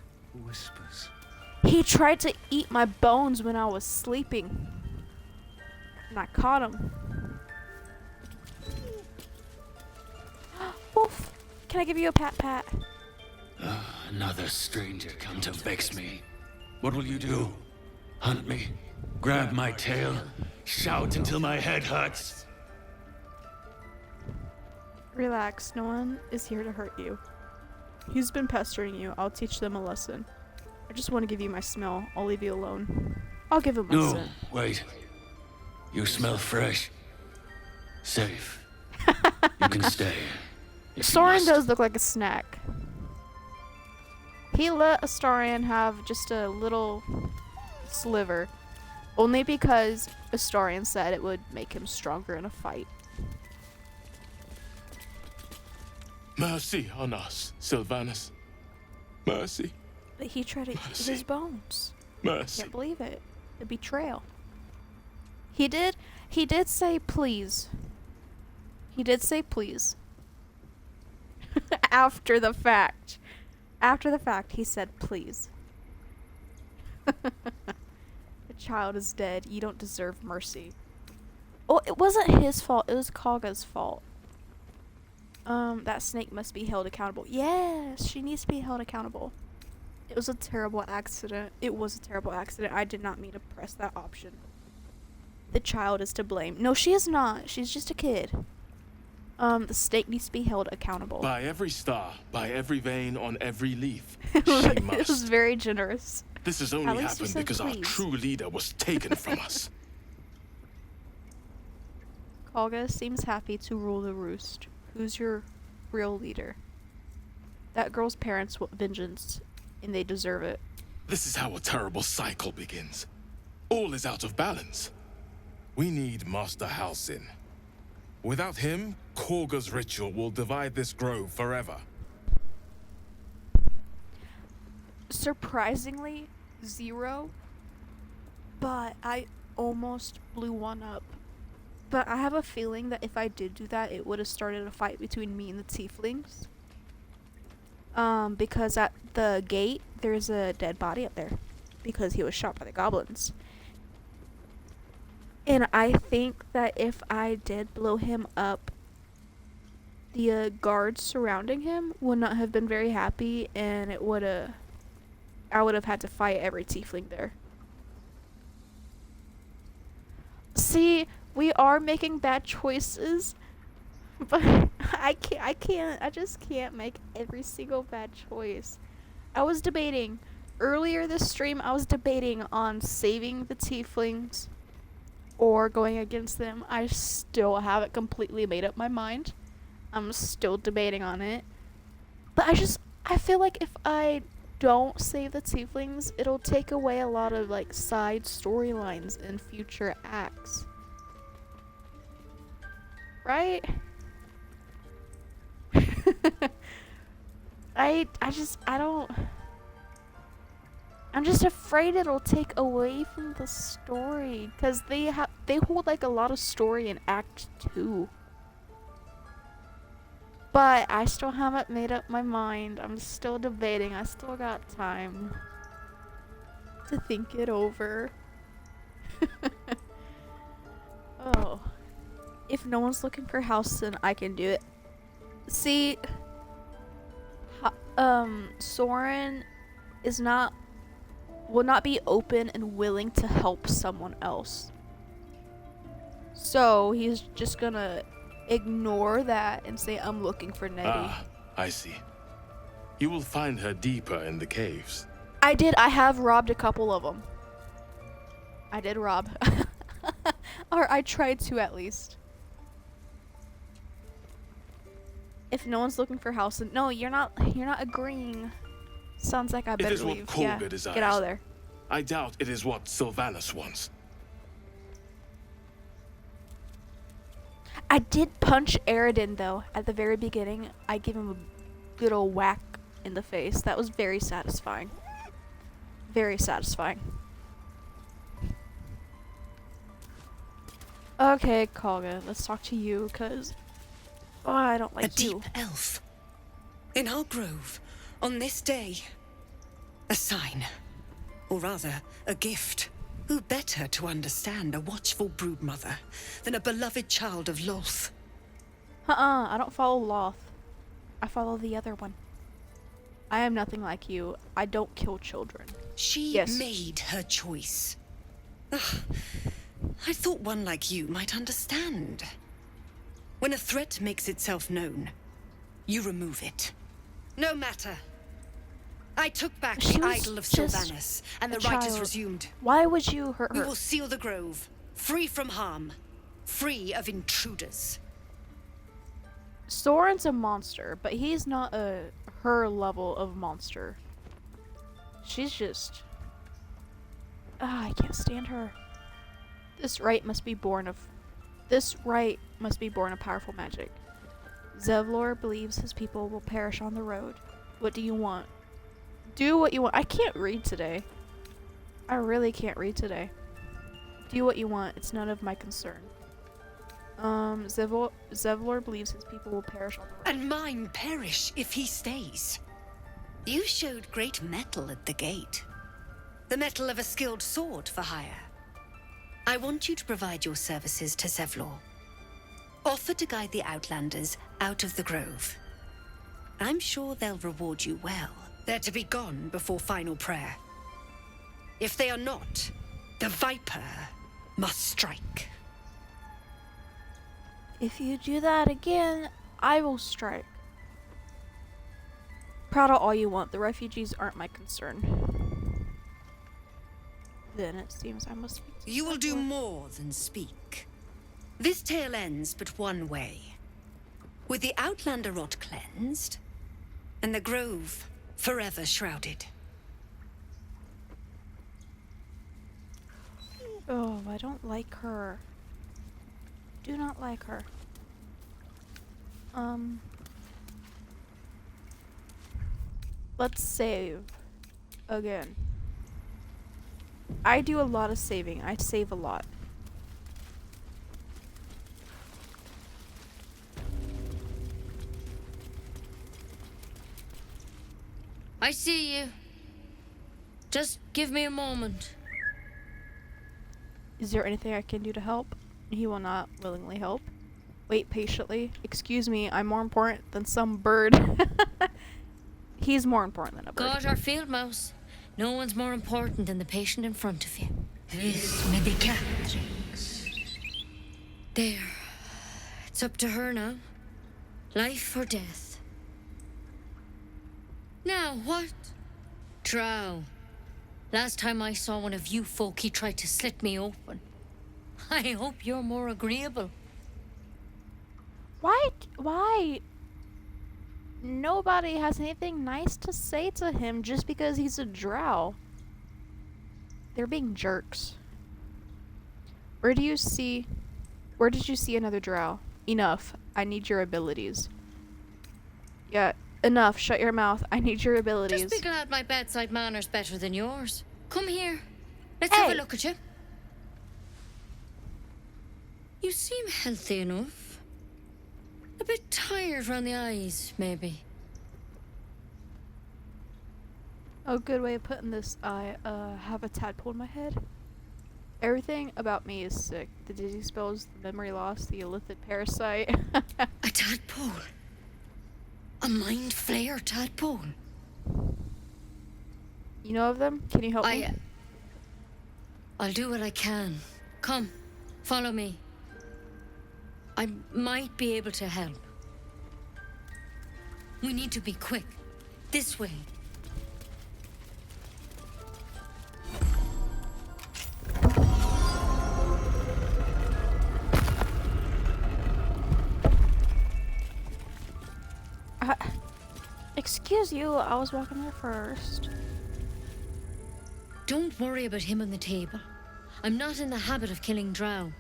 whispers. He tried to eat my bones when I was sleeping, and I caught him. Wolf, can I give you a pat? Another stranger come to vex me. What will you do? Hunt me? Grab my tail? Shout until my head hurts? Relax, no one is here to hurt you. He's been pestering you. I'll teach them a lesson. I just want to give you my smell. I'll leave you alone. I'll give him my No, scent. wait. You smell fresh. Safe. You can stay. Soren does look like a snack. He let Astarion have just a little sliver, only because Astarion said it would make him stronger in a fight. Mercy on us, Sylvanus. Mercy. But he tried to eat his bones. Mercy. Can't believe it. The betrayal. He did say please. He did say please. After the fact. After the fact, he said please. The child is dead. You don't deserve mercy. Oh, it wasn't his fault. It was 𝐿𝐸𝐴's fault. That snake must be held accountable. Yes, she needs to be held accountable. It was a terrible accident. It was a terrible accident. I did not mean to press that option. The child is to blame. No, she is not. She's just a kid. The snake needs to be held accountable. By every star, by every vein on every leaf, It she must. was very generous. This has At only least you happened said because our please. true leader was taken from us. 𝐿𝐸𝐴 seems happy to rule the roost. Who's your real leader? That girl's parents want vengeance, and they deserve it. This is how a terrible cycle begins. All is out of balance. We need Master 𝐻𝐿𝐿. Without him, Kagha's ritual will divide this grove forever. Surprisingly, 0. But I almost blew one up. But I have a feeling that if I did do that, it would have started a fight between me and the tieflings. Because at the gate, there's a dead body up there. Because he was shot by the goblins. And I think that if I did blow him up, the guards surrounding him would not have been very happy, and I would have had to fight every tiefling there. See, we are making bad choices, but I just can't make every single bad choice. I was debating earlier this stream, I was debating on saving the tieflings or going against them. I still haven't completely made up my mind. I'm still debating on it. But I feel like if I don't save the tieflings, it'll take away a lot of like side storylines in future acts. Right? I'm just afraid it'll take away from the story, because they hold like a lot of story in Act 2. But I still haven't made up my mind. I'm still debating. I still got time to think it over. Oh. If no one's looking for 𝐻𝐿𝐿, I can do it. See, Soren will not be open and willing to help someone else. So he's just gonna ignore that and say, I'm looking for Nettie. Ah, I see. You will find her deeper in the caves. I have robbed a couple of them. I did rob. Or I tried to, at least. If no one's looking for 𝐻𝐿𝐿, no, you're not agreeing. Sounds like I better leave. It is what Kagha desires. Get out of there. I doubt it is what Sylvanas wants. I did punch Aradin though at the very beginning. I gave him a good old whack in the face. That was very satisfying. Very satisfying. Okay, Kagha, let's talk to you, cause I don't like you. A deep elf in our grove on this day. A sign, or rather, a gift. Who better to understand a watchful broodmother than a beloved child of Lolth? I don't follow Loth. I follow the other one. I am nothing like you. I don't kill children. She made her choice. Ugh. I thought one like you might understand. When a threat makes itself known, you remove it. No matter. I took back the idol of Sylvanas, and the rite is resumed. Why would you hurt her? We will seal the grove, free from harm, free of intruders. Soren's a monster, but he's not her level of monster. She's just... I can't stand her. This rite must be born of powerful magic. Zevlor believes his people will perish on the road. What do you want? Do what you want. I can't read today. I really can't read today. Do what you want. It's none of my concern. Zevlor believes his people will perish on the road. And mine perish if he stays. You showed great mettle at the gate. The mettle of a skilled sword for hire. I want you to provide your services to Zevlor. Offer to guide the Outlanders out of the grove. I'm sure they'll reward you well. They're to be gone before final prayer. If they are not, the Viper must strike. If you do that again, I will strike. Proud of all you want. The refugees aren't my concern. Then it seems I must speak to You will do more than speak. This tale ends but one way. With the Outlander rot cleansed, and the grove forever shrouded. Oh, I don't like her. do not like her. Let's save again. I do a lot of saving. I save a lot. I see you. Just give me a moment. Is there anything I can do to help? He will not willingly help. Wait patiently. Excuse me, I'm more important than some bird. He's more important than a bird. God, our field mouse. No one's more important than the patient in front of you. 𝑒𝐴𝐴. There. It's up to her now. Life or death. Now, what? Drow. Last time I saw one of you folk, he tried to slit me open. I hope you're more agreeable. Why? Nobody has anything nice to say to him just because he's a drow. They're being jerks. Where did you see another drow? Enough. I need your abilities. Yeah, enough. Shut your mouth. I need your abilities. Just be glad my bedside manner's better than yours. Come here. Let's have a look at you. You seem healthy enough. A bit tired around the eyes, maybe. A good way of putting this, I have a tadpole in my head. Everything about me is sick. The dizzy spells, the memory loss, the illithid parasite. A tadpole? A mindflayer tadpole? You know of them? Can you help me? I'll do what I can. Come, follow me. I might be able to help. We need to be quick. This way. Excuse you, I was walking there first. Don't worry about him on the table. I'm not in the habit of killing drow.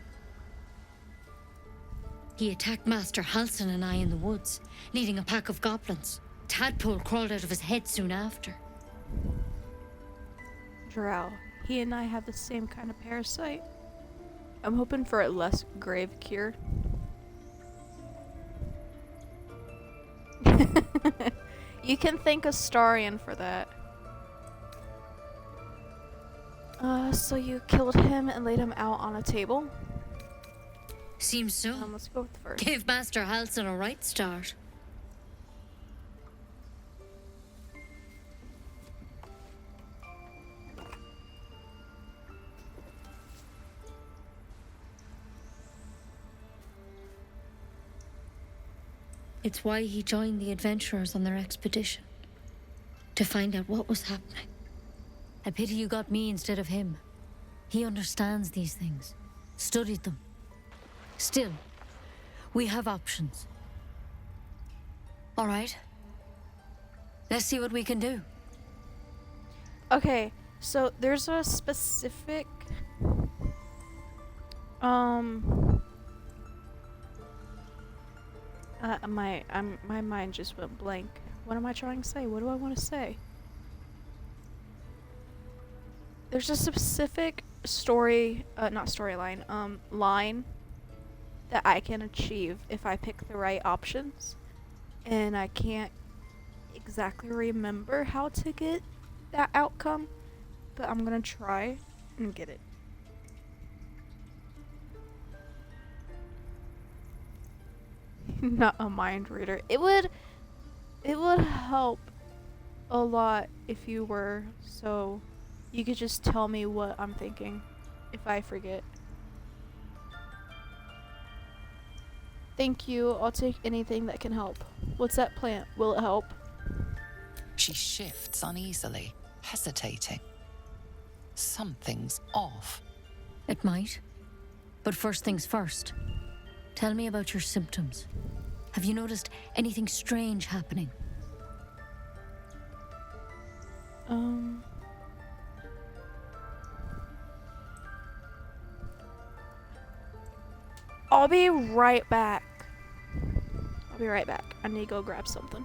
He attacked Master Halsin and I in the woods, leading a pack of goblins. Tadpole crawled out of his head soon after. Drow. He and I have the same kind of parasite. I'm hoping for a less grave cure. You can thank Astarion for that. So you killed him and laid him out on a table? Seems so. Let's go with the first. Give Master Halsin a right start. It's why he joined the adventurers on their expedition. To find out what was happening. A pity you got me instead of him. He understands these things. Studied them. Still, we have options. All right. Let's see what we can do. Okay, so there's a specific my mind just went blank. What am I trying to say? What do I want to say? There's a specific line that I can achieve if I pick the right options, and I can't exactly remember how to get that outcome, but I'm gonna try and get it. Not a mind reader. It would help a lot if you were, so you could just tell me what I'm thinking if I forget. Thank you. I'll take anything that can help. What's that plant? Will it help? She shifts uneasily, hesitating. Something's off. It might. But first things first. Tell me about your symptoms. Have you noticed anything strange happening? I'll be right back. I'll be right back. I need to go grab something.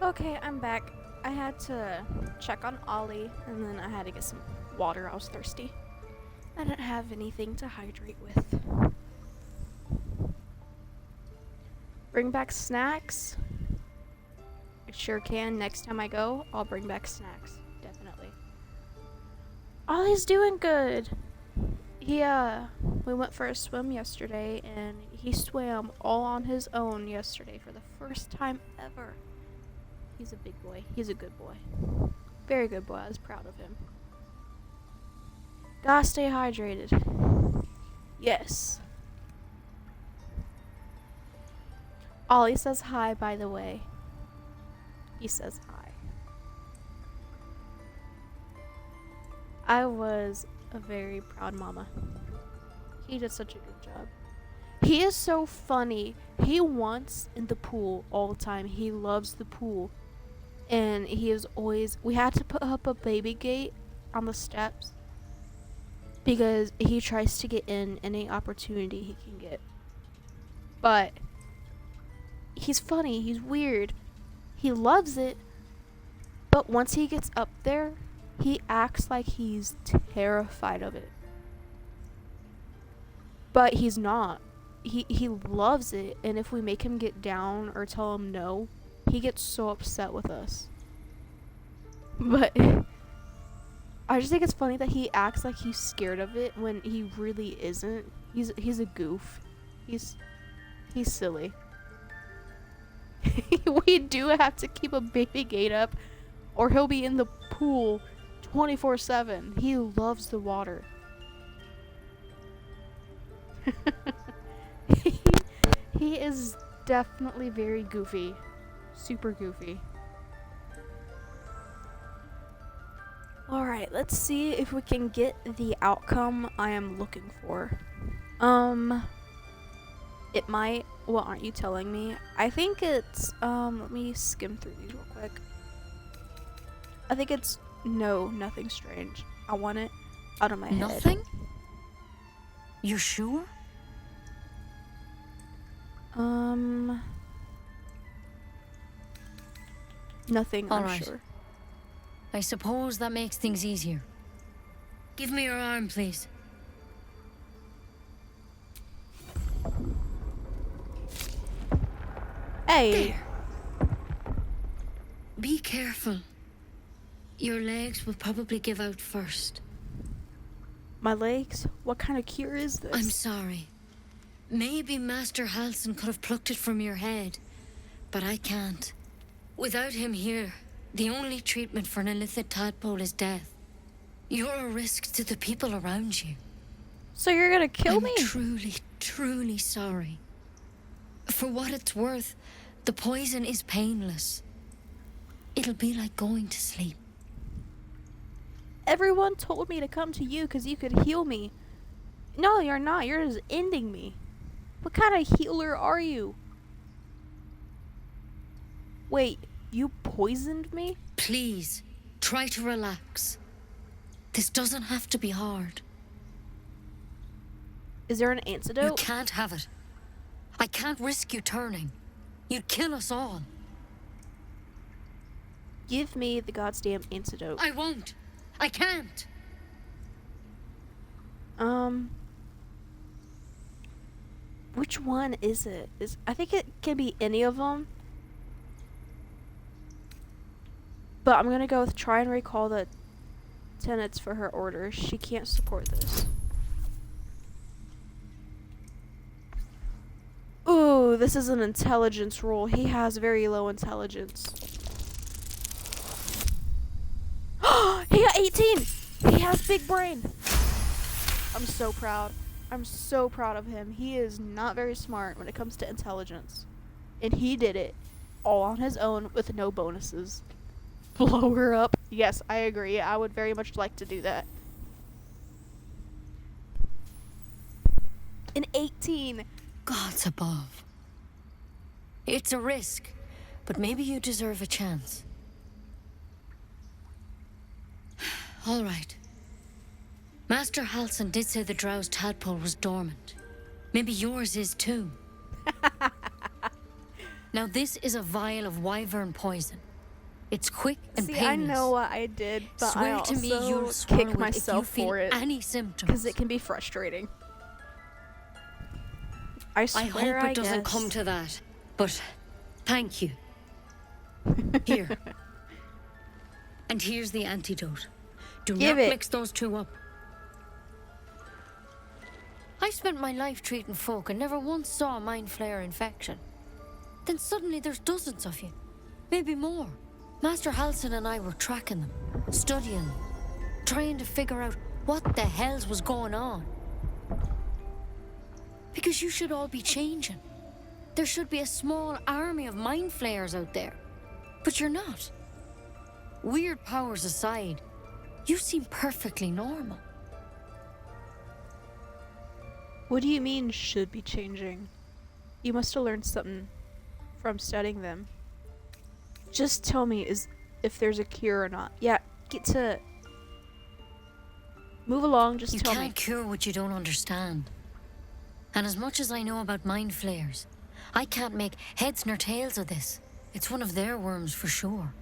Okay, I'm back. I had to check on Ollie, and then I had to get some water. I was thirsty. I didn't have anything to hydrate with. Bring back snacks. I sure can. Next time I go, I'll bring back snacks. Definitely. Ollie's doing good. We went for a swim yesterday, and he swam all on his own yesterday for the first time ever. He's a big boy. He's a good boy. Very good boy. I was proud of him. Gotta stay hydrated. Yes. Ollie says hi, by the way. He says hi. I was a very proud mama. He did such a good job. He is so funny. He wants in the pool all the time. He loves the pool. And he is always... We had to put up a baby gate on the steps because he tries to get in any opportunity he can get. But he's funny. He's weird. He loves it. But once he gets up there, He acts like he's terrified of it. But he's not. He loves it, and if we make him get down or tell him no, he gets so upset with us. But I just think it's funny that he acts like he's scared of it when he really isn't. He's a goof. He's silly. We do have to keep a baby gate up, or he'll be in the pool 24/7. He loves the water. He is definitely very goofy. Super goofy. Alright, let's see if we can get the outcome I am looking for. It might... What aren't you telling me? I think it's... let me skim through these real quick. I think it's... No, nothing strange. I want it out of my head. Nothing? You sure? Nothing, All I'm right. sure. I suppose that makes things easier. Give me your arm, please. Hey! There. Be careful. Your legs will probably give out first. My legs? What kind of cure is this? I'm sorry. Maybe Master Halsin could have plucked it from your head, but I can't. Without him here, the only treatment for an illithid tadpole is death. You're a risk to the people around you. So you're gonna kill me? I'm truly, truly sorry. For what it's worth, the poison is painless. It'll be like going to sleep. Everyone told me to come to you because you could heal me. No, you're not. You're just ending me. What kind of healer are you? Wait, you poisoned me? Please, try to relax. This doesn't have to be hard. Is there an antidote? You can't have it. I can't risk you turning. You'd kill us all. Give me the goddamn antidote. I won't. I can't. Which one is it? I think it can be any of them. But I'm gonna go with try and recall the tenets for her orders. She can't support this. Ooh, this is an intelligence roll. He has very low intelligence. He got 18! He has big brain! I'm so proud. I'm so proud of him. He is not very smart when it comes to intelligence. And he did it all on his own with no bonuses. Blow her up. Yes, I agree. I would very much like to do that. An 18! Gods above. It's a risk, but maybe you deserve a chance. All right. Master Halsin did say the Drow's tadpole was dormant. Maybe yours is too. Now this is a vial of wyvern poison. It's quick and painless. I know what I did, but Swear I also to me you'll swallow kick it myself if you feel for it. any symptoms. Because it can be frustrating. I I swear hope it doesn't guess. come to that, but thank you. Here. And here's the antidote. Do Give not it. mix those two up. I've spent my life treating folk and never once saw a mindflayer infection. Then suddenly there's dozens of you. Maybe more. Master Halsin and I were tracking them, studying them, trying to figure out what the hells was going on. Because you should all be changing. There should be a small army of mindflayers out there. But you're not. Weird powers aside, you seem perfectly normal. What do you mean, should be changing? You must have learned something from studying them. Just tell me if there's a cure or not. Yeah, get to... Move along, just tell me. You can't cure what you don't understand. And as much as I know about mind flayers, I can't make heads nor tails of this. It's one of their worms for sure.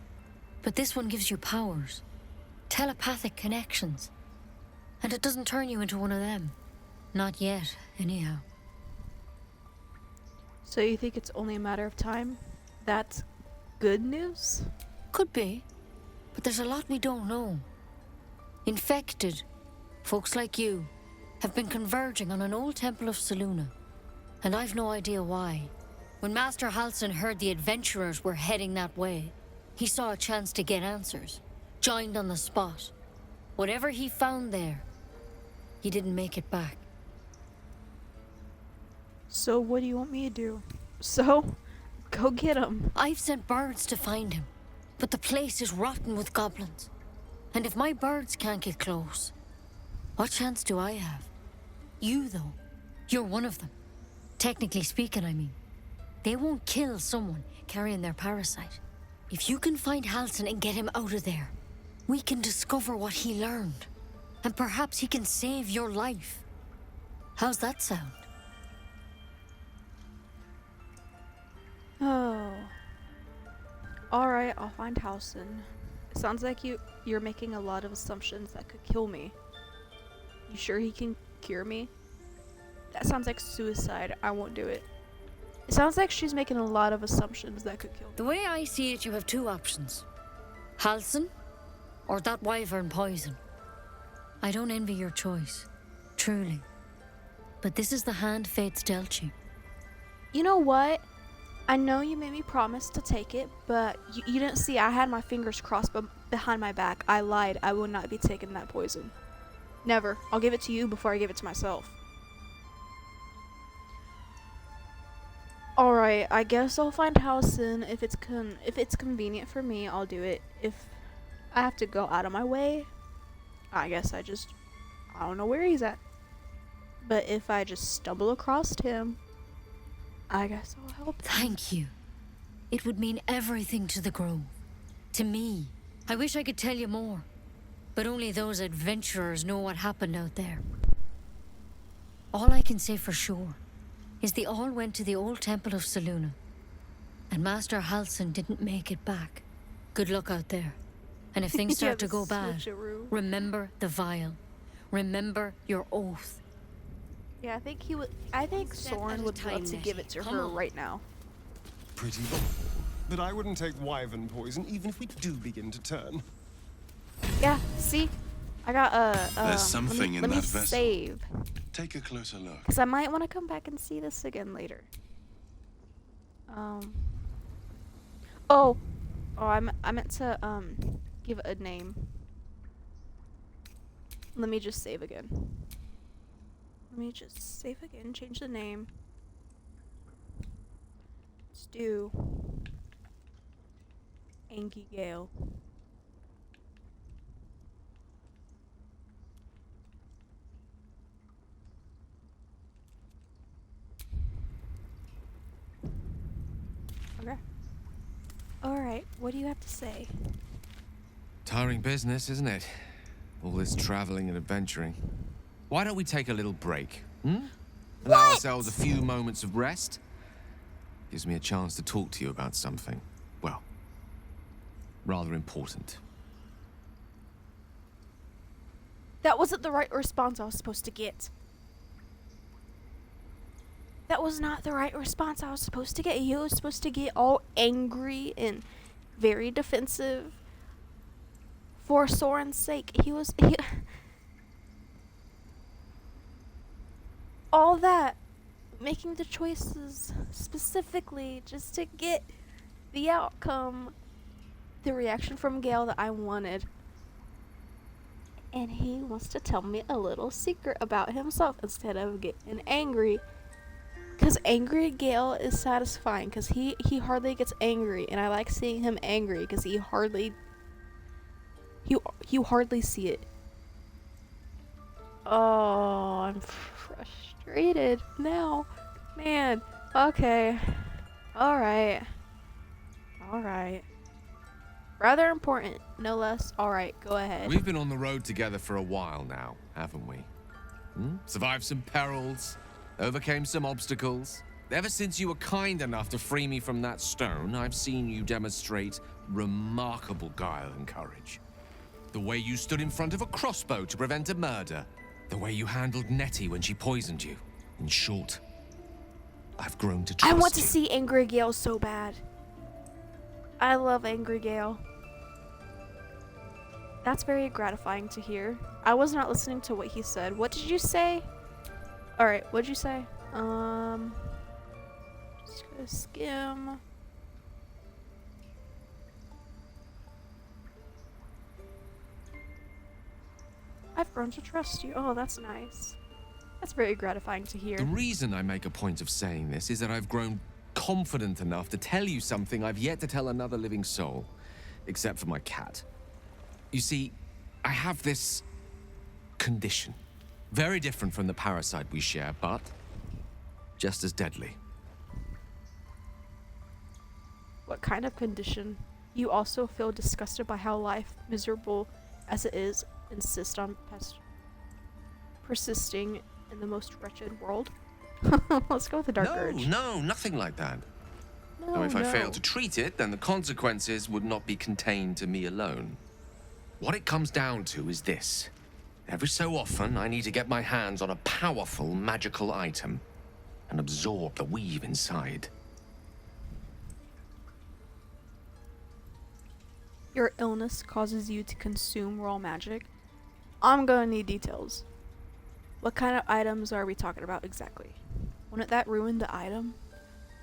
But this one gives you powers. telepathic connections. And it doesn't turn you into one of them. Not yet, anyhow. So you think it's only a matter of time? That's good news? Could be. But there's a lot we don't know. Infected, folks like you, have been converging on an old temple of Selûne. And I've no idea why. When Master Halsin heard the adventurers were heading that way, he saw a chance to get answers. Joined on the spot. Whatever he found there, he didn't make it back. So what do you want me to do? So, go get him. I've sent birds to find him, but the place is rotten with goblins. And if my birds can't get close, what chance do I have? You, though, you're one of them. Technically speaking, I mean. They won't kill someone carrying their parasite. If you can find Halsin and get him out of there, we can discover what he learned. And perhaps he can save your life. How's that sound? Oh. Alright, I'll find Halsin. It sounds like you're making a lot of assumptions that could kill me. You sure he can cure me? That sounds like suicide. I won't do it. It sounds like she's making a lot of assumptions that could kill me. The way I see it, you have two options. Halsin, or that wyvern poison. I don't envy your choice. Truly. But this is the hand fate's dealt you. You know what? I know you made me promise to take it, but you didn't see I had my fingers crossed behind my back. I lied. I will not be taking that poison. Never. I'll give it to you before I give it to myself. Alright, I guess I'll find Halsin. If it's convenient for me, I'll do it. If I have to go out of my way, I guess I don't know where he's at. But if I just stumble across him, I guess I'll help. Thank you. It would mean everything to the grove. To me. I wish I could tell you more. But only those adventurers know what happened out there. All I can say for sure is they all went to the old temple of Selûne. And Master Halsin didn't make it back. Good luck out there. And if things start to go bad, remember the vial. Remember your oath. Yeah, I think Soren would love to give it to her right now. Pretty bold. But I wouldn't take wyvern poison even if we do begin to turn. Yeah, see? I got There's something in that vessel. Save. Take a closer look. Because I might want to come back and see this again later. I meant to give it a name. Let me just save again. Change the name. Let's do Angie Gale. Okay. Alright, what do you have to say? Tiring business, isn't it? All this traveling and adventuring. Why don't we take a little break? Allow ourselves a few moments of rest? Gives me a chance to talk to you about something, well, rather important. That wasn't the right response I was supposed to get. That was not the right response I was supposed to get. He was supposed to get all angry and very defensive for Soren's sake. He all that, making the choices specifically just to get the outcome, the reaction from Gale that I wanted. And he wants to tell me a little secret about himself instead of getting angry. Because angry Gale is satisfying, because he hardly gets angry, and I like seeing him angry because you hardly see it. Oh, I'm frustrated now. Man, okay. Alright. Rather important, no less. Alright, go ahead. We've been on the road together for a while now, haven't we? Survived some perils, overcame some obstacles. Ever since you were kind enough to free me from that stone, I've seen you demonstrate remarkable guile and courage. The way you stood in front of a crossbow to prevent a murder. The way you handled Nettie when she poisoned you. In short, I've grown to trust I want to you. see Angry Gale so bad. I love Angry Gale. That's very gratifying to hear. I was not listening to what he said. What did you say? Alright, what did you say? Just gonna skim. I've grown to trust you. Oh, that's nice. That's very gratifying to hear. The reason I make a point of saying this is that I've grown confident enough to tell you something I've yet to tell another living soul, except for my cat. You see, I have this condition. Very different from the parasite we share, but just as deadly. What kind of condition? You also feel disgusted by how life, miserable as it is, insists on persisting in the most wretched world? Let's go with the Dark Urge. No, nothing like that. Though if I fail to treat it, then the consequences would not be contained to me alone. What it comes down to is this. Every so often, I need to get my hands on a powerful magical item and absorb the weave inside. Your illness causes you to consume raw magic. I'm gonna need details. What kind of items are we talking about exactly? Wouldn't that ruin the item?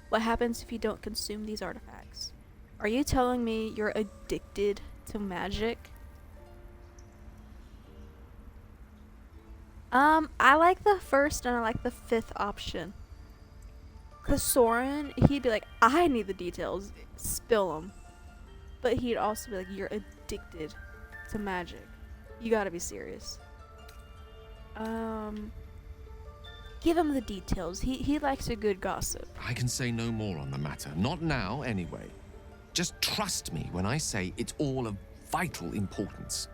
What happens if you don't consume these artifacts? Are you telling me you're addicted to magic? I like the first and I like the fifth option. Cause Soren, he'd be like, I need the details, spill them. But he'd also be like, you're addicted to magic. You gotta be serious. Give him the details. He likes a good gossip. I can say no more on the matter. Not now, anyway. Just trust me when I say it's all of vital importance.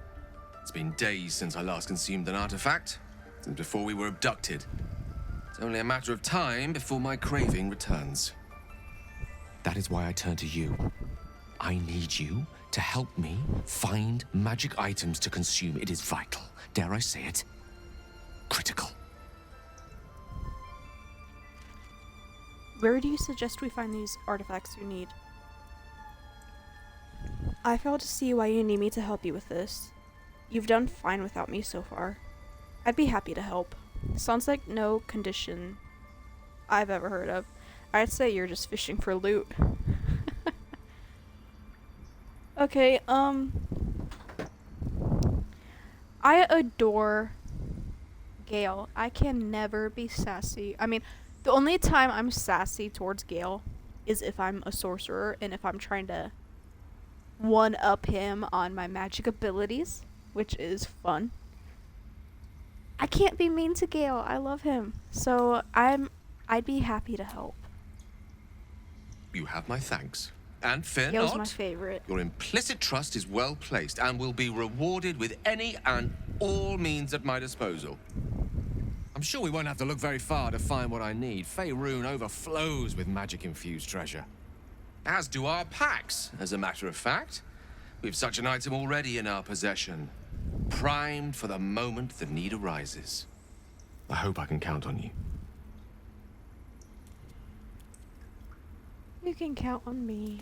It's been days since I last consumed an artifact. Since before we were abducted. It's only a matter of time before my craving returns. That is why I turn to you. I need you to help me find magic items to consume. It is vital. Dare I say it? Critical. Where do you suggest we find these artifacts you need? I fail to see why you need me to help you with this. You've done fine without me so far. I'd be happy to help. Sounds like no condition I've ever heard of. I'd say you're just fishing for loot. Okay, I adore Gale. I can never be sassy. I mean, the only time I'm sassy towards Gale is if I'm a sorcerer and if I'm trying to one-up him on my magic abilities, which is fun. I can't be mean to Gale. I love him. So I'd be happy to help. You have my thanks. And fear Gale's not. my favorite. Your implicit trust is well placed and will be rewarded with any and all means at my disposal. I'm sure we won't have to look very far to find what I need. Faerûn overflows with magic-infused treasure. As do our packs, as a matter of fact. We've such an item already in our possession. Primed for the moment the need arises. I hope I can count on you. You can count on me.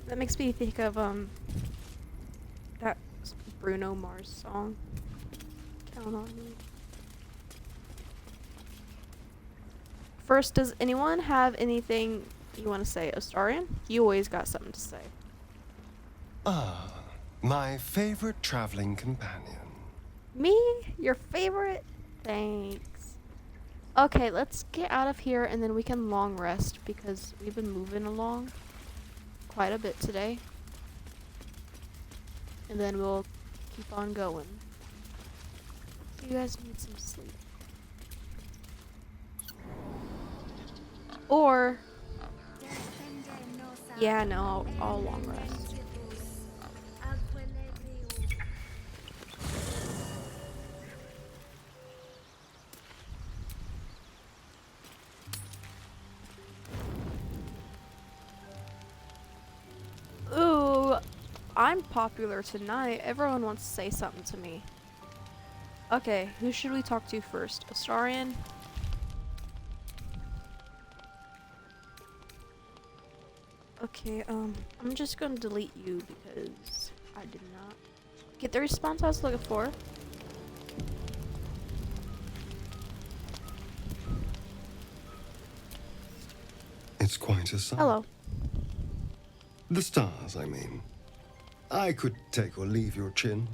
That makes me think of that Bruno Mars song. Count on me. First, does anyone have anything you want to say, Astarion? You always got something to say. My favorite traveling companion. Me? Your favorite? Thanks. Okay, let's get out of here and then we can long rest because we've been moving along quite a bit today. And then we'll keep on going. You guys need some sleep. Or, yeah, no, I'll long rest. Ooh. I'm popular tonight. Everyone wants to say something to me. Okay, who should we talk to first? Astarion? Okay, I'm just gonna delete you because I did not get the response I was looking for. It's quite a sight. Hello. The stars, I mean. I could take or leave your chin.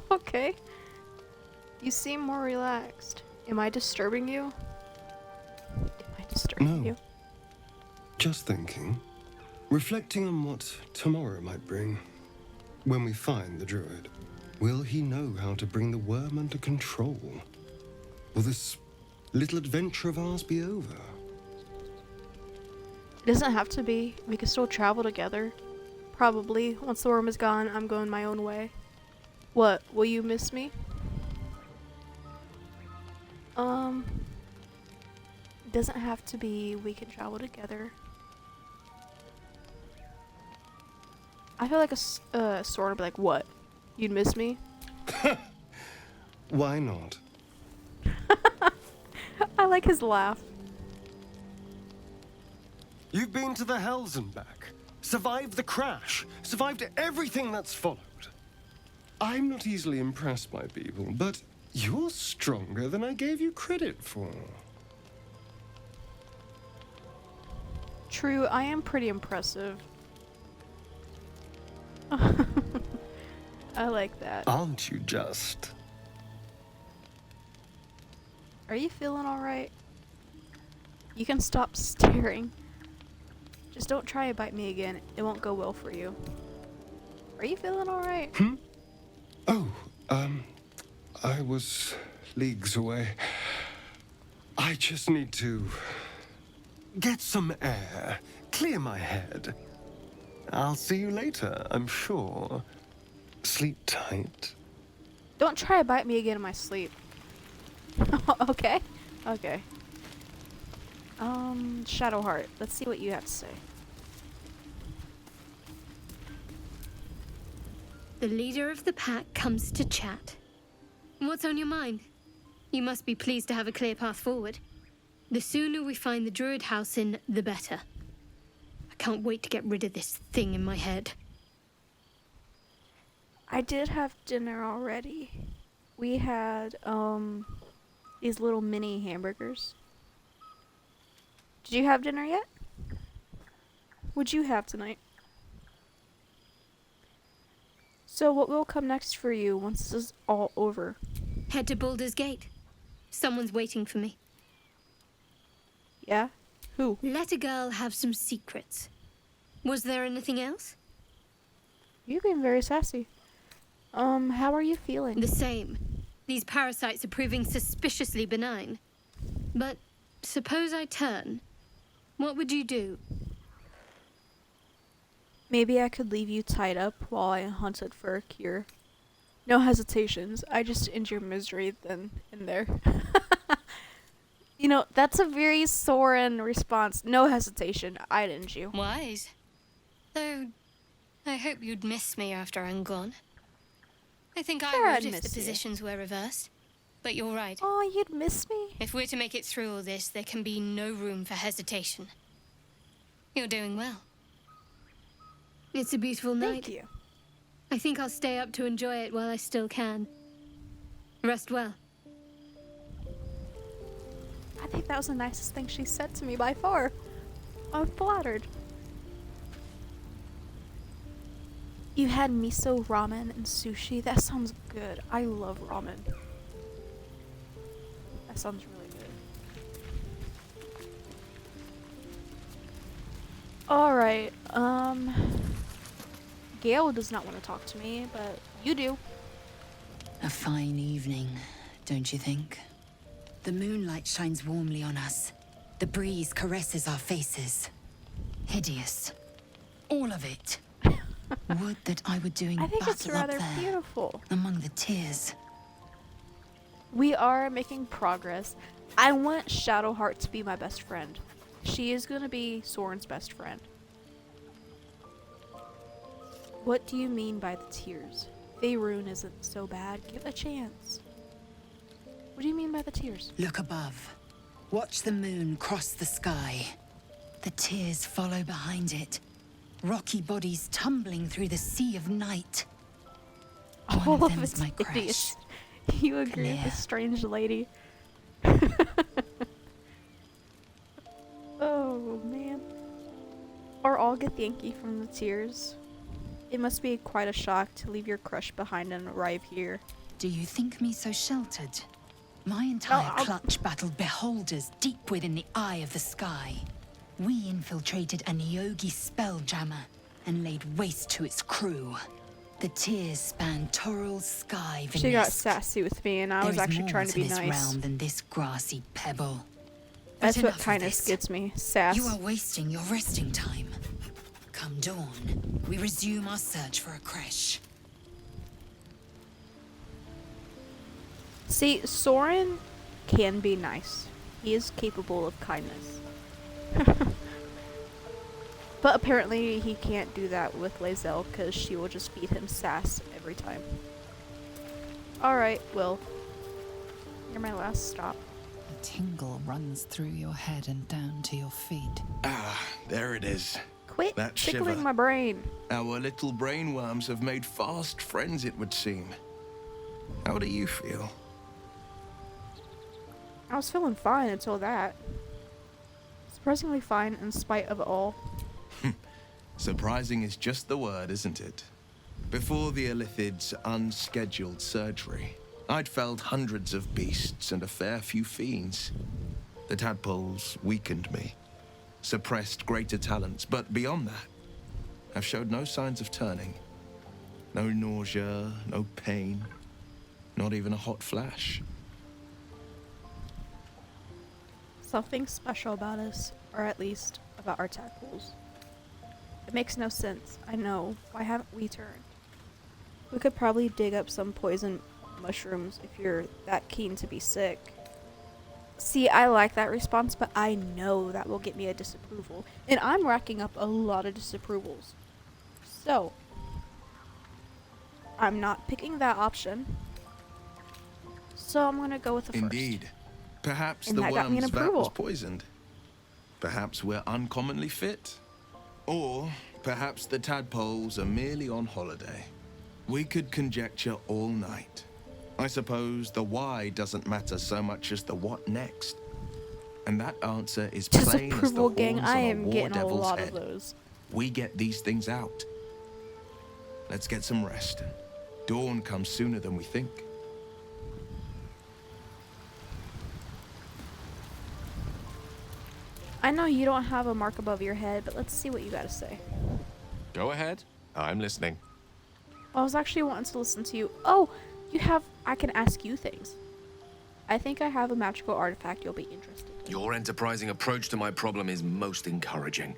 Okay. You seem more relaxed. Am I disturbing you? No. Just thinking. Reflecting on what tomorrow might bring. When we find the druid, will he know how to bring the worm under control? Will this little adventure of ours be over? It doesn't have to be. We can still travel together. Probably. Once the worm is gone, I'm going my own way. What? Will you miss me? It doesn't have to be. We can travel together. I feel like a sword would be like, what? You'd miss me? Why not? I like his laugh. You've been to the Hells and back. Survived the crash. Survived everything that's followed. I'm not easily impressed by people, but you're stronger than I gave you credit for. True, I am pretty impressive. I like that. Aren't you just? Are you feeling alright? You can stop staring. Just don't try to bite me again. It won't go well for you. Are you feeling alright? Oh, I was leagues away. I just need to get some air, clear my head. I'll see you later, I'm sure. Sleep tight. Don't try to bite me again in my sleep. Okay? Okay. Shadowheart, let's see what you have to say. The leader of the pack comes to chat. What's on your mind? You must be pleased to have a clear path forward. The sooner we find the druid house in, the better. I can't wait to get rid of this thing in my head. I did have dinner already. We had, these little mini hamburgers. Did you have dinner yet? What'd you have tonight? So what will come next for you once this is all over? Head to Baldur's Gate. Someone's waiting for me. Yeah? Who? Let a girl have some secrets. Was there anything else? You've been very sassy. How are you feeling? The same. These parasites are proving suspiciously benign. But suppose I turn. What would you do? Maybe I could leave you tied up while I hunted for a cure. No hesitations. I just end your misery then and there. You know, that's a very Soren response. No hesitation. I'd end you. Wise. Though, I hope you'd miss me after I'm gone. I think I Sure, I'd would if miss the you. positions were reversed. But you're right. Oh, you'd miss me? If we're to make it through all this, there can be no room for hesitation. You're doing well. It's a beautiful night. Thank you. I think I'll stay up to enjoy it while I still can. Rest well. I think that was the nicest thing she said to me by far. I'm flattered. You had miso ramen and sushi. That sounds good. I love ramen. That sounds really good. Alright, Gale does not want to talk to me, but you do. A fine evening, don't you think? The moonlight shines warmly on us. The breeze caresses our faces. Hideous. All of it. Would that I were doing I think battle it's rather up there, beautiful. among the tears. We are making progress. I want Shadowheart to be my best friend. She is going to be Soren's best friend. What do you mean by the tears? Faerûn isn't so bad. Give it a chance. What do you mean by the tears? Look above. Watch the moon cross the sky. The tears follow behind it. Rocky bodies tumbling through the sea of night. One of them's my crush. You agree with this strange lady? Oh, man. Or 𝐤𝐰𝐲𝑝 from the tears. It must be quite a shock to leave your crush behind and arrive here. Do you think me so sheltered? My entire clutch battled beholders deep within the eye of the sky. We infiltrated a 𝘰𝑦𝑗𝑚𝐴 spell jammer and laid waste to its crew. The tears spanned 𝘤𝘪𝑬𝑗𝑚𝐴 sky. She got sassy with me, and I was actually trying to be this nice. realm than this grassy pebble. That's what kindness gets me. Sass. You are wasting your resting time. Come dawn, we resume our search for a creche. See, Soren can be nice. He is capable of kindness. But apparently he can't do that with 𝐤𝑳𝑐 because she will just feed him sass every time. Alright, well, you're my last stop. A tingle runs through your head and down to your feet. Ah, there it is. Quit that tickling shiver. my brain. Our little brainworms have made fast friends, it would seem. How do you feel? I was feeling fine until that. Surprisingly fine in spite of it all. Surprising is just the word, isn't it? Before the 𝑒𝐿ithid's unscheduled surgery, I'd felled hundreds of beasts and a fair few fiends. The tadpoles weakened me, suppressed greater talents, but beyond that, I've showed no signs of turning. No nausea, no pain, not even a hot flash. Something special about us, or at least about our tadpoles. It makes no sense, I know. Why haven't we turned? We could probably dig up some poison mushrooms if you're that keen to be sick. See, I like that response, but I know that will get me a disapproval. And I'm racking up a lot of disapprovals. So, I'm not picking that option. So I'm gonna go with the first. Indeed. Perhaps And the that got me an worm's vat approval. was poisoned. Perhaps we're uncommonly fit. Or perhaps the tadpoles are merely on holiday. We could conjecture all night. I suppose the why doesn't matter so much as the what next. And that answer is plain as the Disapproval gang, horns I on a am war getting a devil's lot head. of those. We get these things out. Let's get some rest. Dawn comes sooner than we think. I know you don't have a mark above your head, but let's see what you gotta say. Go ahead. I'm listening. I was actually wanting to listen to you. Oh, you have... I can ask you things. I think I have a magical artifact you'll be interested in. Your enterprising approach to my problem is most encouraging.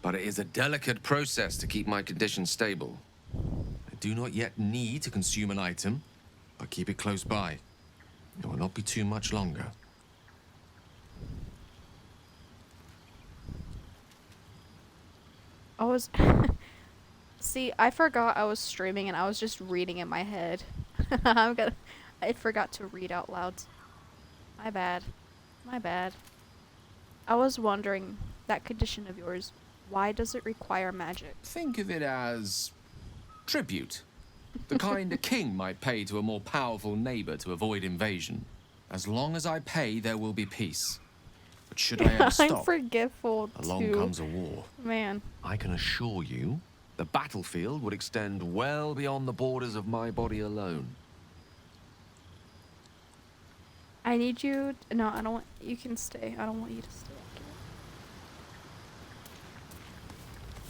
But it is a delicate process to keep my condition stable. I do not yet need to consume an item, but keep it close by. It will not be too much longer. I was... See, I forgot I was streaming and I was just reading in my head. I forgot to read out loud. My bad. My bad. I was wondering, that condition of yours, why does it require magic? Think of it as tribute. The kind a king might pay to a more powerful neighbor to avoid invasion. As long as I pay, there will be peace. But should I ever stop, I'm forgetful along too. comes a war. Man. I can assure you, the battlefield would extend well beyond the borders of my body alone. I need you... No, I don't want... You can stay. I don't want you to stay.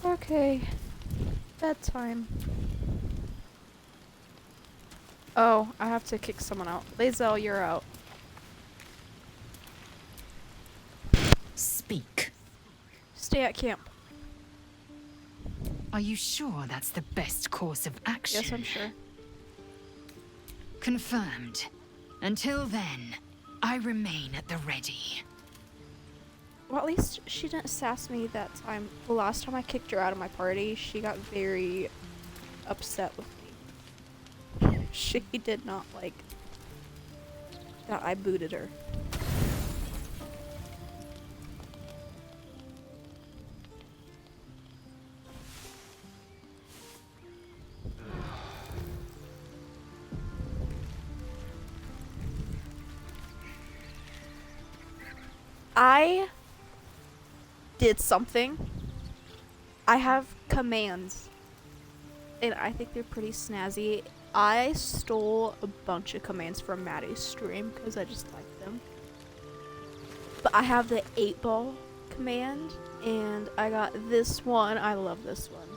Okay. Bedtime. Oh, I have to kick someone out. 𝐤𝑳𝑐, you're out. Speak. Stay at camp. Are you sure that's the best course of action? Yes, I'm sure. Confirmed. Until then, I remain at the ready. Well, at least she didn't sass me that time. The last time I kicked her out of my party, she got very upset with me. She did not like that I booted her. I did something. I have commands, and I think they're pretty snazzy. I stole a bunch of commands from Maddie's stream because I just like them. But I have the 8-ball command, and I got this one. I love this one.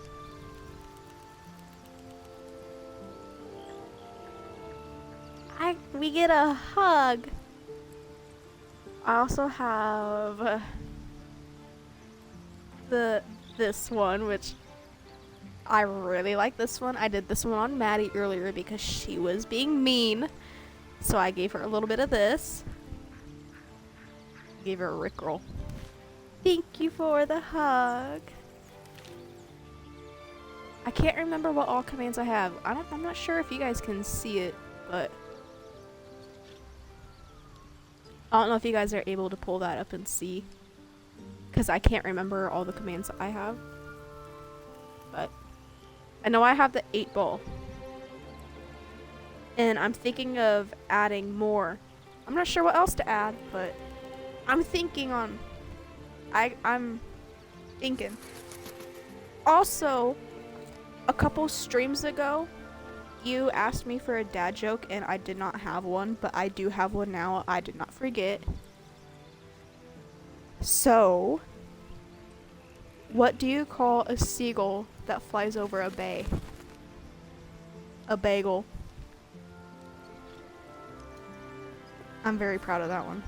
We get a hug. I also have this one, which I really like this one. I did this one on Maddie earlier because she was being mean. So I gave her a little bit of this. Gave her a rickroll. Thank you for the hug. I can't remember what all commands I have. I'm not sure if you guys can see it, but I don't know if you guys are able to pull that up and see, because I can't remember all the commands that I have. But I know I have the 8-ball. And I'm thinking of adding more. I'm not sure what else to add, but I'm thinking on... I'm thinking. Also, a couple streams ago, you asked me for a dad joke, and I did not have one, but I do have one now. I did not forget. So, what do you call a seagull that flies over a bay? A bagel. I'm very proud of that one.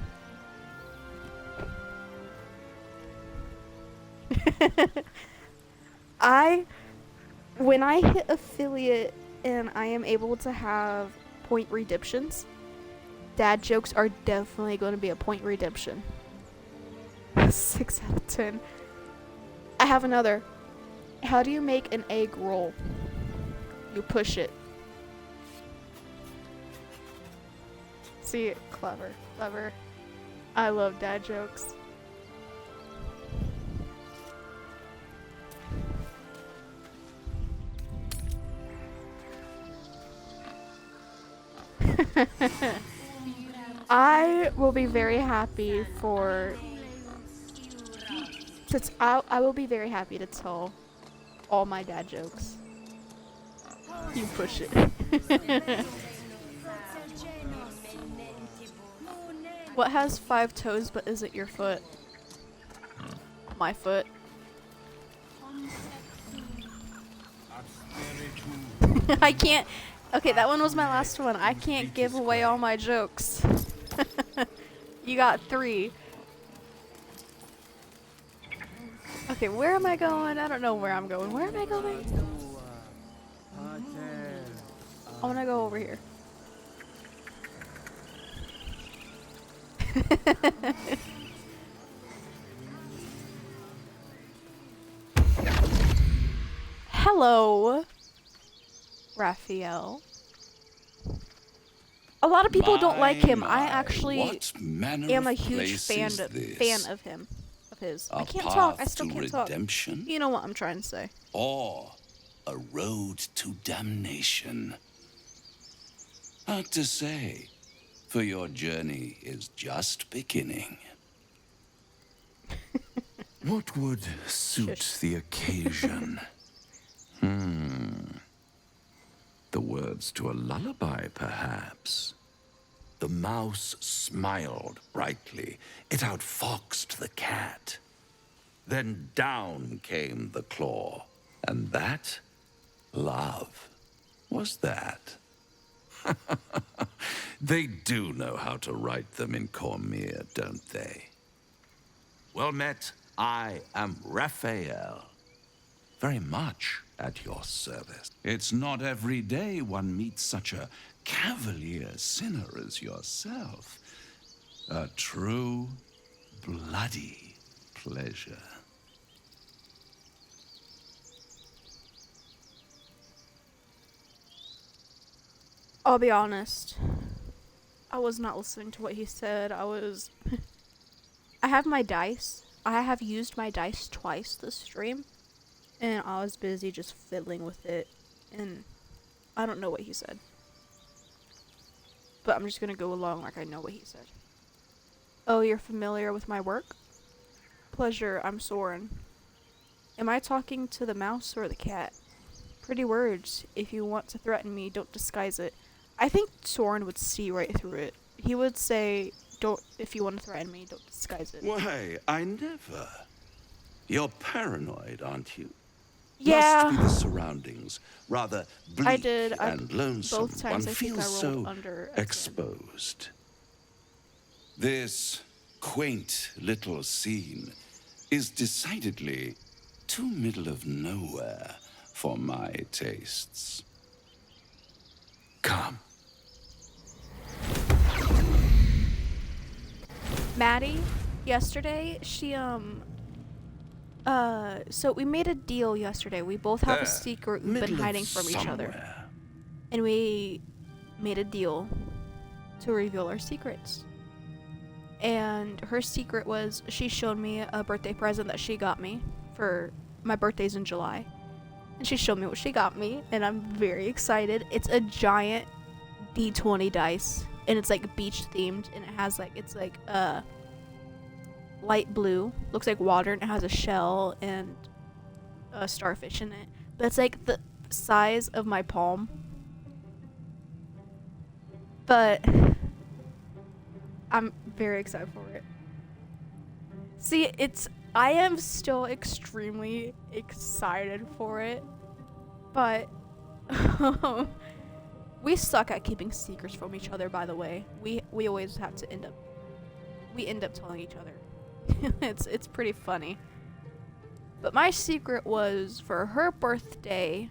When I hit affiliate and I am able to have point redemptions, dad jokes are definitely going to be a point redemption. 6 out of 10. I have another. How do you make an egg roll? You push it. See, clever, clever. I love dad jokes. I will be very happy for... I will be very happy to tell all my dad jokes. You push it. What has 5 toes but isn't your foot? My foot. I can't... Okay, that one was my last one. I can't give away all my jokes. You got 3. Okay, where am I going? I don't know where I'm going. Where am I going? I want to go over here. Hello, Raphael. A lot of people don't like him. I actually am a huge fan of him. Of his. I can't talk. I still can't talk. You know what I'm trying to say. Or a road to damnation. Hard to say, for your journey is just beginning. What would suit the occasion? The words to a lullaby, perhaps. The mouse smiled brightly. It outfoxed the cat. Then down came the claw. And that, love, was that. They do know how to write them in 𝐁𝐴𝐿, don't they? Well met, I am Raphael. Very much at your service. It's not every day one meets such a cavalier sinner as yourself. A true, bloody pleasure. I'll be honest. I was not listening to what he said. I have my dice. I have used my dice twice this stream. And I was busy just fiddling with it. And I don't know what he said. But I'm just gonna go along like I know what he said. Oh, you're familiar with my work? Pleasure, I'm Soren. Am I talking to the mouse or the cat? Pretty words. If you want to threaten me, don't disguise it. I think Soren would see right through it. He would say, if you want to threaten me, don't disguise it. Why, I never. You're paranoid, aren't you? Yeah. Must be the surroundings. Rather bleak and lonesome. Both times One I think I feels rolled so under exposed. This quaint little scene is decidedly too middle of nowhere for my tastes. Come. Maddie, yesterday, she, so we made a deal yesterday. We both have a secret we've been hiding from each other. And we made a deal to reveal our secrets. And her secret was, she showed me a birthday present that she got me for my birthday's in July. And she showed me what she got me, and I'm very excited. It's a giant D20 dice, and it's like beach themed, and it has like, it's like light blue, looks like water, and it has a shell and a starfish in it. But it's like the size of my palm. But I'm very excited for it. See, I am still extremely excited for it, but we suck at keeping secrets from each other, by the way. We always have to end up telling each other. It's pretty funny. But my secret was, for her birthday,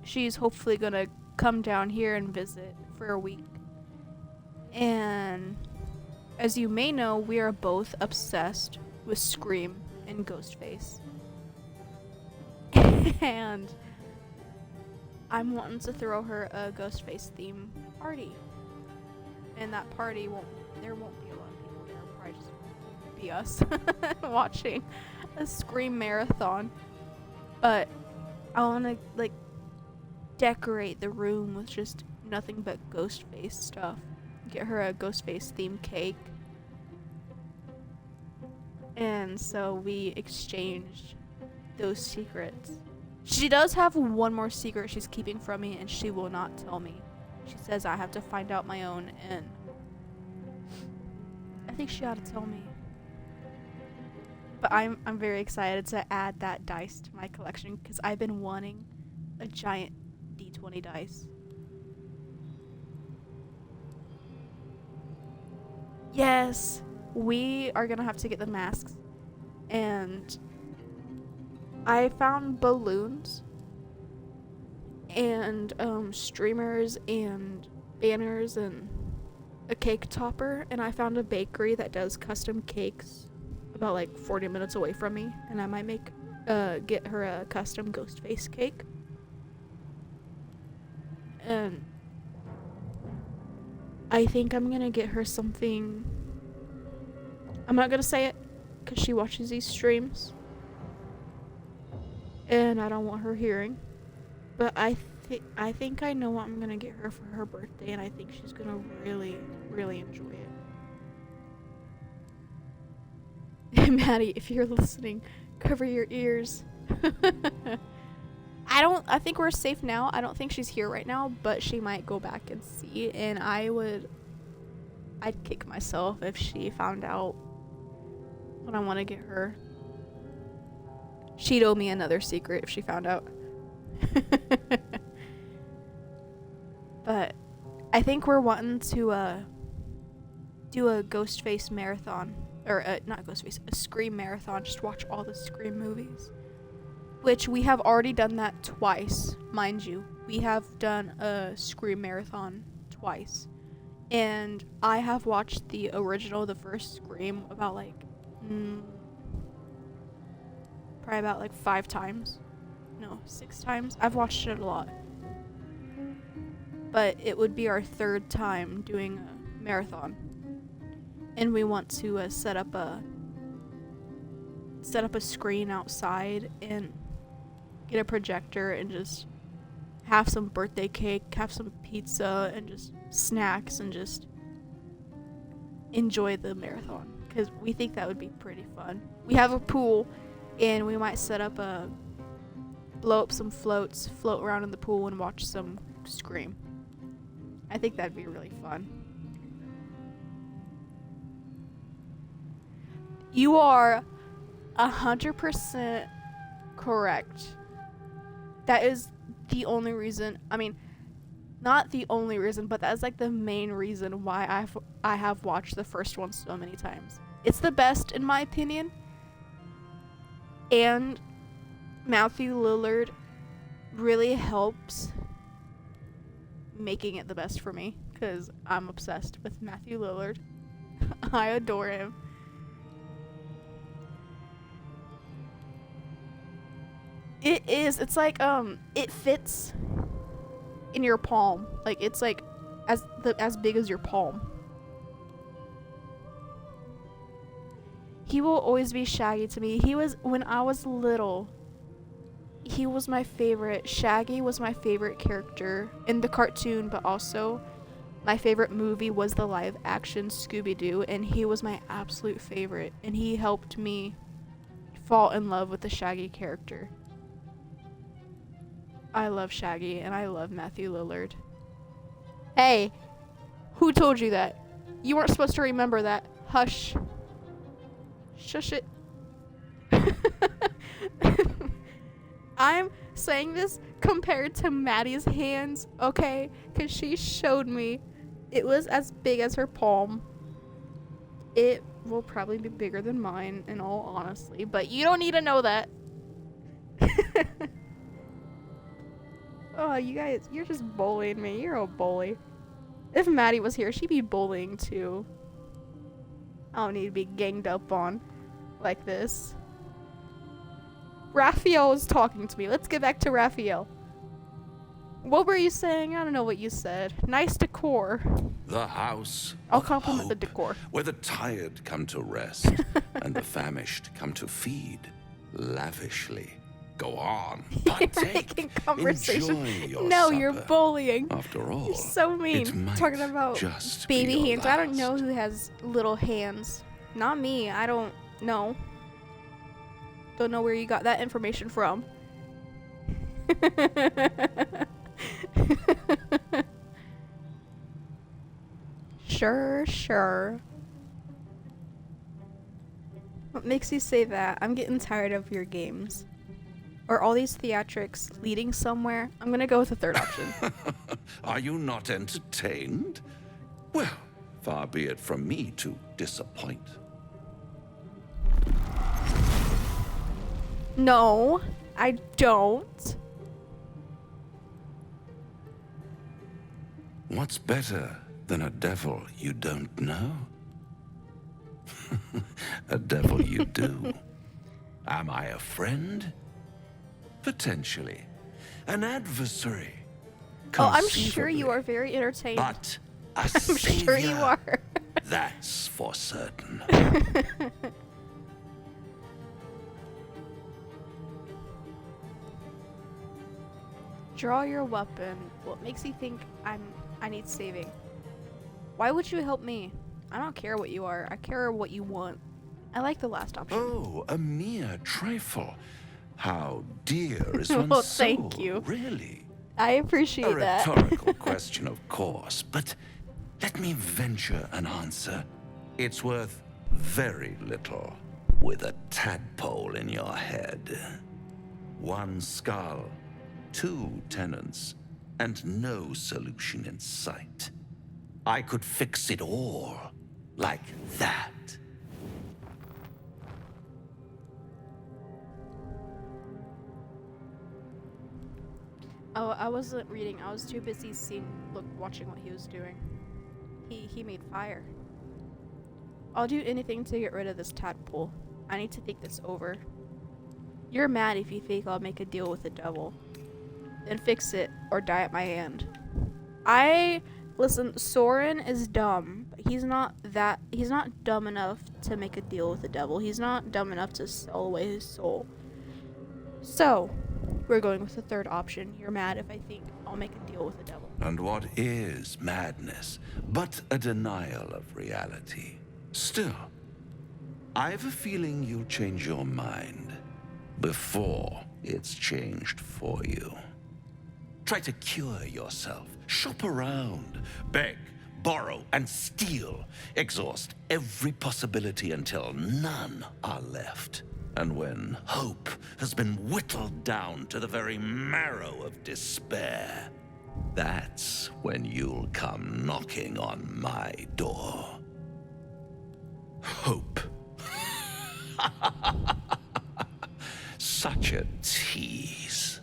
she's hopefully gonna come down here and visit for a week. And as you may know, we are both obsessed with Scream and Ghostface. And I'm wanting to throw her a Ghostface theme party. And that party there won't be a lot of people there. It'll probably just be us watching a Scream marathon. But I want to like decorate the room with just nothing but Ghostface stuff. Get her a Ghostface themed cake. And so we exchanged those secrets. She does have one more secret she's keeping from me, and she will not tell me. She says I have to find out my own, and I think she ought to tell me. But I'm very excited to add that dice to my collection, because I've been wanting a giant D20 dice. Yes, we are gonna have to get the masks, and I found balloons and streamers and banners and a cake topper, and I found a bakery that does custom cakes about like 40 minutes away from me, and I might get her a custom Ghostface cake. And I think I'm gonna get her something. I'm not gonna say it because she watches these streams and I don't want her hearing, but I think I know what I'm gonna get her for her birthday, and I think she's gonna really, really enjoy it. Maddie, if you're listening, cover your ears. I think we're safe now. I don't think she's here right now, but she might go back and see, and I'd kick myself if she found out what I want to get her. She'd owe me another secret if she found out. But I think we're wanting to do a Ghostface marathon, or not Ghostface, a Scream marathon. Just watch all the Scream movies, which we have already done that twice, mind you. We have done a Scream marathon twice, and I have watched the original, the first Scream, about like probably about like 5 times. No, 6 times. I've watched it a lot. but it would be our 3rd time doing a marathon. And we want to set up a screen outside and get a projector and just have some birthday cake, have some pizza, and just snacks, and just enjoy the marathon, because we think that would be pretty fun. We have a pool, and we might set up blow up some floats, float around in the pool, and watch some Scream. I think that'd be really fun. You are 100% correct. That is the only reason, I mean, not the only reason, but that is like the main reason why I have watched the first one so many times. It's the best in my opinion, and Matthew Lillard really helps making it the best for me, because I'm obsessed with Matthew Lillard. I adore him. It's like, it fits in your palm. Like, it's like as big as your palm. He will always be Shaggy to me. When I was little, he was my favorite. Shaggy was my favorite character in the cartoon, but also my favorite movie was the live action Scooby-Doo, and he was my absolute favorite, and he helped me fall in love with the Shaggy character. I love Shaggy, and I love Matthew Lillard. Hey, who told you that? You weren't supposed to remember that. Hush. Shush it. I'm saying this compared to Maddie's hands, okay? Because she showed me. It was as big as her palm. It will probably be bigger than mine, in all honesty, but you don't need to know that. Oh, you guys, you're just bullying me. You're a bully. If Maddie was here, she'd be bullying too. I don't need to be ganged up on like this. Raphael is talking to me. Let's get back to Raphael. What were you saying? I don't know what you said. Nice decor. The house. I'll compliment the decor. Where the tired come to rest and the famished come to feed lavishly. Go on, partake. Making conversation. Enjoy your No, supper. you're bullying. After all, You're so mean. Talking about just baby be your hands. I don't know who has little hands. Not me. I don't know. Don't know where you got that information from. Sure. What makes you say that? I'm getting tired of your games. Are all these theatrics leading somewhere? I'm gonna go with the third option. Are you not entertained? Well, far be it from me to disappoint. No, I don't. What's better than a devil you don't know? A devil you do. Am I a friend? Potentially. An adversary? Oh, I'm sure you are very entertained. But a I'm savior? sure you are. That's for certain. Draw your weapon. What makes you think I need saving? Why would you help me? I don't care what you are. I care what you want. I like the last option. Oh, a mere trifle. How dear is one's Well, soul, thank you. really? I appreciate A that. rhetorical question, of course, but let me venture an answer. It's worth very little with a tadpole in your head. One skull, 2 tenants, and no solution in sight. I could fix it all like that. Oh, I wasn't reading. I was too busy watching what he was doing. He made fire. I'll do anything to get rid of this tadpole. I need to think this over. You're mad if you think I'll make a deal with the devil. Then fix it or die at my hand. Listen, Soren is dumb, but he's not dumb enough to make a deal with the devil. He's not dumb enough to sell away his soul. So, we're going with the third option. You're mad if I think I'll make a deal with the devil. And what is madness but a denial of reality? Still, I have a feeling you'll change your mind before it's changed for you. Try to cure yourself. Shop around. Beg, borrow, and steal. Exhaust every possibility until none are left. And when hope has been whittled down to the very marrow of despair, that's when you'll come knocking on my door. Hope. Such a tease.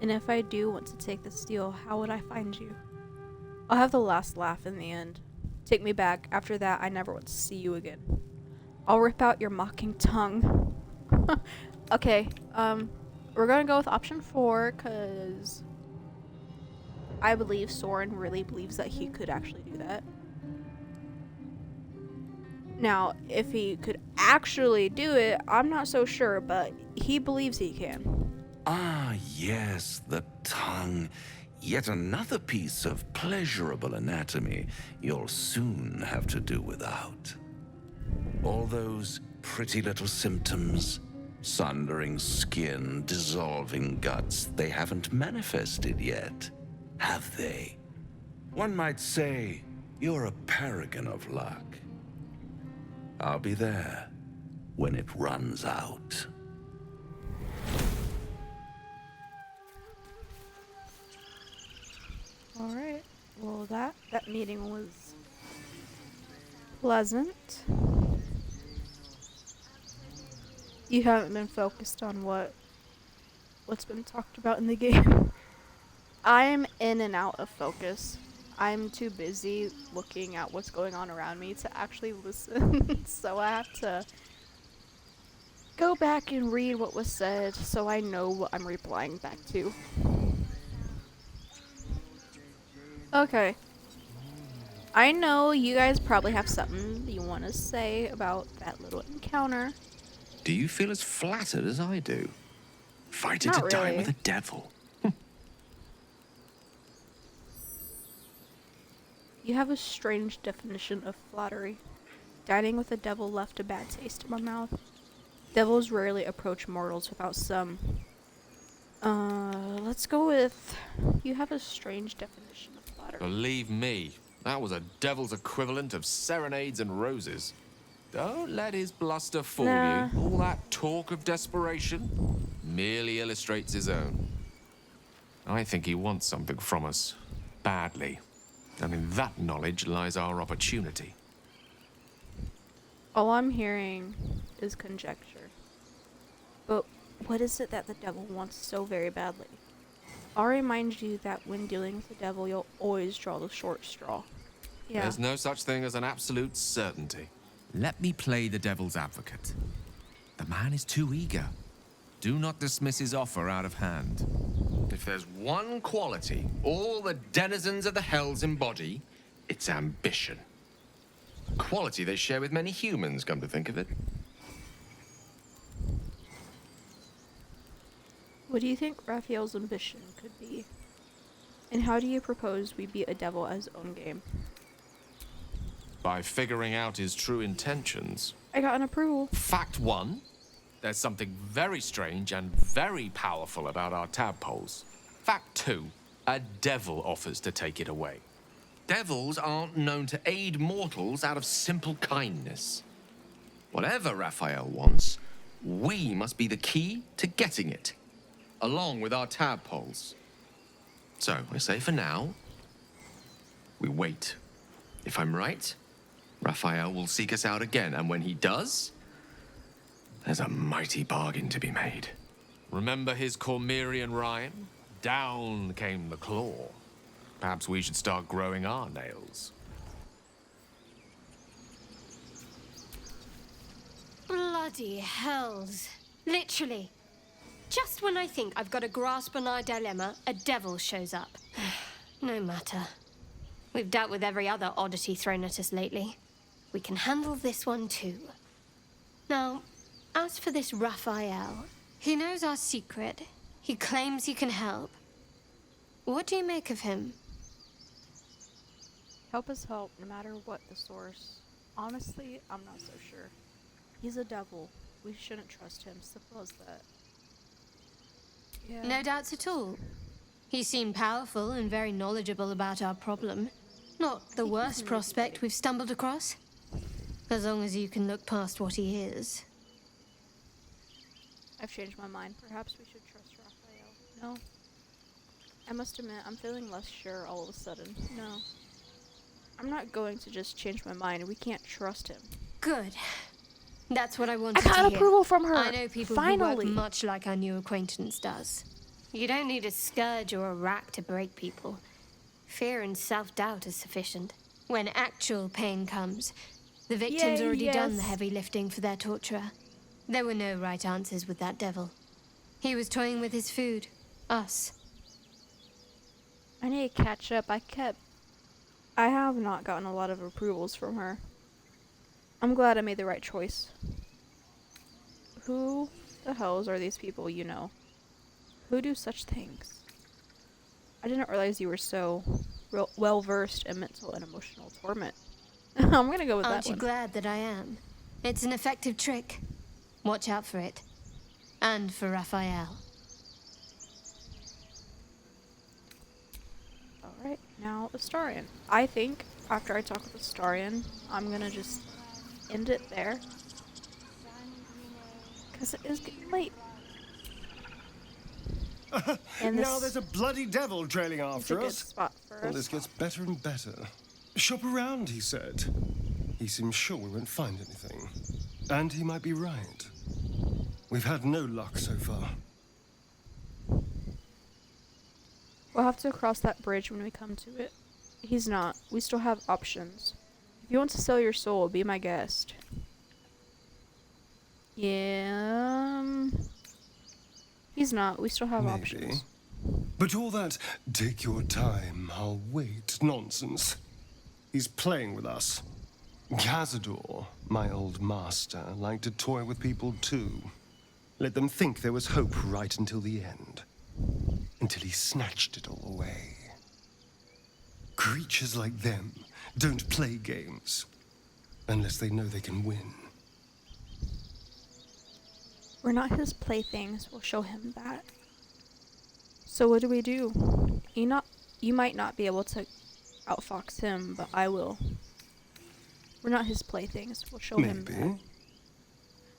And if I do want to take this deal, how would I find you? I'll have the last laugh in the end. Take me back. After that, I never want to see you again. I'll rip out your mocking tongue. Okay, we're gonna go with option 4, because I believe Soren really believes that he could actually do that. Now, if he could actually do it, I'm not so sure, but he believes he can. Ah, yes, the tongue. Yet another piece of pleasurable anatomy you'll soon have to do without. All those pretty little symptoms, sundering skin, dissolving guts, they haven't manifested yet, have they? One might say you're a paragon of luck. I'll be there when it runs out. Alright, well that meeting was pleasant. You haven't been focused on what's been talked about in the game. I'm in and out of focus. I'm too busy looking at what's going on around me to actually listen. So I have to go back and read what was said so I know what I'm replying back to. Okay. I know you guys probably have something you want to say about that little encounter. Do you feel as flattered as I do? Fighting Not to die really. with a devil. You have a strange definition of flattery. Dining with a devil left a bad taste in my mouth. Devils rarely approach mortals without some... let's go with... You have a strange definition of flattery. Believe me, that was a devil's equivalent of serenades and roses. Don't let his bluster fool Nah. you. All that talk of desperation merely illustrates his own. I think he wants something from us, badly. And in that knowledge lies our opportunity. All I'm hearing is conjecture. But what is it that the devil wants so very badly? I'll remind you that when dealing with the devil, you'll always draw the short straw. Yeah. There's no such thing as an absolute certainty. Let me play the devil's advocate. The man is too eager. Do not dismiss his offer out of hand. If there's one quality all the denizens of the hells embody, it's ambition. A quality they share with many humans, come to think of it. What do you think Raphael's ambition could be? And how do you propose we beat a devil as own game? By figuring out his true intentions. I got an approval. Fact 1, there's something very strange and very powerful about our tadpoles. Fact 2, a devil offers to take it away. Devils aren't known to aid mortals out of simple kindness. Whatever Raphael wants, we must be the key to getting it, along with our tadpoles. So, I say for now, we wait. If I'm right, Raphael will seek us out again, and when he does, there's a mighty bargain to be made. Remember his Cormyrean rhyme? Down came the claw. Perhaps we should start growing our nails. Bloody hells. Literally. Just when I think I've got a grasp on our dilemma, a devil shows up. No matter. We've dealt with every other oddity thrown at us lately. We can handle this one too. Now, as for this Raphael, he knows our secret. He claims he can help. What do you make of him? Help is help, no matter what the source. Honestly, I'm not so sure. He's a devil. We shouldn't trust him. Simple as that. Yeah. No doubts at all. He seemed powerful and very knowledgeable about our problem. Not the worst prospect we've stumbled across. As long as you can look past what he is. I've changed my mind. Perhaps we should trust Raphael. No. I must admit, I'm feeling less sure all of a sudden. No. I'm not going to just change my mind. We can't trust him. Good. That's what I wanted to hear. I got approval from her. I know people who work much like our new acquaintance does. You don't need a scourge or a rack to break people. Fear and self-doubt is sufficient. When actual pain comes, the victim's already done the heavy lifting for their torturer. There were no right answers with that devil. He was toying with his food. Us. I need to catch up. I have not gotten a lot of approvals from her. I'm glad I made the right choice. Who the hells are these people you know? Who do such things? I didn't realize you were so well-versed in mental and emotional torment. I'm gonna go with that one. Aren't you glad that I am? It's an effective trick. Watch out for it. And for Raphael. Alright, now Astarion. I think after I talk with Astarion, I'm gonna just end it there. Because it is getting late. And now there's a bloody devil trailing after us. Spot for And this gets better and better. Shop around, he said. He seems sure we won't find anything. And he might be right. We've had no luck so far. We'll have to cross that bridge when we come to it. He's not. We still have options. If you want to sell your soul, be my guest. Yeah. He's not. We still have options. But all that, take your time, I'll wait, nonsense. He's playing with us. Cazador, my old master, liked to toy with people too. Let them think there was hope right until the end. Until he snatched it all away. Creatures like them don't play games. Unless they know they can win. We're not his playthings. We'll show him that. So what do? You might not be able to outfox him, but I will. We're not his playthings. We'll show him that.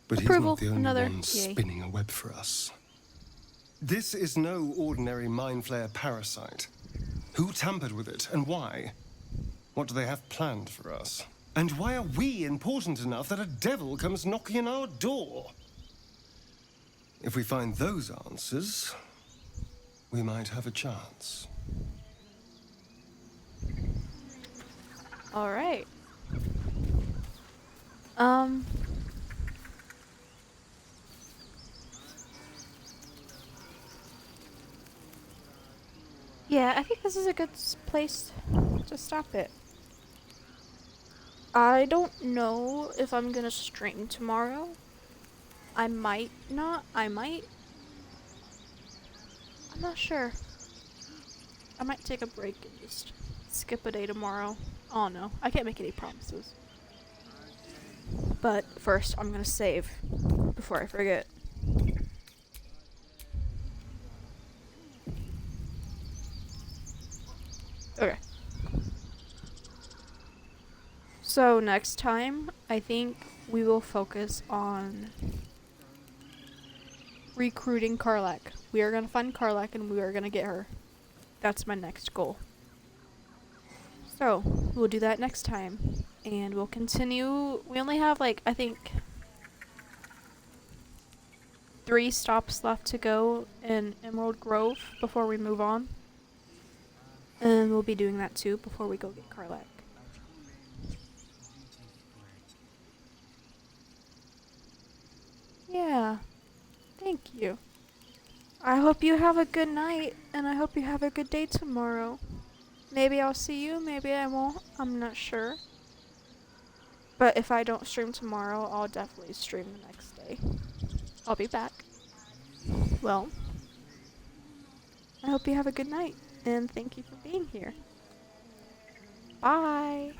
But Approval. He's not the only one Yay. spinning a web for us. This is no ordinary mindflayer parasite. Who tampered with it, and why? What do they have planned for us? And why are we important enough that a devil comes knocking on our door? If we find those answers, we might have a chance. All right. Yeah, I think this is a good place to stop it. I don't know if I'm gonna stream tomorrow. I might not. I might. I'm not sure. I might take a break and just skip a day tomorrow. Oh no, I can't make any promises. But first, I'm gonna save before I forget. Okay. So next time, I think we will focus on recruiting Karlach. We are gonna find Karlach and we are gonna get her. That's my next goal. So, we'll do that next time. And we'll continue. We only have I think 3 stops left to go in Emerald Grove before we move on. And we'll be doing that too before we go get Karlach. Yeah. Thank you. I hope you have a good night, and I hope you have a good day tomorrow. Maybe I'll see you, maybe I won't. I'm not sure. But if I don't stream tomorrow, I'll definitely stream the next day. I'll be back. Well, I hope you have a good night, and thank you for being here. Bye!